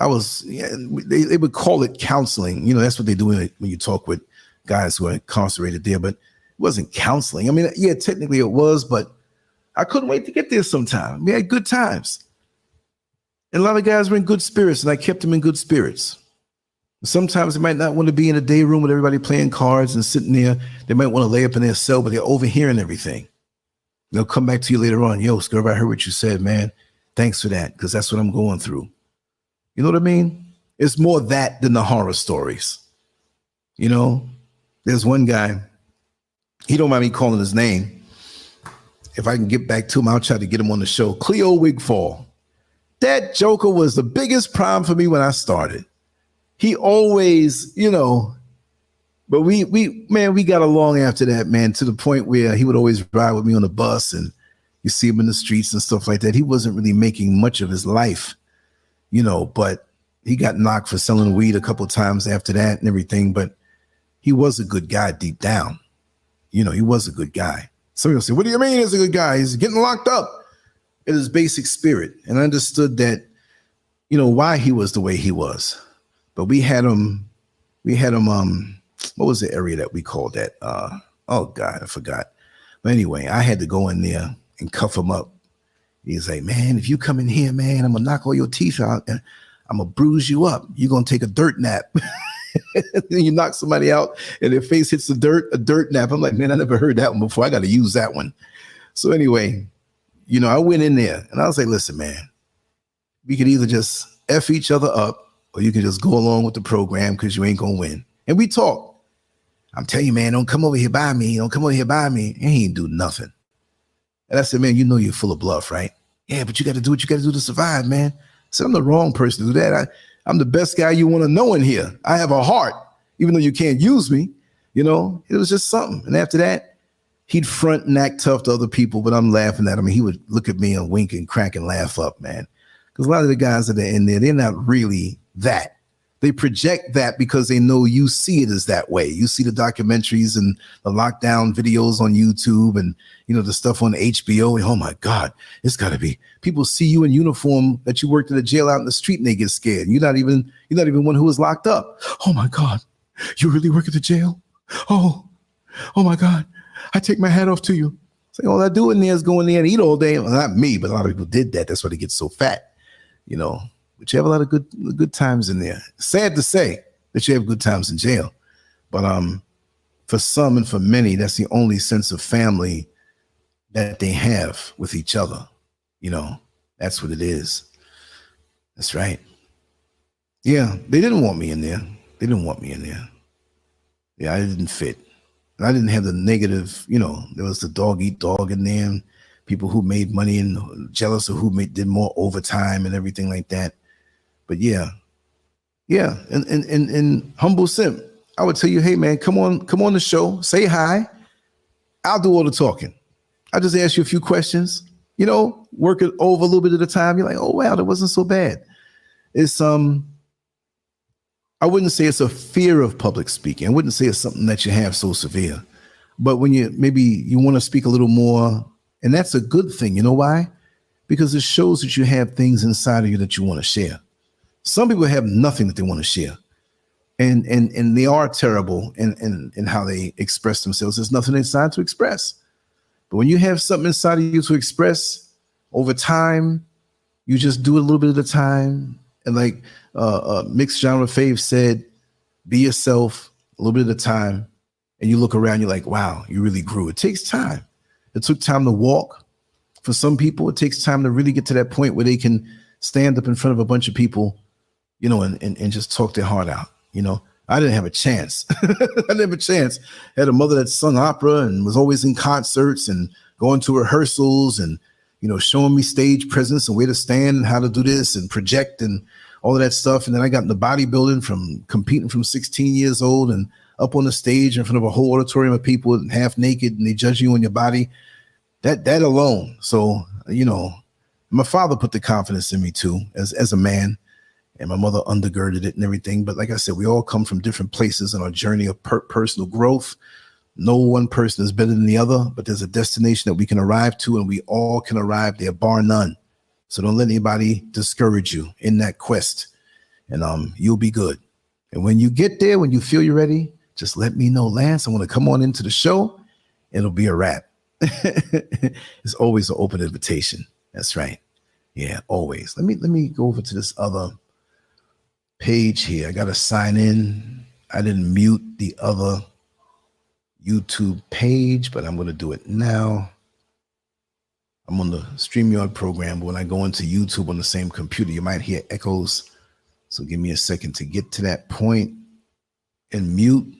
They would call it counseling. That's what they do when you talk with guys who are incarcerated there, but it wasn't counseling. I mean, yeah, technically it was, but I couldn't wait to get there sometime. We had good times. And a lot of guys were in good spirits, and I kept them in good spirits. Sometimes they might not want to be in a day room with everybody playing cards and sitting there. They might want to lay up in their cell, but they're overhearing everything. They'll come back to you later on. Yo, Scurv, I heard what you said, man. Thanks for that, because that's what I'm going through. You know what I mean? It's more that than the horror stories. There's one guy, he don't mind me calling his name. If I can get back to him, I'll try to get him on the show. Cleo Wigfall. That joker was the biggest problem for me when I started. He always, but we got along after that, man, to the point where he would always ride with me on the bus and you see him in the streets and stuff like that. He wasn't really making much of his life, but he got knocked for selling weed a couple of times after that and everything. But he was a good guy deep down. He was a good guy. Some people say, what do you mean he's a good guy? He's getting locked up in his basic spirit. And I understood that, why he was the way he was. But we had him, what was the area that we called that? Oh God, I forgot. But anyway, I had to go in there and cuff him up. He's like, man, if you come in here, man, I'm gonna knock all your teeth out and I'm gonna bruise you up. You're gonna take a dirt nap. Then you knock somebody out and their face hits the dirt, a dirt nap. I'm like, man, I never heard that one before. I got to use that one. So anyway, I went in there and I was like, listen, man, we could either just F each other up, or you can just go along with the program because you ain't gonna win. And we talk. I'm telling you, man, don't come over here by me. Don't come over here by me. And he ain't do nothing. And I said, man, you're full of bluff, right? Yeah, but you got to do what you got to do to survive, man. I said, I'm the wrong person to do that. I'm the best guy you want to know in here. I have a heart, even though you can't use me. It was just something. And after that, he'd front and act tough to other people, but I'm laughing at him. He would look at me and wink and crack and laugh up, man. Because a lot of the guys that are in there, they're not really that. They project that because they know you see it as that way. You see the documentaries and the lockdown videos on YouTube and, the stuff on HBO. And, oh, my God, it's got to be. People see you in uniform that you worked in a jail out in the street and they get scared. You're not even one who was locked up. Oh, my God, you really work at the jail? Oh, my God, I take my hat off to you. It's like, all I do in there is go in there and eat all day. Well, not me, but a lot of people did that. That's why they get so fat, But you have a lot of good times in there. Sad to say that you have good times in jail. But for some and for many, that's the only sense of family that they have with each other. You know, that's what it is. That's right. Yeah, they didn't want me in there. They didn't want me in there. Yeah, I didn't fit. And I didn't have the negative, you know, there was the dog eat dog in there, and people who made money and jealous of who did more overtime and everything like that. But yeah. And humble simp, I would tell you, hey man, come on the show, say hi. I'll do all the talking. I just ask you a few questions, you know, work it over a little bit at a time. You're like, oh wow, that wasn't so bad. It's I wouldn't say it's a fear of public speaking. I wouldn't say it's something that you have so severe. But when you want to speak a little more, and that's a good thing. You know why? Because it shows that you have things inside of you that you want to share. Some people have nothing that they want to share. And they are terrible in how they express themselves. There's nothing inside to express. But when you have something inside of you to express over time, you just do it a little bit at a time. And like Mixed Genre Fave said, be yourself a little bit at a time. And you look around, you're like, wow, you really grew. It takes time. It took time to walk. For some people, it takes time to really get to that point where they can stand up in front of a bunch of people, you know, and just talk their heart out. You know, I didn't have a chance. I didn't have a chance. I had a mother that sung opera and was always in concerts and going to rehearsals and, you know, showing me stage presence and where to stand and how to do this and project and all of that stuff. And then I got into bodybuilding from competing from 16 years old and up on the stage in front of a whole auditorium of people and half naked, and they judge you on your body. That alone. So, you know, my father put the confidence in me too, as a man, and my mother undergirded it and everything. But like I said, we all come from different places in our journey of personal growth. No one person is better than the other, but there's a destination that we can arrive to, and we all can arrive there, bar none. So don't let anybody discourage you in that quest, and you'll be good. And when you get there, when you feel you're ready, just let me know, Lance. I want to come on into the show. It'll be a wrap. It's always an open invitation. That's right. Yeah, always. Let me go over to this other page here. I got to sign in. I didn't mute the other YouTube page, but I'm going to do it now. I'm on the StreamYard program, but when I go into YouTube on the same computer, you might hear echoes. So give me a second to get to that point and mute,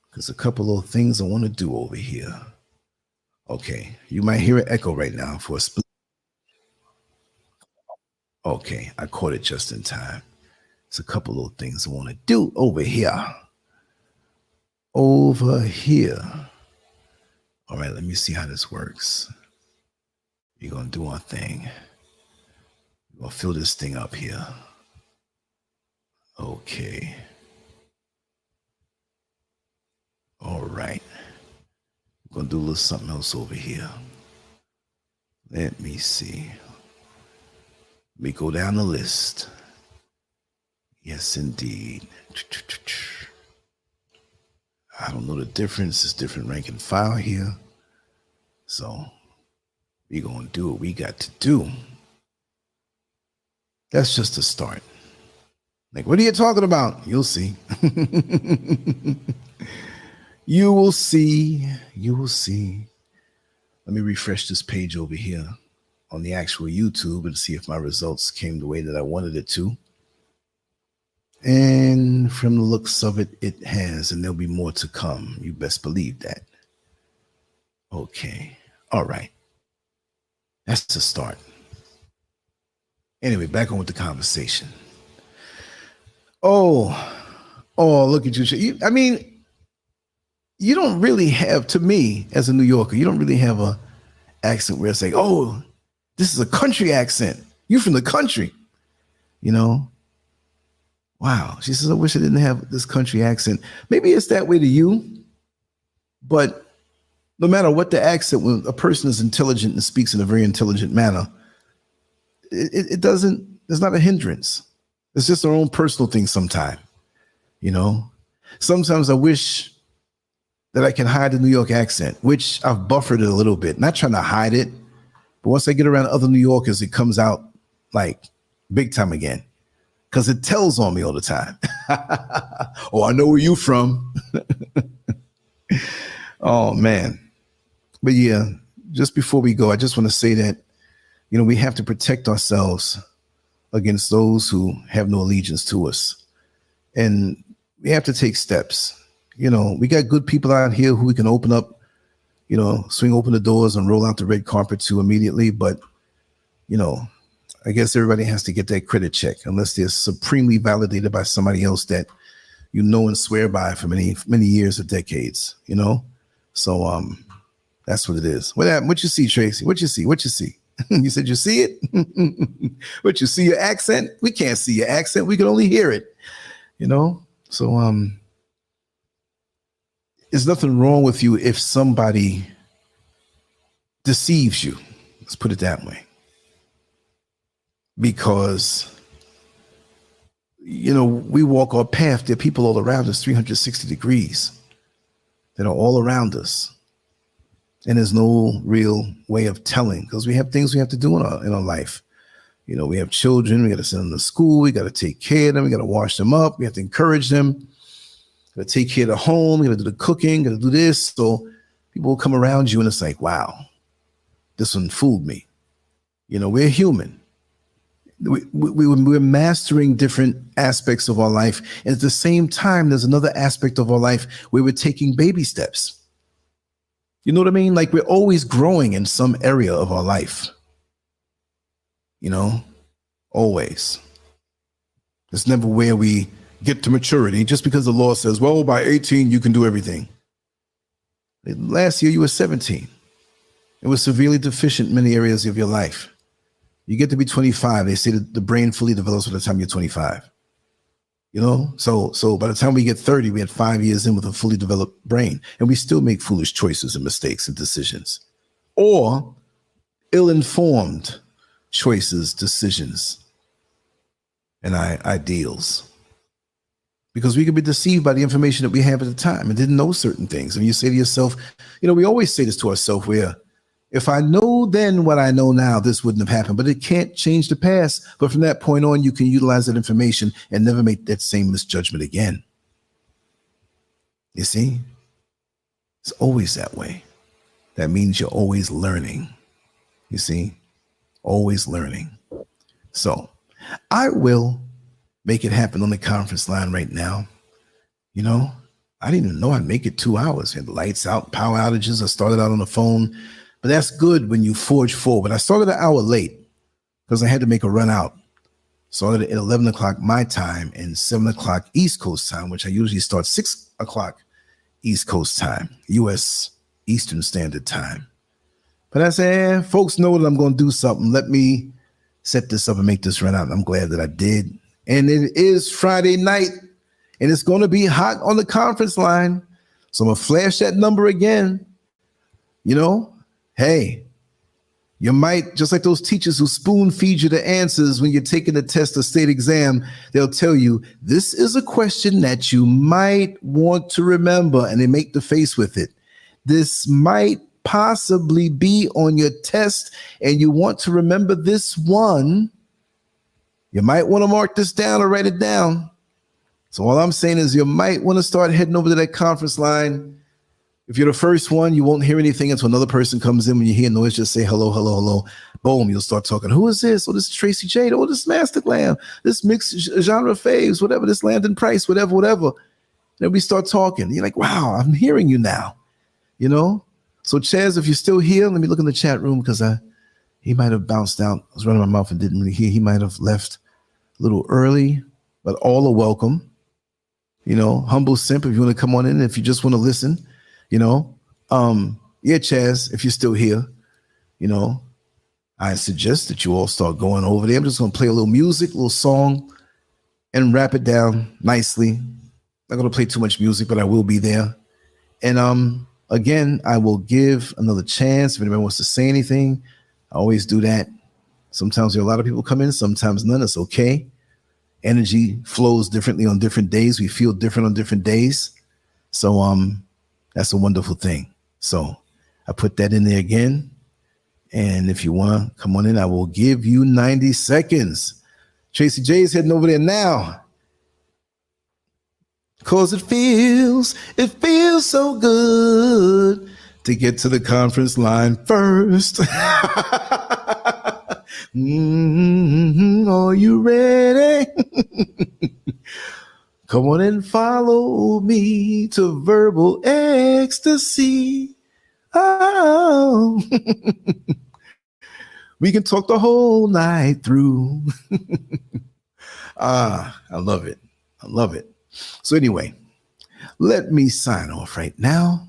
because a couple of things I want to do over here. Okay, you might hear an echo right now for a split. Okay, I caught it just in time. It's a couple of things I want to do over here. Over here. All right, let me see how this works. We're going to do our thing. We're going to fill this thing up here. Okay. All right. We're going to do a little something else over here. Let me see. Let me go down the list. Yes, indeed. I don't know the difference. It's different rank and file here. So we're going to do what we got to do. That's just a start. Like, what are you talking about? You'll see. You will see. You will see. Let me refresh this page over here on the actual YouTube and see if my results came the way that I wanted it to. And from the looks of it, it has, and there'll be more to come. You best believe that. Okay. All right. That's a start. Anyway, back on with the conversation. Oh, look at you. I mean, you don't really have, to me, as a New Yorker, you don't really have a accent where it's like, oh, this is a country accent. You from the country, you know? Wow. She says, I wish I didn't have this country accent. Maybe it's that way to you, but no matter what the accent, when a person is intelligent and speaks in a very intelligent manner, it doesn't, it's not a hindrance. It's just our own personal thing sometime, you know? Sometimes I wish that I can hide the New York accent, which I've buffered it a little bit. Not trying to hide it, but once I get around other New Yorkers, it comes out like big time again, because it tells on me all the time. Oh, I know where you from. Oh, man. But yeah, just before we go, I just want to say that, you know, we have to protect ourselves against those who have no allegiance to us. And we have to take steps. You know, we got good people out here who we can open up, you know, swing open the doors and roll out the red carpet to immediately. But, you know, I guess everybody has to get that credit check unless they're supremely validated by somebody else that you know and swear by for many, many years or decades, you know? So that's what it is. What you see, Tracy? What you see? What you see? You said you see it? What you see your accent? We can't see your accent. We can only hear it, you know? So there's nothing wrong with you if somebody deceives you. Let's put it that way. Because, you know, we walk our path. There are people all around us, 360 degrees, that are all around us. And there's no real way of telling, because we have things we have to do in our life. You know, we have children. We got to send them to school. We got to take care of them. We got to wash them up. We have to encourage them. Got to take care of the home. We got to do the cooking. Got to do this. So people will come around you and it's like, wow, this one fooled me. You know, we're human. We're mastering different aspects of our life. And at the same time, there's another aspect of our life where we're taking baby steps. You know what I mean? Like we're always growing in some area of our life. You know, always. It's never where we get to maturity just because the law says, well, by 18, you can do everything. Last year, you were 17. It was severely deficient in many areas of your life. You get to be 25. They say that the brain fully develops by the time you're 25. You know, so by the time we get 30, we had 5 years in with a fully developed brain, and we still make foolish choices and mistakes and decisions, or ill-informed choices, decisions, and ideals. Because we can be deceived by the information that we have at the time and didn't know certain things. And you say to yourself, you know, we always say this to ourselves, where if I know then what I know now, this wouldn't have happened, but it can't change the past. But from that point on, you can utilize that information and never make that same misjudgment again. You see, it's always that way. That means you're always learning. You see, always learning. So I will make it happen on the conference line right now. You know, I didn't even know I'd make it 2 hours. I had lights out, power outages. I started out on the phone. But that's good when you forge forward. I started an hour late because I had to make a run out. Started at 11 o'clock my time and 7 o'clock East Coast time, which I usually start 6 o'clock East Coast time, U.S. Eastern Standard Time. But I said, folks know that I'm going to do something. Let me set this up and make this run out. And I'm glad that I did. And it is Friday night, and it's going to be hot on the conference line. So I'm going to flash that number again. You know, hey, you might, just like those teachers who spoon feed you the answers when you're taking the test or state exam, they'll tell you, this is a question that you might want to remember, and they make the face with it. This might possibly be on your test, and you want to remember this one. You might want to mark this down or write it down. So all I'm saying is you might want to start heading over to that conference line. If you're the first one, you won't hear anything until another person comes in. When you hear noise, just say hello, hello, hello. Boom, you'll start talking. Who is this? Oh, this is Tracy Jade. Oh, this is Master Glam. This mixed genre faves, whatever, this Landon Price, whatever. Then we start talking. You're like, wow, I'm hearing you now. You know? So Chaz, if you're still here, let me look in the chat room, because he might have bounced out. I was running my mouth and didn't really hear. He might have left a little early, but all are welcome. You know, humble simp, if you want to come on in, if you just want to listen. You know, yeah, Chaz, if you're still here, you know, I suggest that you all start going over there. I'm just going to play a little music, a little song, and wrap it down nicely. Not going to play too much music, but I will be there. And again, I will give another chance if anyone wants to say anything. I always do that. Sometimes there are a lot of people come in, sometimes none. It's okay. Energy flows differently on different days. We feel different on different days. So that's a wonderful thing. So I put that in there again. And if you want to come on in, I will give you 90 seconds. Tracy J is heading over there now. Cause it feels so good to get to the conference line first. Are you ready? Come on and follow me to verbal ecstasy. Oh, we can talk the whole night through. I love it. I love it. So anyway, let me sign off right now.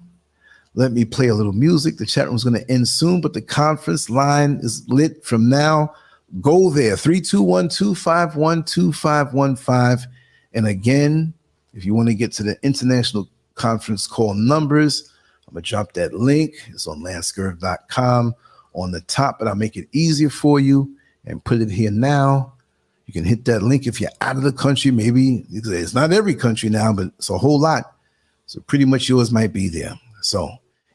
Let me play a little music. The chat room is going to end soon, but the conference line is lit from now. Go there, 321-251-2515. And again, if you want to get to the international conference call numbers, I'm going to drop that link. It's on LanceScurv.com on the top, but I'll make it easier for you and put it here now. You can hit that link if you're out of the country. Maybe it's not every country now, but it's a whole lot. So pretty much yours might be there. So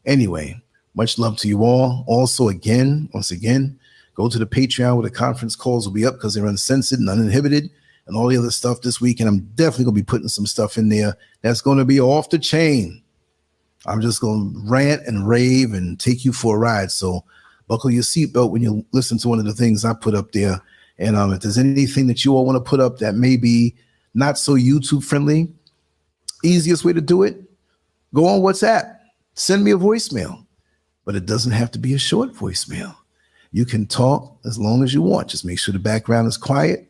anyway, much love to you all. Also, once again, go to the Patreon where the conference calls will be up because they're uncensored and uninhibited and all the other stuff this week. And I'm definitely going to be putting some stuff in there that's going to be off the chain. I'm just going to rant and rave and take you for a ride. So buckle your seatbelt when you listen to one of the things I put up there. And if there's anything that you all want to put up that may be not so YouTube friendly, easiest way to do it, go on WhatsApp, send me a voicemail, but it doesn't have to be a short voicemail. You can talk as long as you want. Just make sure the background is quiet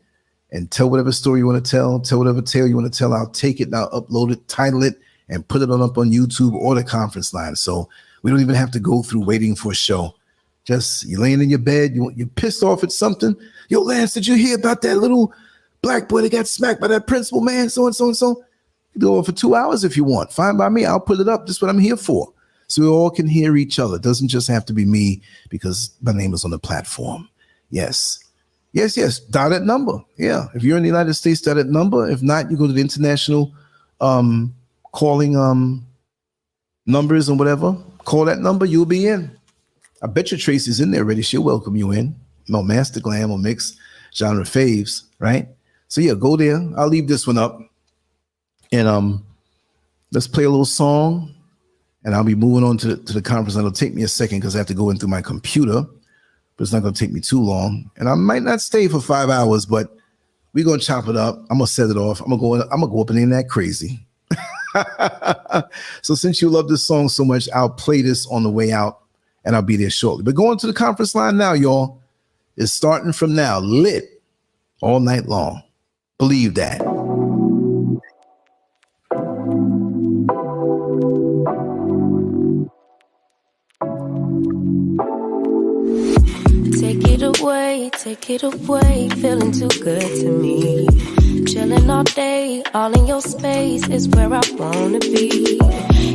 and tell whatever story you want to tell whatever tale you want to tell. I'll take it and I'll upload it, title it, and put it up on YouTube or the conference line. So we don't even have to go through waiting for a show. Just you're laying in your bed, you're pissed off at something. Yo, Lance, did you hear about that little black boy that got smacked by that principal man? So and so and so. You go on for 2 hours if you want. Fine by me. I'll put it up. That's what I'm here for. So we all can hear each other. It doesn't just have to be me because my name is on the platform. Yes. Dial that number. Yeah. If you're in the United States, dial that number. If not, you go to the international calling numbers and whatever. Call that number. You'll be in. I bet your Tracy's in there already. She'll welcome you in. No Master Glam or Mix Genre Faves, right? So yeah, go there. I'll leave this one up. And let's play a little song. And I'll be moving on to the conference. It'll take me a second because I have to go in through my computer. But it's not going to take me too long. And I might not stay for 5 hours, but we're going to chop it up. I'm going to set it off. I'm going to go up and in that crazy. So since you love this song so much, I'll play this on the way out. And I'll be there shortly. But going to the conference line now, y'all. It's starting from now. Lit all night long. Believe that. Take it away, feeling too good to me. Chilling all day, all in your space is where I wanna be.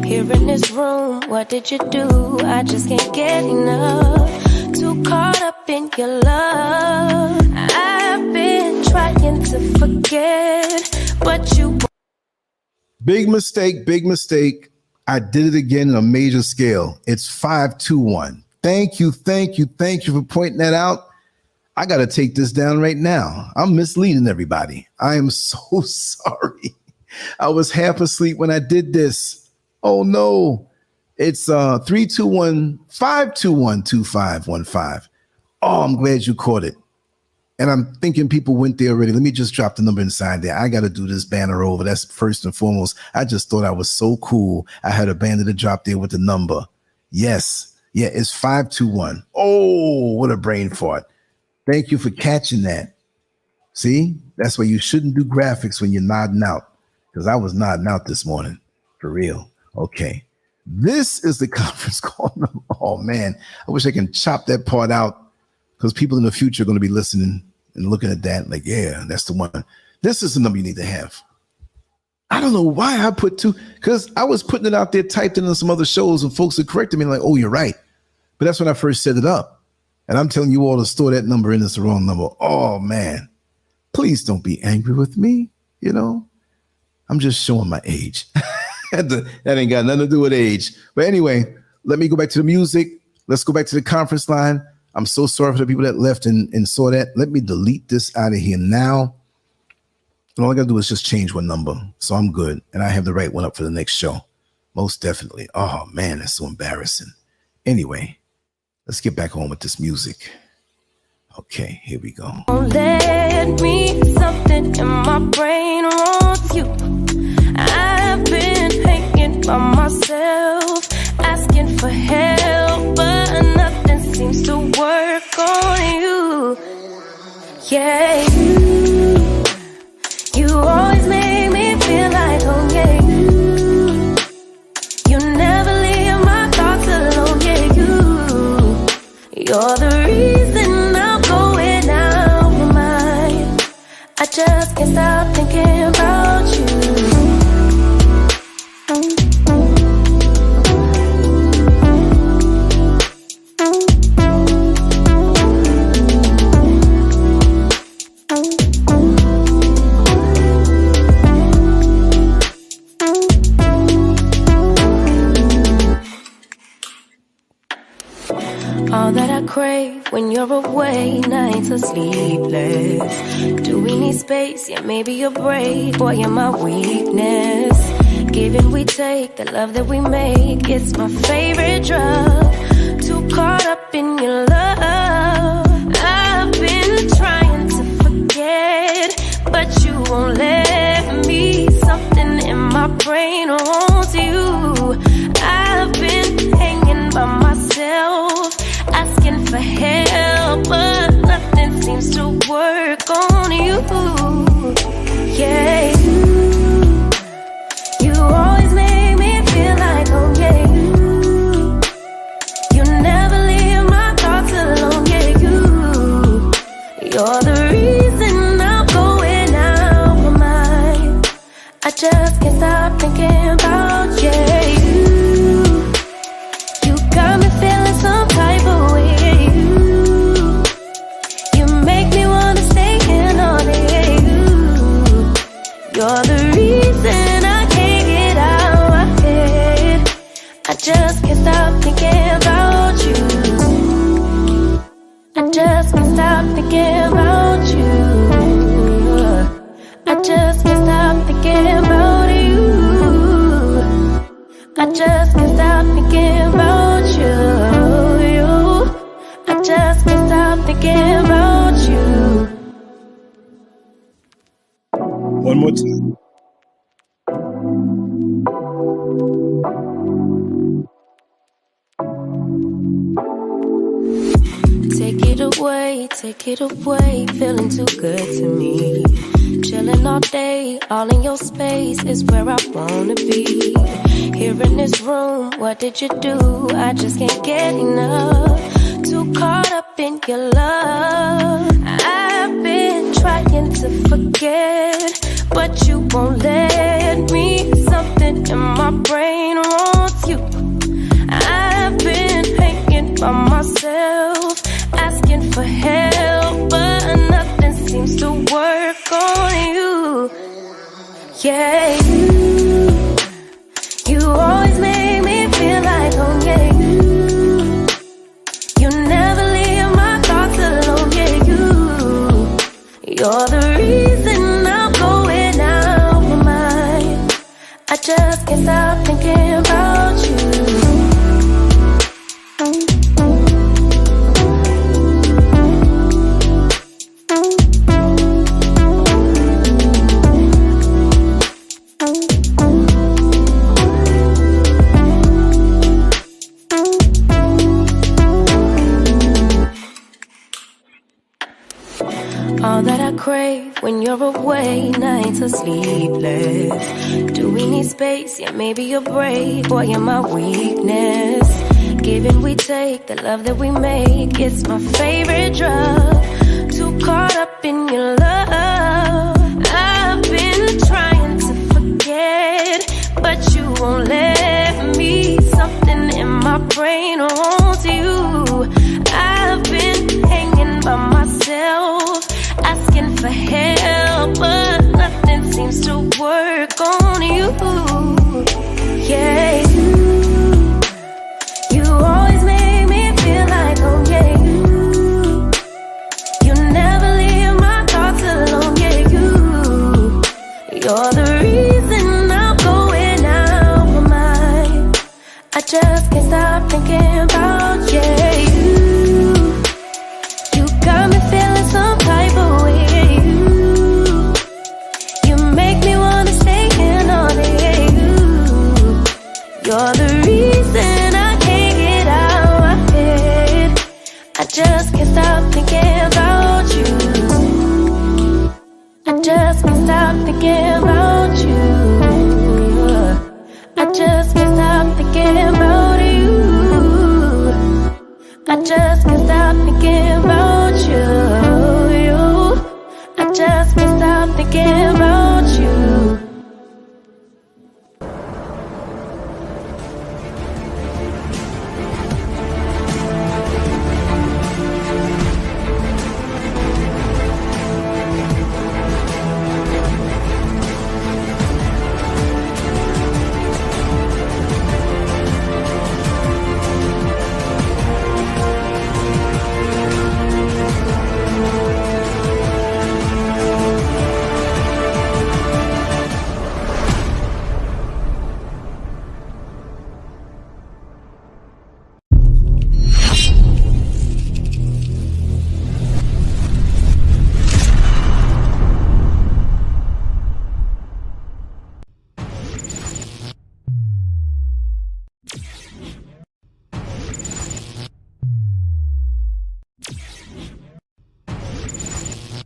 Here in this room, what did you do? I just can't get enough. Too caught up in your love. I've been trying to forget what you. Big mistake. I did it again on a major scale. It's 521. Thank you for pointing that out. I got to take this down right now. I'm misleading everybody. I am so sorry. I was half asleep when I did this. Oh no. It's 321-521-2515. Oh, I'm glad you caught it. And I'm thinking people went there already. Let me just drop the number inside there. I got to do this banner over. That's first and foremost. I just thought I was so cool. I had a banner to drop there with the number. Yes. Yeah, it's 521. Oh, what a brain fart. Thank you for catching that. See, that's why you shouldn't do graphics when you're nodding out, because I was nodding out this morning for real. Okay. This is the conference call number. Oh man, I wish I can chop that part out because people in the future are going to be listening and looking at that like, yeah, that's the one. This is the number you need to have. I don't know why I put two, because I was putting it out there, typed in on some other shows, and folks are correcting me like, oh, you're right. But that's when I first set it up. And I'm telling you all to store that number in. It's the wrong number. Oh, man. Please don't be angry with me. You know, I'm just showing my age. That ain't got nothing to do with age. But anyway, let me go back to the music. Let's go back to the conference line. I'm so sorry for the people that left and saw that. Let me delete this out of here now. And all I got to do is just change one number. So I'm good. And I have the right one up for the next show. Most definitely. Oh, man, that's so embarrassing. Anyway, let's get back on with this music. Okay, here we go. Let me, something in my brain wants you. I've been hanging by myself, asking for help, but nothing seems to work on you. Yeah, you always make me feel like home. Yeah, you never leave my thoughts alone. Yeah, you're the reason I'm going out my mind. I just can't stop thinking about you. All that I crave when you're away, nights are sleepless. Do we need space? Yeah, maybe a break. Boy, you're my weakness. Give and we take, the love that we make, it's my favorite drug. Too caught up in your love. I've been trying to forget, but you won't let me. Something in my brain wants you. I've been hanging by myself, asking for help, but nothing seems to work on you. Yeah, you always make me feel like home. Yeah, you never leave my thoughts alone. Yeah, you're the reason I'm going out my mind. I just can't stop thinking about you. You got me feeling some type of way. You're the reason I can't get out of my head. I just can't stop thinking about you. I just can't stop thinking about you. I just can't stop thinking about you. I just can't stop thinking about you. I just can't stop thinking about you. One more time. Take it away, feeling too good to me. Chilling all day, all in your space is where I wanna be. Here in this room, what did you do? I just can't get enough. Too caught up in your love. I've been trying to forget, but you won't let me. Something in my brain wants you. I've been hanging by myself, asking for help, but nothing seems to work on you. Yeah, you always make me feel like home. Yeah, you never leave my thoughts alone. Yeah, you're the reason I'm going out my mind. I just can't stop thinking about you. All that I crave when you're away, nights are sleepless. Do we need space? Yeah, maybe a break. Boy, you're my weakness. Give and we take, the love that we make, it's my favorite drug. Too caught up in your love. I've been trying to forget, but you won't let me. Something in my brain wants you. I've been hanging by myself, asking for help, but nothing seems to work on you. Yeah, you always make me feel like home. Yeah, you never leave my thoughts alone. Yeah, you're the reason I'm going out my mind. I just can't stop thinking about just can't stop thinking about you. I just can't stop thinking about you. I just can't stop thinking about you. I just can't stop thinking about you. I just can't stop thinking about you.